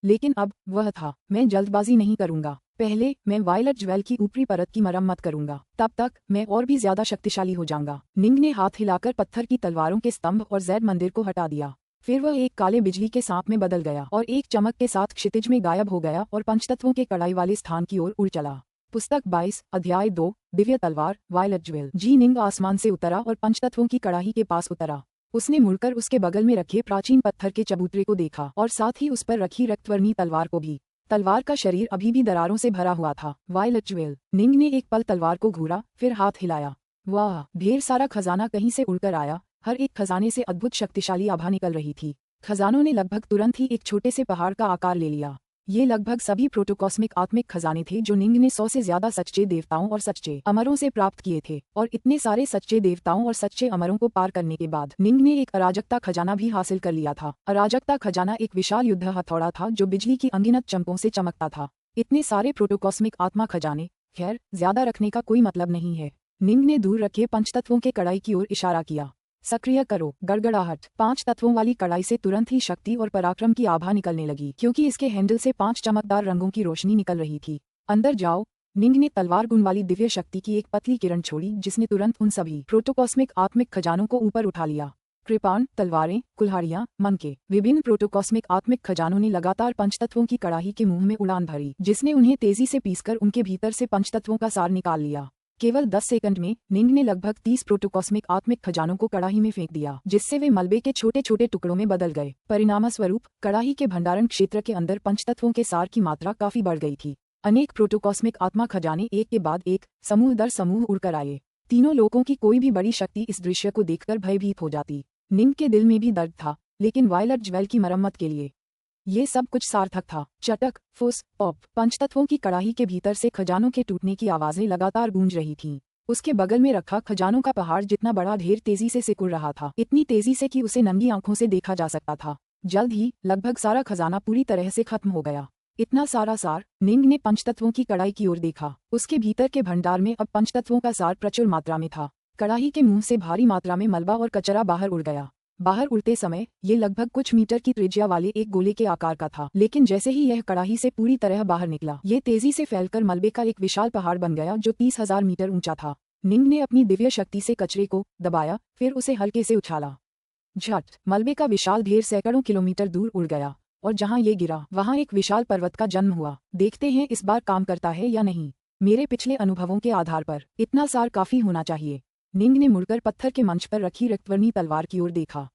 लेकिन अब वह था। मैं जल्दबाजी नहीं करूंगा। पहले मैं वायलट ज्वेल की ऊपरी परत की मरम्मत करूंगा, तब तक मैं और भी ज्यादा शक्तिशाली हो जाऊंगा। निंग ने हाथ हिलाकर पत्थर की तलवारों के स्तंभ और जैद मंदिर को हटा दिया। फिर वह एक काले बिजली के सांप में बदल गया और एक चमक के साथ क्षितिज में गायब हो गया और पंचतत्वों के कड़ाई वाले स्थान की ओर उड़ चला। पुस्तक 22 अध्याय 2 दिव्य तलवार वायलट ज्वेल। जी निंग आसमान से उतरा और पंचतत्वों की कड़ाही के पास उतरा। उसने मुड़कर उसके बगल में रखे प्राचीन पत्थर के चबूतरे को देखा और साथ ही उस पर रखी रक्तवर्णी तलवार को भी। तलवार का शरीर अभी भी दरारों से भरा हुआ था। Violet jewel. निंग ने एक पल तलवार को घूरा, फिर हाथ हिलाया। वाह, ढेर सारा खजाना कहीं से उड़कर आया। हर एक खजाने से अद्भुत शक्तिशाली आभा निकल रही थी। खजानों ने लगभग तुरंत ही एक छोटे से पहाड़ का आकार ले लिया। ये लगभग सभी प्रोटोकॉस्मिक आत्मिक खजाने थे जो निंग ने 100 से ज्यादा सच्चे देवताओं और सच्चे अमरों से प्राप्त किए थे। और इतने सारे सच्चे देवताओं और सच्चे अमरों को पार करने के बाद निंग ने एक अराजकता खजाना भी हासिल कर लिया था। अराजकता खजाना एक विशाल युद्ध हथौड़ा था जो बिजली की अनगिनत चमकों से चमकता था। इतने सारे प्रोटोकॉस्मिक आत्मा खजाने, खैर ज्यादा रखने का कोई मतलब नहीं है। निंग ने दूर रखे पंचतत्वों के कड़ाई की ओर इशारा किया। सक्रिय करो। गड़गड़ाहट। 5 तत्वों वाली कड़ाई से तुरंत ही शक्ति और पराक्रम की आभा निकलने लगी, क्योंकि इसके हैंडल से 5 चमकदार रंगों की रोशनी निकल रही थी। अंदर जाओ। निंग ने तलवार गुण वाली दिव्य शक्ति की एक पतली किरण छोड़ी जिसने तुरंत उन सभी प्रोटोकॉस्मिक आत्मिक खजानों को ऊपर उठा लिया। कृपाण, तलवारें, कुल्हाड़ियां, मनके, विभिन्न प्रोटोकॉस्मिक आत्मिक खजानों ने लगातार पंचतत्वों की कड़ाही के मुंह में उड़ान भरी, जिसने उन्हें तेजी से पीसकर उनके भीतर से पंचतत्वों का सार निकाल लिया। केवल 10 सेकंड में निंग ने लगभग 30 प्रोटोकॉस्मिक आत्मिक खजानों को कड़ाही में फेंक दिया, जिससे वे मलबे के छोटे छोटे टुकड़ों में बदल गए। परिणामस्वरूप कड़ाही के भंडारण क्षेत्र के अंदर पंचतत्वों के सार की मात्रा काफी बढ़ गई थी। अनेक प्रोटोकॉस्मिक आत्मा खजाने एक के बाद एक समूह दर समूह उड़कर आए। तीनों लोगों की कोई भी बड़ी शक्ति इस दृश्य को देखकर भयभीत हो जाती। निंग के दिल में भी दर्द था, लेकिन वायलट ज्वेल की मरम्मत के लिए ये सब कुछ सार्थक था। चटक, फुस, पॉप। पंचतत्वों की कड़ाही के भीतर से खजानों के टूटने की आवाजें लगातार गूंज रही थीं। उसके बगल में रखा खजानों का पहाड़ जितना बड़ा ढेर तेजी से सिकुड़ रहा था, इतनी तेजी से कि उसे नंगी आंखों से देखा जा सकता था। जल्द ही लगभग सारा खजाना पूरी तरह से खत्म हो गया। इतना सारा सार। निंग ने पंचतत्वों की कड़ाई की ओर देखा। उसके भीतर के भंडार में अब पंचतत्वों का सार प्रचुर मात्रा में था। कड़ाही के मुंह से भारी मात्रा में मलबा और कचरा बाहर उड़ गया। बाहर उड़ते समय ये लगभग कुछ मीटर की त्रिज्या वाले एक गोले के आकार का था, लेकिन जैसे ही यह कड़ाही से पूरी तरह बाहर निकला, ये तेजी से फैलकर मलबे का एक विशाल पहाड़ बन गया जो 30,000 मीटर ऊंचा था। निंग ने अपनी दिव्य शक्ति से कचरे को दबाया, फिर उसे हल्के से उछाला। झट, मलबे का विशाल ढेर सैकड़ों किलोमीटर दूर उड़ गया और जहां ये गिरा वहां एक विशाल पर्वत का जन्म हुआ। देखते हैं इस बार काम करता है या नहीं। मेरे पिछले अनुभवों के आधार पर इतना सार काफी होना चाहिए। निंग ने मुड़कर पत्थर के मंच पर रखी रक्तवर्णी तलवार की ओर देखा।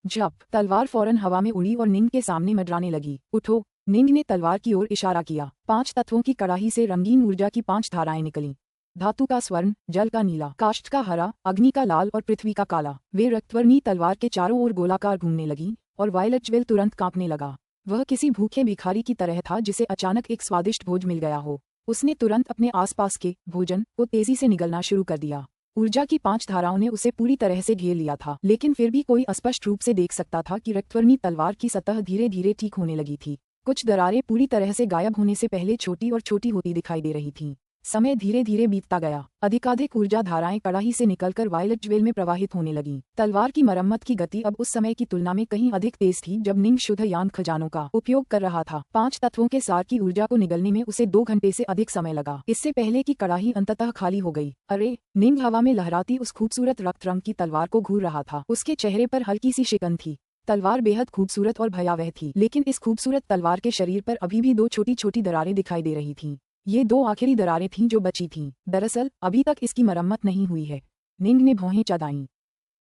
झप, तलवार फौरन हवा में उड़ी और निंग के सामने मंडराने लगी। उठो। निंग ने तलवार की ओर इशारा किया। 5 तत्वों की कड़ाही से रंगीन ऊर्जा की 5 धाराएं निकलीं। धातु का स्वर्ण, जल का नीला, काष्ठ का हरा, अग्नि का लाल और पृथ्वी का काला। वे रक्तवर्णी तलवार के चारों ओर गोलाकार घूमने लगीं और वायलट ज्वेल तुरंत कांपने लगा। वह किसी भूखे भिखारी की तरह था जिसे अचानक एक स्वादिष्ट भोज मिल गया हो। उसने तुरंत अपने आसपास के भोजन को तेजी से निगलना शुरू कर दिया। ऊर्जा की 5 धाराओं ने उसे पूरी तरह से घेर लिया था, लेकिन फिर भी कोई अस्पष्ट रूप से देख सकता था कि रक्तवर्णी तलवार की सतह धीरे धीरे ठीक होने लगी थी। कुछ दरारें पूरी तरह से गायब होने से पहले छोटी और छोटी होती दिखाई दे रही थीं। समय धीरे धीरे बीतता गया। अधिकाधिक ऊर्जा धाराएं कड़ाही से निकलकर वायलेट ज्वेल में प्रवाहित होने लगीं। तलवार की मरम्मत की गति अब उस समय की तुलना में कहीं अधिक तेज थी जब निंग शुद्ध यान खजानों का उपयोग कर रहा था। 5 तत्वों के सार की ऊर्जा को निगलने में उसे 2 घंटे से अधिक समय लगा। इससे पहले कि कड़ाही अंततः खाली हो गई। अरे, निंग हवा में लहराती उस खूबसूरत रक्त रंग की तलवार को घूर रहा था। उसके चेहरे पर हल्की सी शिकन थी। तलवार बेहद खूबसूरत और भयावह थी, लेकिन इस खूबसूरत तलवार के शरीर पर अभी भी 2 छोटी छोटी दरारें दिखाई दे रही थीं। ये 2 आखिरी दरारें थीं जो बची थीं। दरअसल अभी तक इसकी मरम्मत नहीं हुई है। निंग ने भौहें चढ़ाईं।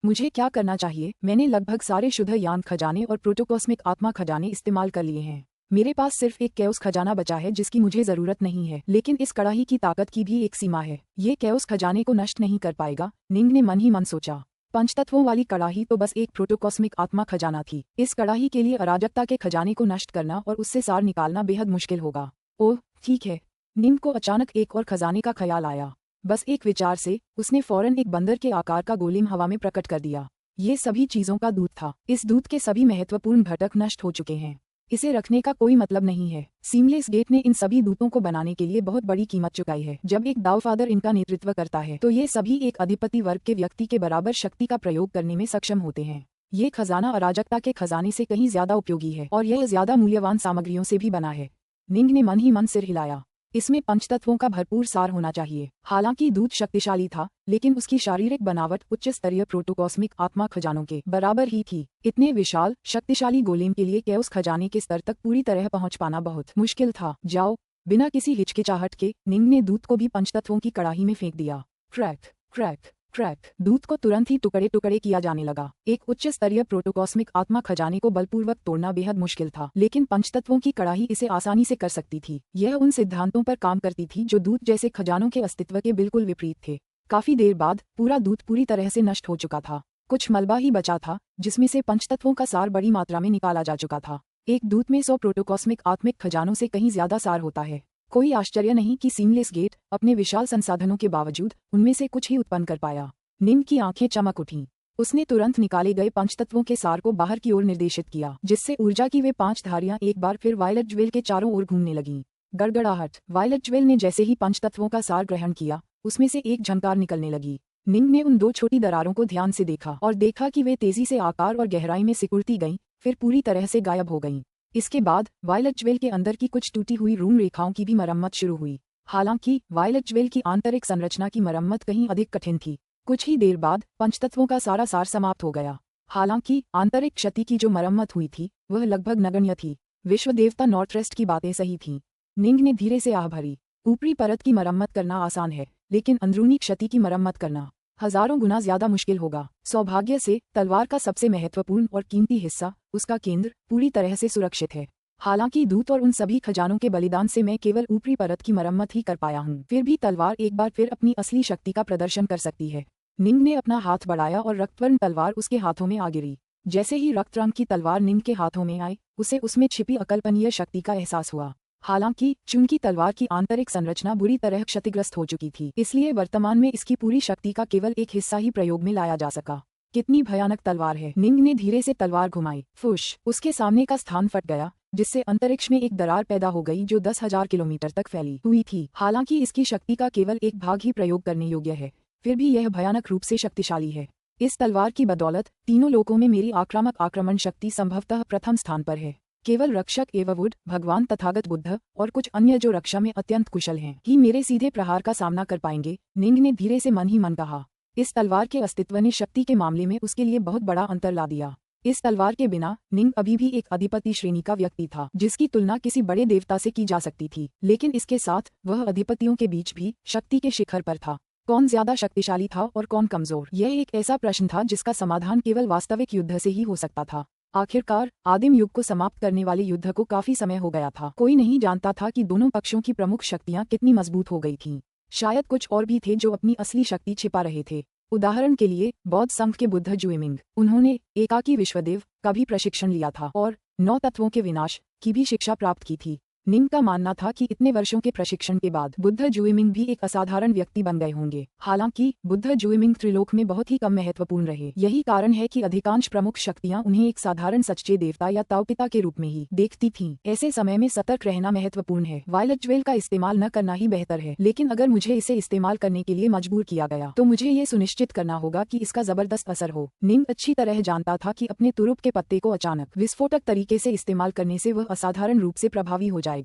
मुझे क्या करना चाहिए? मैंने लगभग सारे शुद्ध यान खजाने और प्रोटोकॉस्मिक आत्मा खजाने इस्तेमाल कर लिए हैं। मेरे पास सिर्फ एक कैओस खजाना बचा है जिसकी मुझे जरूरत नहीं है, लेकिन इस कड़ाही की ताकत की भी एक सीमा है। ये कैओस खजाने को नष्ट नहीं कर पाएगा, निंग ने मन ही मन सोचा। पंचतत्वों वाली कड़ाही तो बस एक प्रोटोकॉस्मिक आत्मा खजाना थी। इस कड़ाही के लिए अराजकता के खजाने को नष्ट करना और उससे सार निकालना बेहद मुश्किल होगा। ओह, ठीक है। निंग को अचानक एक और खजाने का ख्याल आया। बस एक विचार से उसने फौरन एक बंदर के आकार का गोलेम हवा में प्रकट कर दिया। ये सभी चीजों का दूत था। इस दूत के सभी महत्वपूर्ण घटक नष्ट हो चुके हैं। इसे रखने का कोई मतलब नहीं है। सीमलेस गेट ने इन सभी दूतों को बनाने के लिए बहुत बड़ी कीमत चुकाई है। जब एक दावफादर इनका नेतृत्व करता है तो ये सभी एक अधिपति वर्ग के व्यक्ति के बराबर शक्ति का प्रयोग करने में सक्षम होते हैं। ये खजाना अराजकता के खजाने से कहीं ज्यादा उपयोगी है और यह ज्यादा मूल्यवान सामग्रियों से भी बना है। निंग ने मन ही मन सिर हिलाया। इसमें पंचतत्वों का भरपूर सार होना चाहिए। हालांकि दूत शक्तिशाली था, लेकिन उसकी शारीरिक बनावट उच्च स्तरीय प्रोटोकॉस्मिक आत्मा खजानों के बराबर ही थी। इतने विशाल शक्तिशाली गोलेम के लिए कैओस खजाने के स्तर तक पूरी तरह पहुंच पाना बहुत मुश्किल था। जाओ। बिना किसी हिचकिचाहट के निंग ने दूत को भी पंचतत्वों की कड़ाही में फेंक दिया। Crack crack crack. दूत को तुरंत ही टुकड़े टुकड़े किया जाने लगा। एक उच्च स्तरीय प्रोटोकॉस्मिक आत्मा खजाने को बलपूर्वक तोड़ना बेहद मुश्किल था, लेकिन पंचतत्वों की कड़ाही इसे आसानी से कर सकती थी। यह उन सिद्धांतों पर काम करती थी जो दूत जैसे खजानों के अस्तित्व के बिल्कुल विपरीत थे। काफी देर बाद पूरा दूत पूरी तरह से नष्ट हो चुका था। कुछ मलबा ही बचा था जिसमें से पंचतत्वों का सार बड़ी मात्रा में निकाला जा चुका था। एक दूत में 100 प्रोटोकॉस्मिक आत्मिक खजानों से कहीं ज्यादा सार होता है। कोई आश्चर्य नहीं कि सीमलेस गेट अपने विशाल संसाधनों के बावजूद उनमें से कुछ ही उत्पन्न कर पाया। निंग की आंखें चमक उठीं। उसने तुरंत निकाले गए पंचतत्वों के सार को बाहर की ओर निर्देशित किया, जिससे ऊर्जा की वे 5 धारियां एक बार फिर वायलेट ज्वेल के चारों ओर घूमने लगीं। गड़गड़ाहट। वायलेट ज्वेल ने जैसे ही पंचतत्वों का सार ग्रहण किया, उसमें से एक झंकार निकलने लगी। निंग ने उन 2 छोटी दरारों को ध्यान से देखा और देखा कि वे तेजी से आकार और गहराई में सिकुड़ती गईं, फिर पूरी तरह से गायब हो गईं। इसके बाद वायलेट ज्वेल के अंदर की कुछ टूटी हुई रूम रेखाओं की भी मरम्मत शुरू हुई। हालांकि वायलेट ज्वेल की आंतरिक संरचना की मरम्मत कहीं अधिक कठिन थी। कुछ ही देर बाद पंचतत्वों का सारा सार समाप्त हो गया। हालांकि आंतरिक क्षति की जो मरम्मत हुई थी वह लगभग नगण्य थी। विश्व देवता नॉर्थरेस्ट की बातें सही थीं। निंग ने धीरे से आह भरी। ऊपरी परत की मरम्मत करना आसान है, लेकिन अंदरूनी क्षति की मरम्मत करना हजारों गुना ज्यादा मुश्किल होगा। सौभाग्य से तलवार का सबसे महत्वपूर्ण और कीमती हिस्सा, उसका केंद्र, पूरी तरह से सुरक्षित है। हालांकि दूत और उन सभी खजानों के बलिदान से मैं केवल ऊपरी परत की मरम्मत ही कर पाया हूँ। फिर भी तलवार एक बार फिर अपनी असली शक्ति का प्रदर्शन कर सकती है। निंग ने अपना हाथ बढ़ाया और रक्तवर्ण तलवार उसके हाथों में आ गिरी। जैसे ही रक्त रंग की तलवार निंग के हाथों में आई, उसे उसमें छिपी अकल्पनीय शक्ति का एहसास हुआ। हालांकि चूंकि तलवार की आंतरिक संरचना बुरी तरह क्षतिग्रस्त हो चुकी थी, इसलिए वर्तमान में इसकी पूरी शक्ति का केवल एक हिस्सा ही प्रयोग में लाया जा सका। कितनी भयानक तलवार है। निंग ने धीरे से तलवार घुमाई। फुश। उसके सामने का स्थान फट गया, जिससे अंतरिक्ष में एक दरार पैदा हो गई जो 10,000 किलोमीटर तक फैली हुई थी। हालांकि इसकी शक्ति का केवल एक भाग ही प्रयोग करने योग्य है, फिर भी यह भयानक रूप से शक्तिशाली है। इस तलवार की बदौलत तीनों लोकों में मेरी आक्रामक आक्रमण शक्ति संभवतः प्रथम स्थान पर है। केवल रक्षक एववुड, भगवान तथागत बुद्ध और कुछ अन्य जो रक्षा में अत्यंत कुशल हैं ही मेरे सीधे प्रहार का सामना कर पाएंगे। निंग ने धीरे से मन ही मन कहा। इस तलवार के अस्तित्व ने शक्ति के मामले में उसके लिए बहुत बड़ा अंतर ला दिया। इस तलवार के बिना निंग अभी भी एक अधिपति श्रेणी का व्यक्ति था, जिसकी तुलना किसी बड़े देवता से की जा सकती थी, लेकिन इसके साथ वह अधिपतियों के बीच भी शक्ति के शिखर पर था। कौन ज्यादा शक्तिशाली था और कौन कमजोर, यह एक ऐसा प्रश्न था जिसका समाधान केवल वास्तविक युद्ध से ही हो सकता था। आखिरकार आदिम युग को समाप्त करने वाले युद्ध को काफी समय हो गया था। कोई नहीं जानता था कि दोनों पक्षों की प्रमुख शक्तियां कितनी मजबूत हो गई थीं। शायद कुछ और भी थे जो अपनी असली शक्ति छिपा रहे थे। उदाहरण के लिए बौद्ध संघ के बुद्ध जुएमिंग, उन्होंने एकाकी विश्वदेव का भी प्रशिक्षण लिया था और 9 तत्वों के विनाश की भी शिक्षा प्राप्त की थी। निंग का मानना था कि इतने वर्षों के प्रशिक्षण के बाद बुद्ध जुइमिंग भी एक असाधारण व्यक्ति बन गए होंगे। हालांकि बुद्ध जुइमिंग त्रिलोक में बहुत ही कम महत्वपूर्ण रहे। यही कारण है कि अधिकांश प्रमुख शक्तियां उन्हें एक साधारण सच्चे देवता या ताओपिता के रूप में ही देखती थीं। ऐसे समय में सतर्क रहना महत्वपूर्ण है। वायलेट ज्वेल का इस्तेमाल न करना ही बेहतर है, लेकिन अगर मुझे इसे इस्तेमाल करने के लिए मजबूर किया गया तो मुझे ये सुनिश्चित करना होगा कि इसका जबरदस्त असर हो। निंग अच्छी तरह जानता था कि अपने तुरुप के पत्ते को अचानक विस्फोटक तरीके से इस्तेमाल करने से वह असाधारण रूप से प्रभावी हो जाएगा।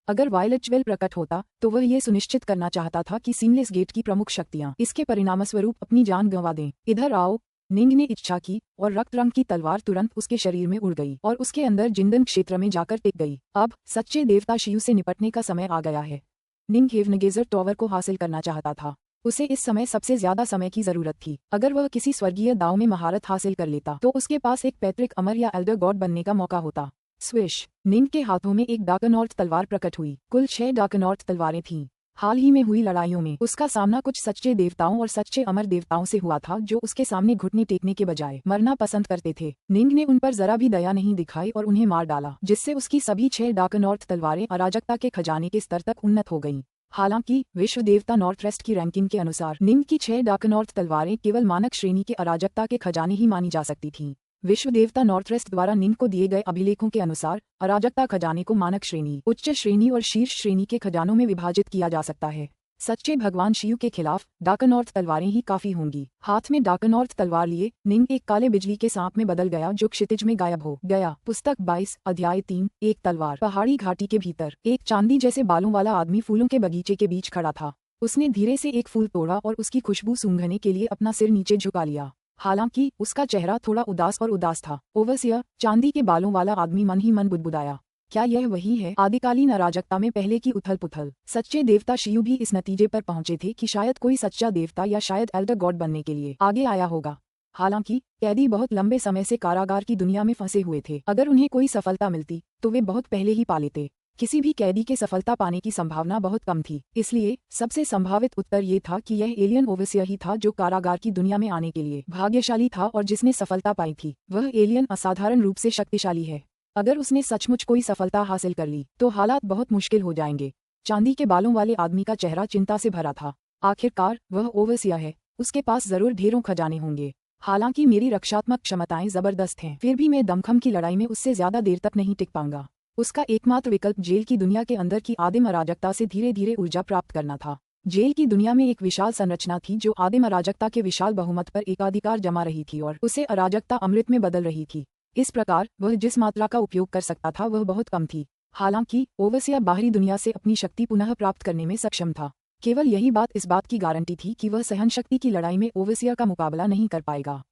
अगर वायलेट ज्वेल प्रकट होता तो वह ये सुनिश्चित करना चाहता था कि सीमलेस गेट की प्रमुख शक्तियां इसके परिणामस्वरूप अपनी जान गंवा दें। इधर आओ, निंग ने इच्छा की और रक्त रंग की तलवार तुरंत उसके शरीर में उड़ गई और उसके अंदर जिंदन क्षेत्र में जाकर टिक गई। अब सच्चे देवता शियू से निपटने का समय आ गया है। निंग हेवनगेजर टॉवर को हासिल करना चाहता था। उसे इस समय सबसे ज्यादा समय की जरूरत थी। अगर वह किसी स्वर्गीय दाव में महारत हासिल कर लेता तो उसके पास एक पैतृक अमर या एल्डर गॉड बनने का मौका होता। स्विश, निंग के हाथों में एक डार्कनॉर्थ तलवार प्रकट हुई। कुल 6 डार्कनॉर्थ तलवारें थीं। हाल ही में हुई लड़ाइयों में उसका सामना कुछ सच्चे देवताओं और सच्चे अमर देवताओं से हुआ था जो उसके सामने घुटने टेकने के बजाय मरना पसंद करते थे। निंग ने उन पर जरा भी दया नहीं दिखाई और उन्हें मार डाला, जिससे उसकी सभी 6 डार्कनॉर्थ तलवारें अराजकता के खजाने के स्तर तक उन्नत हो गईं। हालांकि विश्व देवता नॉर्थवेस्ट की रैंकिंग के अनुसार निंग की 6 डार्कनॉर्थ तलवारें केवल मानक श्रेणी के अराजकता के खजाने ही मानी जा सकती थीं। विश्व देवता नॉर्थवेस्ट द्वारा निंग को दिए गए अभिलेखों के अनुसार अराजकता खजाने को मानक श्रेणी, उच्च श्रेणी और शीर्ष श्रेणी के खजानों में विभाजित किया जा सकता है। सच्चे भगवान शिव के खिलाफ डार्कनॉर्थ तलवारें ही काफी होंगी। हाथ में डार्कनॉर्थ तलवार लिए निंग एक काले बिजली के सांप में बदल गया जो क्षितिज में गायब हो गया। पुस्तक 22 अध्याय 3। एक तलवार। पहाड़ी घाटी के भीतर एक चांदी जैसे बालों वाला आदमी फूलों के बगीचे के बीच खड़ा था। उसने धीरे से एक फूल तोड़ा और उसकी खुशबू सूंघने के लिए अपना सिर नीचे झुका लिया। हालांकि उसका चेहरा थोड़ा उदास था। ओवरसियर, चांदी के बालों वाला आदमी मन ही मन बुदबुदाया, क्या यह वही है? आदिकालीन अराजकता में पहले की उथल पुथल। सच्चे देवता शियू भी इस नतीजे पर पहुंचे थे कि शायद कोई सच्चा देवता या शायद एल्डर गॉड बनने के लिए आगे आया होगा। हालांकि कैदी बहुत लंबे समय से कारागार की दुनिया में फंसे हुए थे। अगर उन्हें कोई सफलता मिलती तो वे बहुत पहले ही पा लेते। किसी भी कैदी के सफलता पाने की संभावना बहुत कम थी। इसलिए सबसे संभावित उत्तर ये था कि यह एलियन ओवरसियर ही था जो कारागार की दुनिया में आने के लिए भाग्यशाली था और जिसने सफलता पाई थी। वह एलियन असाधारण रूप से शक्तिशाली है। अगर उसने सचमुच कोई सफलता हासिल कर ली तो हालात बहुत मुश्किल हो जाएंगे। चांदी के बालों वाले आदमी का चेहरा चिंता से भरा था। आखिरकार वह ओवरसियर है, उसके पास जरूर ढेरों खजाने होंगे। हालांकि मेरी रक्षात्मक क्षमताएं जबरदस्त हैं, फिर भी मैं दमखम की लड़ाई में उससे ज्यादा देर तक नहीं टिक पाऊंगा। उसका एकमात्र विकल्प जेल की दुनिया के अंदर की आदिम अराजकता से धीरे धीरे ऊर्जा प्राप्त करना था। जेल की दुनिया में एक विशाल संरचना थी जो आदिम अराजकता के विशाल बहुमत पर एकाधिकार जमा रही थी और उसे अराजकता अमृत में बदल रही थी। इस प्रकार वह जिस मात्रा का उपयोग कर सकता था वह बहुत कम थी। हालांकि ओवरसियर बाहरी दुनिया से अपनी शक्ति पुनः प्राप्त करने में सक्षम था। केवल यही बात इस बात की गारंटी थी कि वह सहनशक्ति की लड़ाई में ओवरसियर का मुकाबला नहीं कर पाएगा।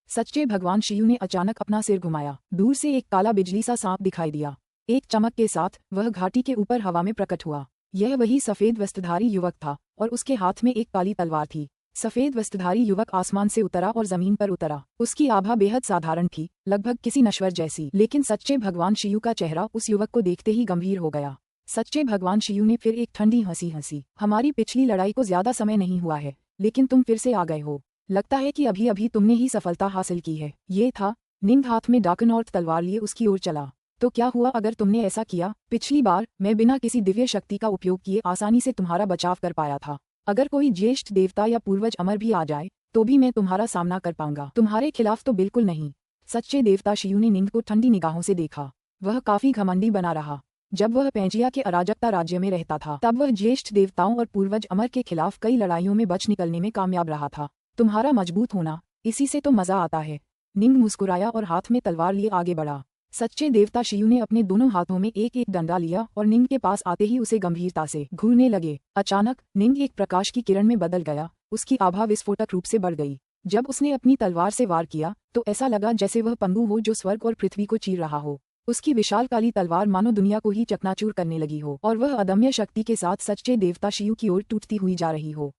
सच्चे भगवान शियू ने अचानक अपना सिर घुमाया। दूर से एक काला बिजली सा सांप दिखाई दिया। एक चमक के साथ वह घाटी के ऊपर हवा में प्रकट हुआ। यह वही सफेद वस्त्रधारी युवक था और उसके हाथ में एक काली तलवार थी। सफेद वस्त्रधारी युवक आसमान से उतरा और जमीन पर उतरा। उसकी आभा बेहद साधारण थी, लगभग किसी नश्वर जैसी, लेकिन सच्चे भगवान शियू का चेहरा उस युवक को देखते ही गंभीर हो गया। सच्चे भगवान शियू ने फिर एक ठंडी हंसी हंसी। हमारी पिछली लड़ाई को ज्यादा समय नहीं हुआ है, लेकिन तुम फिर से आ गए हो। लगता है कि अभी अभी तुमने ही सफलता हासिल की है। ये था। निंग हाथ में डार्कनॉर्थ तलवार लिए उसकी ओर चला। तो क्या हुआ अगर तुमने ऐसा किया? पिछली बार मैं बिना किसी दिव्य शक्ति का उपयोग किए आसानी से तुम्हारा बचाव कर पाया था। अगर कोई ज्येष्ठ देवता या पूर्वज अमर भी आ जाए तो भी मैं तुम्हारा सामना कर पाऊंगा, तुम्हारे खिलाफ तो बिल्कुल नहीं। सच्चे देवता शियू ने निंग को ठंडी निगाहों से देखा। वह काफी घमंडी बना रहा। जब वह पेंजिया के अराजकता राज्य में रहता था तब वह ज्येष्ठ देवताओं और पूर्वज अमर के खिलाफ कई लड़ाइयों में बच निकलने में कामयाब रहा था। तुम्हारा मजबूत होना, इसी से तो मजा आता है। निंग मुस्कुराया और हाथ में तलवार लिए आगे बढ़ा। सच्चे देवता शियू ने अपने दोनों हाथों में एक एक डंडा लिया और निंग के पास आते ही उसे गंभीरता से घूरने लगे। अचानक निंग एक प्रकाश की किरण में बदल गया। उसकी आभा विस्फोटक रूप से बढ़ गई। जब उसने अपनी तलवार से वार किया तो ऐसा लगा जैसे वह पंगु हो जो स्वर्ग और पृथ्वी को चीर रहा हो। उसकी विशाल काली तलवार मानो दुनिया को ही चकनाचूर करने लगी हो और वह अदम्य शक्ति के साथ सच्चे देवता शियू की ओर टूटती हुई जा रही हो।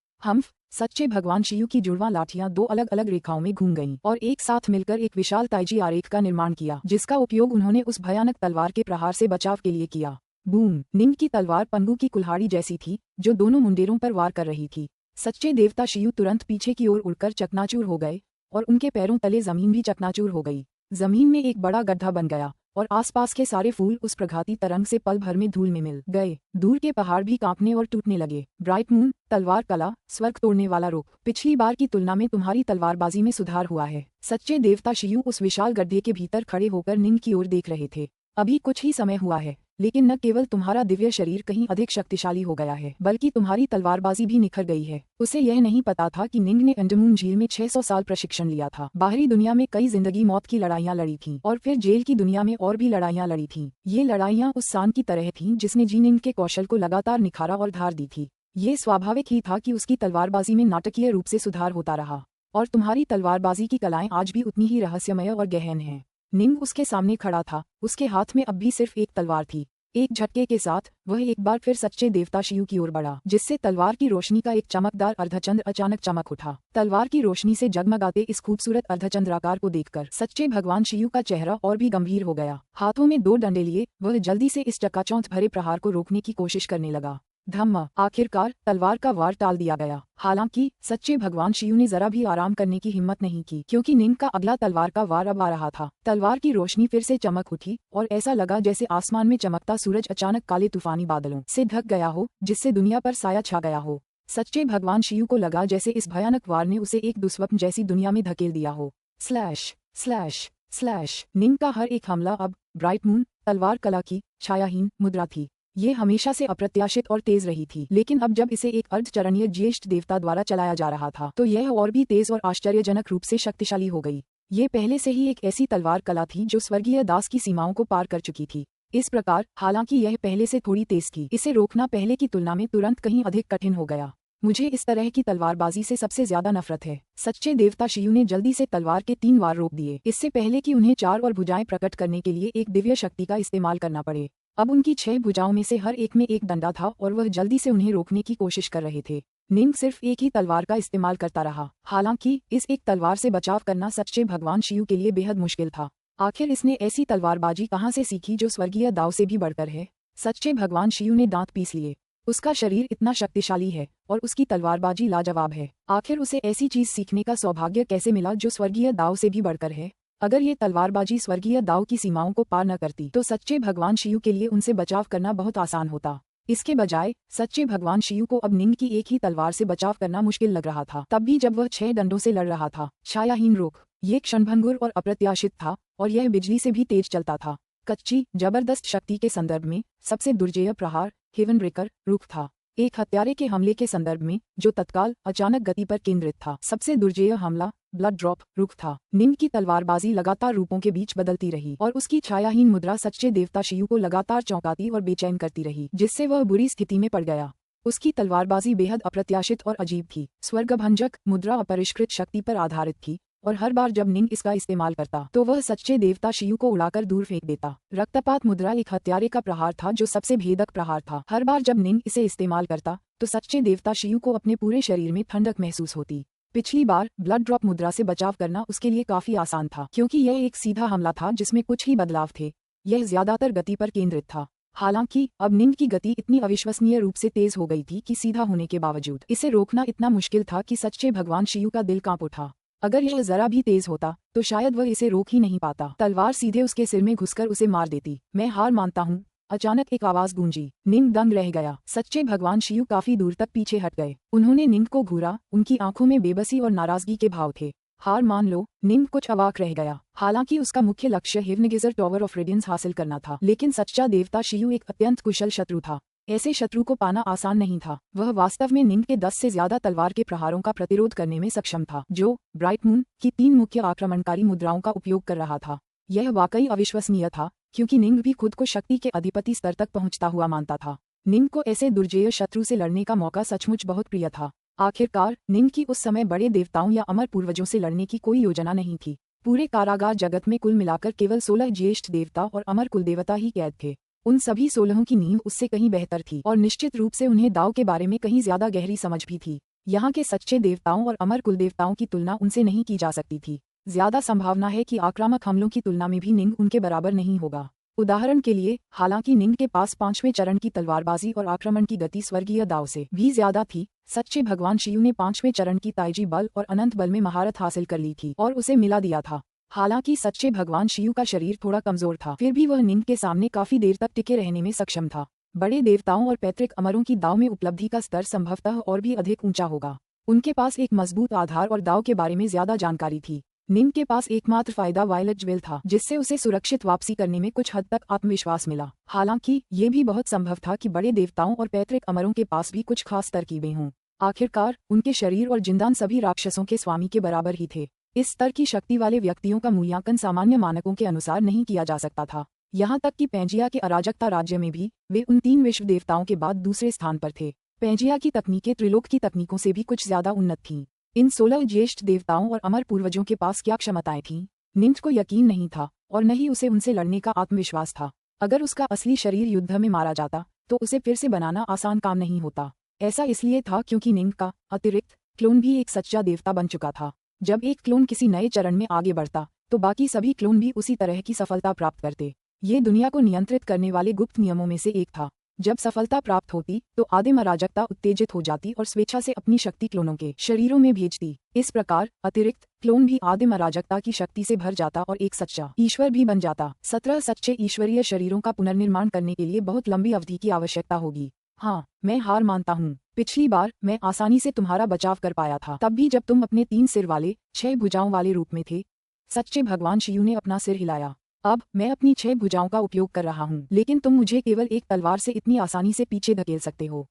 सच्चे भगवान शियू की जुड़वां लाठियां 2 अलग अलग रेखाओं में घूम गईं और एक साथ मिलकर एक विशाल ताइजी आरेख का निर्माण किया, जिसका उपयोग उन्होंने उस भयानक तलवार के प्रहार से बचाव के लिए किया। बूम! निंग की तलवार पंगु की कुल्हाड़ी जैसी थी जो दोनों मुंडेरों पर वार कर रही थी। सच्चे देवता शियू तुरंत पीछे की ओर उड़कर चकनाचूर हो गए और उनके पैरों तले जमीन भी चकनाचूर हो गई। जमीन में एक बड़ा गड्ढा बन गया और आसपास के सारे फूल उस प्रघाती तरंग से पल भर में धूल में मिल गए। दूर के पहाड़ भी कांपने और टूटने लगे। ब्राइट मून, तलवार कला, स्वर्ग तोड़ने वाला रुख। पिछली बार की तुलना में तुम्हारी तलवारबाजी में सुधार हुआ है। सच्चे देवता शियू उस विशाल गड्ढे के भीतर खड़े होकर निंग की ओर देख रहे थे। अभी कुछ ही समय हुआ है, लेकिन न केवल तुम्हारा दिव्य शरीर कहीं अधिक शक्तिशाली हो गया है, बल्कि तुम्हारी तलवारबाजी भी निखर गई है। उसे यह नहीं पता था कि निंग ने अंडमान झील में 600 साल प्रशिक्षण लिया था। बाहरी दुनिया में कई जिंदगी मौत की लड़ाइयां लड़ी थीं, और फिर जेल की दुनिया में और भी लड़ाइयां लड़ी थीं। ये लड़ाइयां उस सान की तरह थीं जिसने जी निंग के कौशल को लगातार निखारा और धार दी थी। ये स्वाभाविक ही था कि उसकी तलवारबाजी में नाटकीय रूप से सुधार होता रहा, और तुम्हारी तलवारबाजी की कलाएं आज भी उतनी ही रहस्यमय और गहन हैं। निंग उसके सामने खड़ा था। उसके हाथ में अब भी सिर्फ एक तलवार थी। एक झटके के साथ वह एक बार फिर सच्चे देवता शियू की ओर बढ़ा, जिससे तलवार की रोशनी का एक चमकदार अर्धचंद्र अचानक चमक उठा। तलवार की रोशनी से जगमगाते इस खूबसूरत अर्धचंद्राकार को देखकर सच्चे भगवान शियू का चेहरा और भी गंभीर हो गया। हाथों में 2 डंडे लिए वह जल्दी से इस चकाचौंध भरे प्रहार को रोकने की कोशिश करने लगा। धम्म, आखिरकार तलवार का वार टाल दिया गया। हालांकि सच्चे भगवान शियू ने जरा भी आराम करने की हिम्मत नहीं की, क्योंकि निंग का अगला तलवार का वार अब आ रहा था। तलवार की रोशनी फिर से चमक उठी और ऐसा लगा जैसे आसमान में चमकता सूरज अचानक काले तूफानी बादलों से ढक गया हो, जिससे दुनिया पर साया छा गया हो। सच्चे भगवान शियू को लगा जैसे इस भयानक वार ने उसे एक दुस्वप्न जैसी दुनिया में धकेल दिया हो। Slash slash slash. निंग का हर एक हमला अब ब्राइट मून, तलवार कला की छायाहीन मुद्रा थी। ये हमेशा से अप्रत्याशित और तेज रही थी, लेकिन अब जब इसे एक अर्धचरणीय ज्येष्ठ देवता द्वारा चलाया जा रहा था, तो यह और भी तेज और आश्चर्यजनक रूप से शक्तिशाली हो गई। ये पहले से ही एक ऐसी तलवार कला थी जो स्वर्गीय दास की सीमाओं को पार कर चुकी थी। इस प्रकार, हालांकि यह पहले से थोड़ी तेज थी, इसे रोकना पहले की तुलना में तुरंत कहीं अधिक कठिन हो गया। मुझे इस तरह की तलवारबाजी से सबसे ज्यादा नफरत है। सच्चे देवता शियू ने जल्दी से तलवार के 3 वार रोक दिए, इससे पहले कि उन्हें 4 और भुजाएं प्रकट करने के लिए एक दिव्य शक्ति का इस्तेमाल करना पड़े। अब उनकी 6 भुजाओं में से हर एक में एक डंडा था और वह जल्दी से उन्हें रोकने की कोशिश कर रहे थे। निंग सिर्फ एक ही तलवार का इस्तेमाल करता रहा। हालांकि इस एक तलवार से बचाव करना सच्चे भगवान शियू के लिए बेहद मुश्किल था। आखिर इसने ऐसी तलवारबाजी कहाँ से सीखी जो स्वर्गीय दाव से भी बढ़कर है? सच्चे भगवान शियू ने दांत पीस लिए। उसका शरीर इतना शक्तिशाली है और उसकी तलवारबाजी लाजवाब है। आखिर उसे ऐसी चीज सीखने का सौभाग्य कैसे मिला जो स्वर्गीय दाव से भी बढ़कर है? अगर ये तलवारबाजी स्वर्गीय दाव की सीमाओं को पार न करती, तो सच्चे भगवान शियू के लिए उनसे बचाव करना बहुत आसान होता। इसके बजाय सच्चे भगवान शियू को अब निंग की एक ही तलवार से बचाव करना मुश्किल लग रहा था, तब भी जब वह 6 डंडों से लड़ रहा था। छायाहीन रुख। ये क्षणभंगुर और अप्रत्याशित था, और यह बिजली से भी तेज चलता था। कच्ची जबरदस्त शक्ति के संदर्भ में सबसे दुर्जेय प्रहार हेवन ब्रेकर रुख था। एक हत्यारे के हमले के संदर्भ में जो तत्काल अचानक गति पर केंद्रित था, सबसे दुर्जेय हमला ब्लड ड्रॉप रुख था। निंग की तलवारबाजी लगातार रूपों के बीच बदलती रही, और उसकी छायाहीन मुद्रा सच्चे देवता शियू को लगातार चौंकाती और बेचैन करती रही, जिससे वह बुरी स्थिति में पड़ गया। उसकी तलवारबाजी बेहद अप्रत्याशित और अजीब थी। स्वर्गभंजक मुद्रा अपरिष्कृत शक्ति पर आधारित थी, और हर बार जब निंग इसका इस्तेमाल करता, तो वह सच्चे देवता शियू को उड़ाकर दूर फेंक देता। रक्तपात मुद्रा एक हत्यारे का प्रहार था जो सबसे भेदक प्रहार था। हर बार जब निंग इसे इस्तेमाल करता, तो सच्चे देवता शियू को अपने पूरे शरीर में ठंडक महसूस होती। पिछली बार ब्लड ड्रॉप मुद्रा से बचाव करना उसके लिए काफी आसान था, क्योंकि यह एक सीधा हमला था जिसमें कुछ ही बदलाव थे। यह ज्यादातर गति पर केंद्रित था। हालांकि अब निंग की गति इतनी अविश्वसनीय रूप से तेज हो गई थी कि सीधा होने के बावजूद इसे रोकना इतना मुश्किल था कि सच्चे भगवान शियू का दिल कांप उठा। अगर यह जरा भी तेज होता, तो शायद वह इसे रोक ही नहीं पाता। तलवार सीधे उसके सिर में घुसकर उसे मार देती। मैं हार मानता हूँ, अचानक एक आवाज गूंजी। निंग दंग रह गया। सच्चे भगवान शियू काफी दूर तक पीछे हट गए। उन्होंने निंग को घूरा। उनकी आंखों में बेबसी और नाराजगी के भाव थे। हार मान लो, निंग कुछ अवाक रह गया। हालांकि उसका मुख्य लक्ष्य हेवनगिजर टॉवर ऑफ रेडियंस हासिल करना था, लेकिन सच्चा देवता शियू एक अत्यंत कुशल शत्रु था। ऐसे शत्रु को पाना आसान नहीं था। वह वास्तव में निंग के 10 से ज्यादा तलवार के प्रहारों का प्रतिरोध करने में सक्षम था, जो ब्राइट मून की 3 मुख्य आक्रमणकारी मुद्राओं का उपयोग कर रहा था। यह वाकई अविश्वसनीय था, क्योंकि निंग भी खुद को शक्ति के अधिपति स्तर तक पहुंचता हुआ मानता था। निंग को ऐसे दुर्जेय शत्रु से लड़ने का मौका सचमुच बहुत प्रिय था। आखिरकार निंग की उस समय बड़े देवताओं या अमर पूर्वजों से लड़ने की कोई योजना नहीं थी। पूरे कारागार जगत में कुल मिलाकर केवल 16 ज्येष्ठ देवता और अमर कुलदेवता ही कैद थे। उन सभी 16 की नींव उससे कहीं बेहतर थी, और निश्चित रूप से उन्हें दाव के बारे में कहीं ज्यादा गहरी समझ भी थी। यहाँ के सच्चे देवताओं और अमर कुलदेवताओं की तुलना उनसे नहीं की जा सकती थी। ज्यादा संभावना है कि आक्रामक हमलों की तुलना में भी निंग उनके बराबर नहीं होगा। उदाहरण के लिए, हालांकि निंग के पास 5वें चरण की तलवारबाजी और आक्रमण की गति स्वर्गीय दाव से भी ज्यादा थी, सच्चे भगवान शियू ने 5वें चरण की ताइजी बल और अनंत बल में महारत हासिल कर ली थी और उसे मिला दिया था। हालांकि सच्चे भगवान शिव का शरीर थोड़ा कमजोर था, फिर भी वह निंग के सामने काफी देर तक टिके रहने में सक्षम था। बड़े देवताओं और पैतृक अमरों की दाव में उपलब्धि का स्तर संभवतः और भी अधिक ऊंचा होगा। उनके पास एक मजबूत आधार और दाव के बारे में ज्यादा जानकारी थी। निंग के पास एकमात्र फायदा वायलेट ज्वेल था, जिससे उसे सुरक्षित वापसी करने में कुछ हद तक आत्मविश्वास मिला। हालांकि ये भी बहुत संभव था कि बड़े देवताओं और पैतृक अमरों के पास भी कुछ खास तरकीबें हों। आखिरकार उनके शरीर और जिंदान सभी राक्षसों के स्वामी के बराबर ही थे। इस स्तर की शक्ति वाले व्यक्तियों का मूल्यांकन सामान्य मानकों के अनुसार नहीं किया जा सकता था। यहाँ तक कि पेंजिया के अराजकता राज्य में भी वे उन 3 विश्व देवताओं के बाद दूसरे स्थान पर थे। पेंजिया की तकनीकें त्रिलोक की तकनीकों से भी कुछ ज्यादा उन्नत थीं। इन 16 ज्येष्ठ देवताओं और अमर पूर्वजों के पास क्या क्षमताएं थीं, निंज को यकीन नहीं था और न ही उसे उनसे लड़ने का आत्मविश्वास था। अगर उसका असली शरीर युद्ध में मारा जाता तो उसे फिर से बनाना आसान काम नहीं होता। ऐसा इसलिए था क्योंकि निंग का अतिरिक्त क्लोन भी एक सच्चा देवता बन चुका था। जब एक क्लोन किसी नए चरण में आगे बढ़ता तो बाकी सभी क्लोन भी उसी तरह की सफलता प्राप्त करते। ये दुनिया को नियंत्रित करने वाले गुप्त नियमों में से एक था। जब सफलता प्राप्त होती तो आदिम अराजकता उत्तेजित हो जाती और स्वेच्छा से अपनी शक्ति क्लोनों के शरीरों में भेजती। इस प्रकार अतिरिक्त क्लोन भी आदिम अराजकता की शक्ति से भर जाता और एक सच्चा ईश्वर भी बन जाता। 17 सच्चे ईश्वरीय शरीरों का पुनर्निर्माण करने के लिए बहुत लंबी अवधि की आवश्यकता होगी। हाँ, मैं हार मानता हूँ। पिछली बार मैं आसानी से तुम्हारा बचाव कर पाया था, तब भी जब तुम अपने 3 सिर वाले 6 भुजाओं वाले रूप में थे। सच्चे भगवान शिव ने अपना सिर हिलाया। अब मैं अपनी 6 भुजाओं का उपयोग कर रहा हूँ, लेकिन तुम मुझे केवल एक तलवार से इतनी आसानी से पीछे धकेल सकते हो।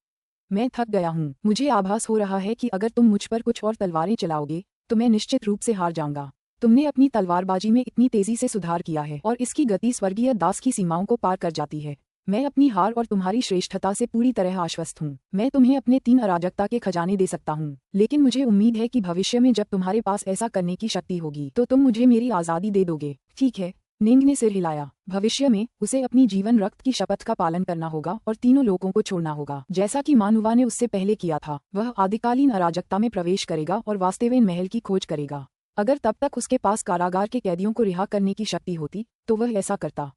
मैं थक गया हूँ। मुझे आभास हो रहा है कि अगर तुम मुझ पर कुछ और तलवारें चलाओगे तो मैं निश्चित रूप से हार जाऊंगा। तुमने अपनी तलवारबाजी में इतनी तेजी से सुधार किया है और इसकी गति स्वर्गीय दास की सीमाओं को पार कर जाती है। मैं अपनी हार और तुम्हारी श्रेष्ठता से पूरी तरह आश्वस्त हूँ। मैं तुम्हें अपने 3 अराजकता के खजाने दे सकता हूँ, लेकिन मुझे उम्मीद है कि भविष्य में जब तुम्हारे पास ऐसा करने की शक्ति होगी तो तुम मुझे मेरी आज़ादी दे दोगे। ठीक है, निंग ने सिर हिलाया। भविष्य में उसे अपनी जीवन रक्त की शपथ का पालन करना होगा और तीनों लोगों को छोड़ना होगा, जैसा कि मानुवा ने उससे पहले किया था। वह आदिकालीन अराजकता में प्रवेश करेगा और वास्तवेन महल की खोज करेगा। अगर तब तक उसके पास कारागार के कैदियों को रिहा करने की शक्ति होती तो वह ऐसा करता।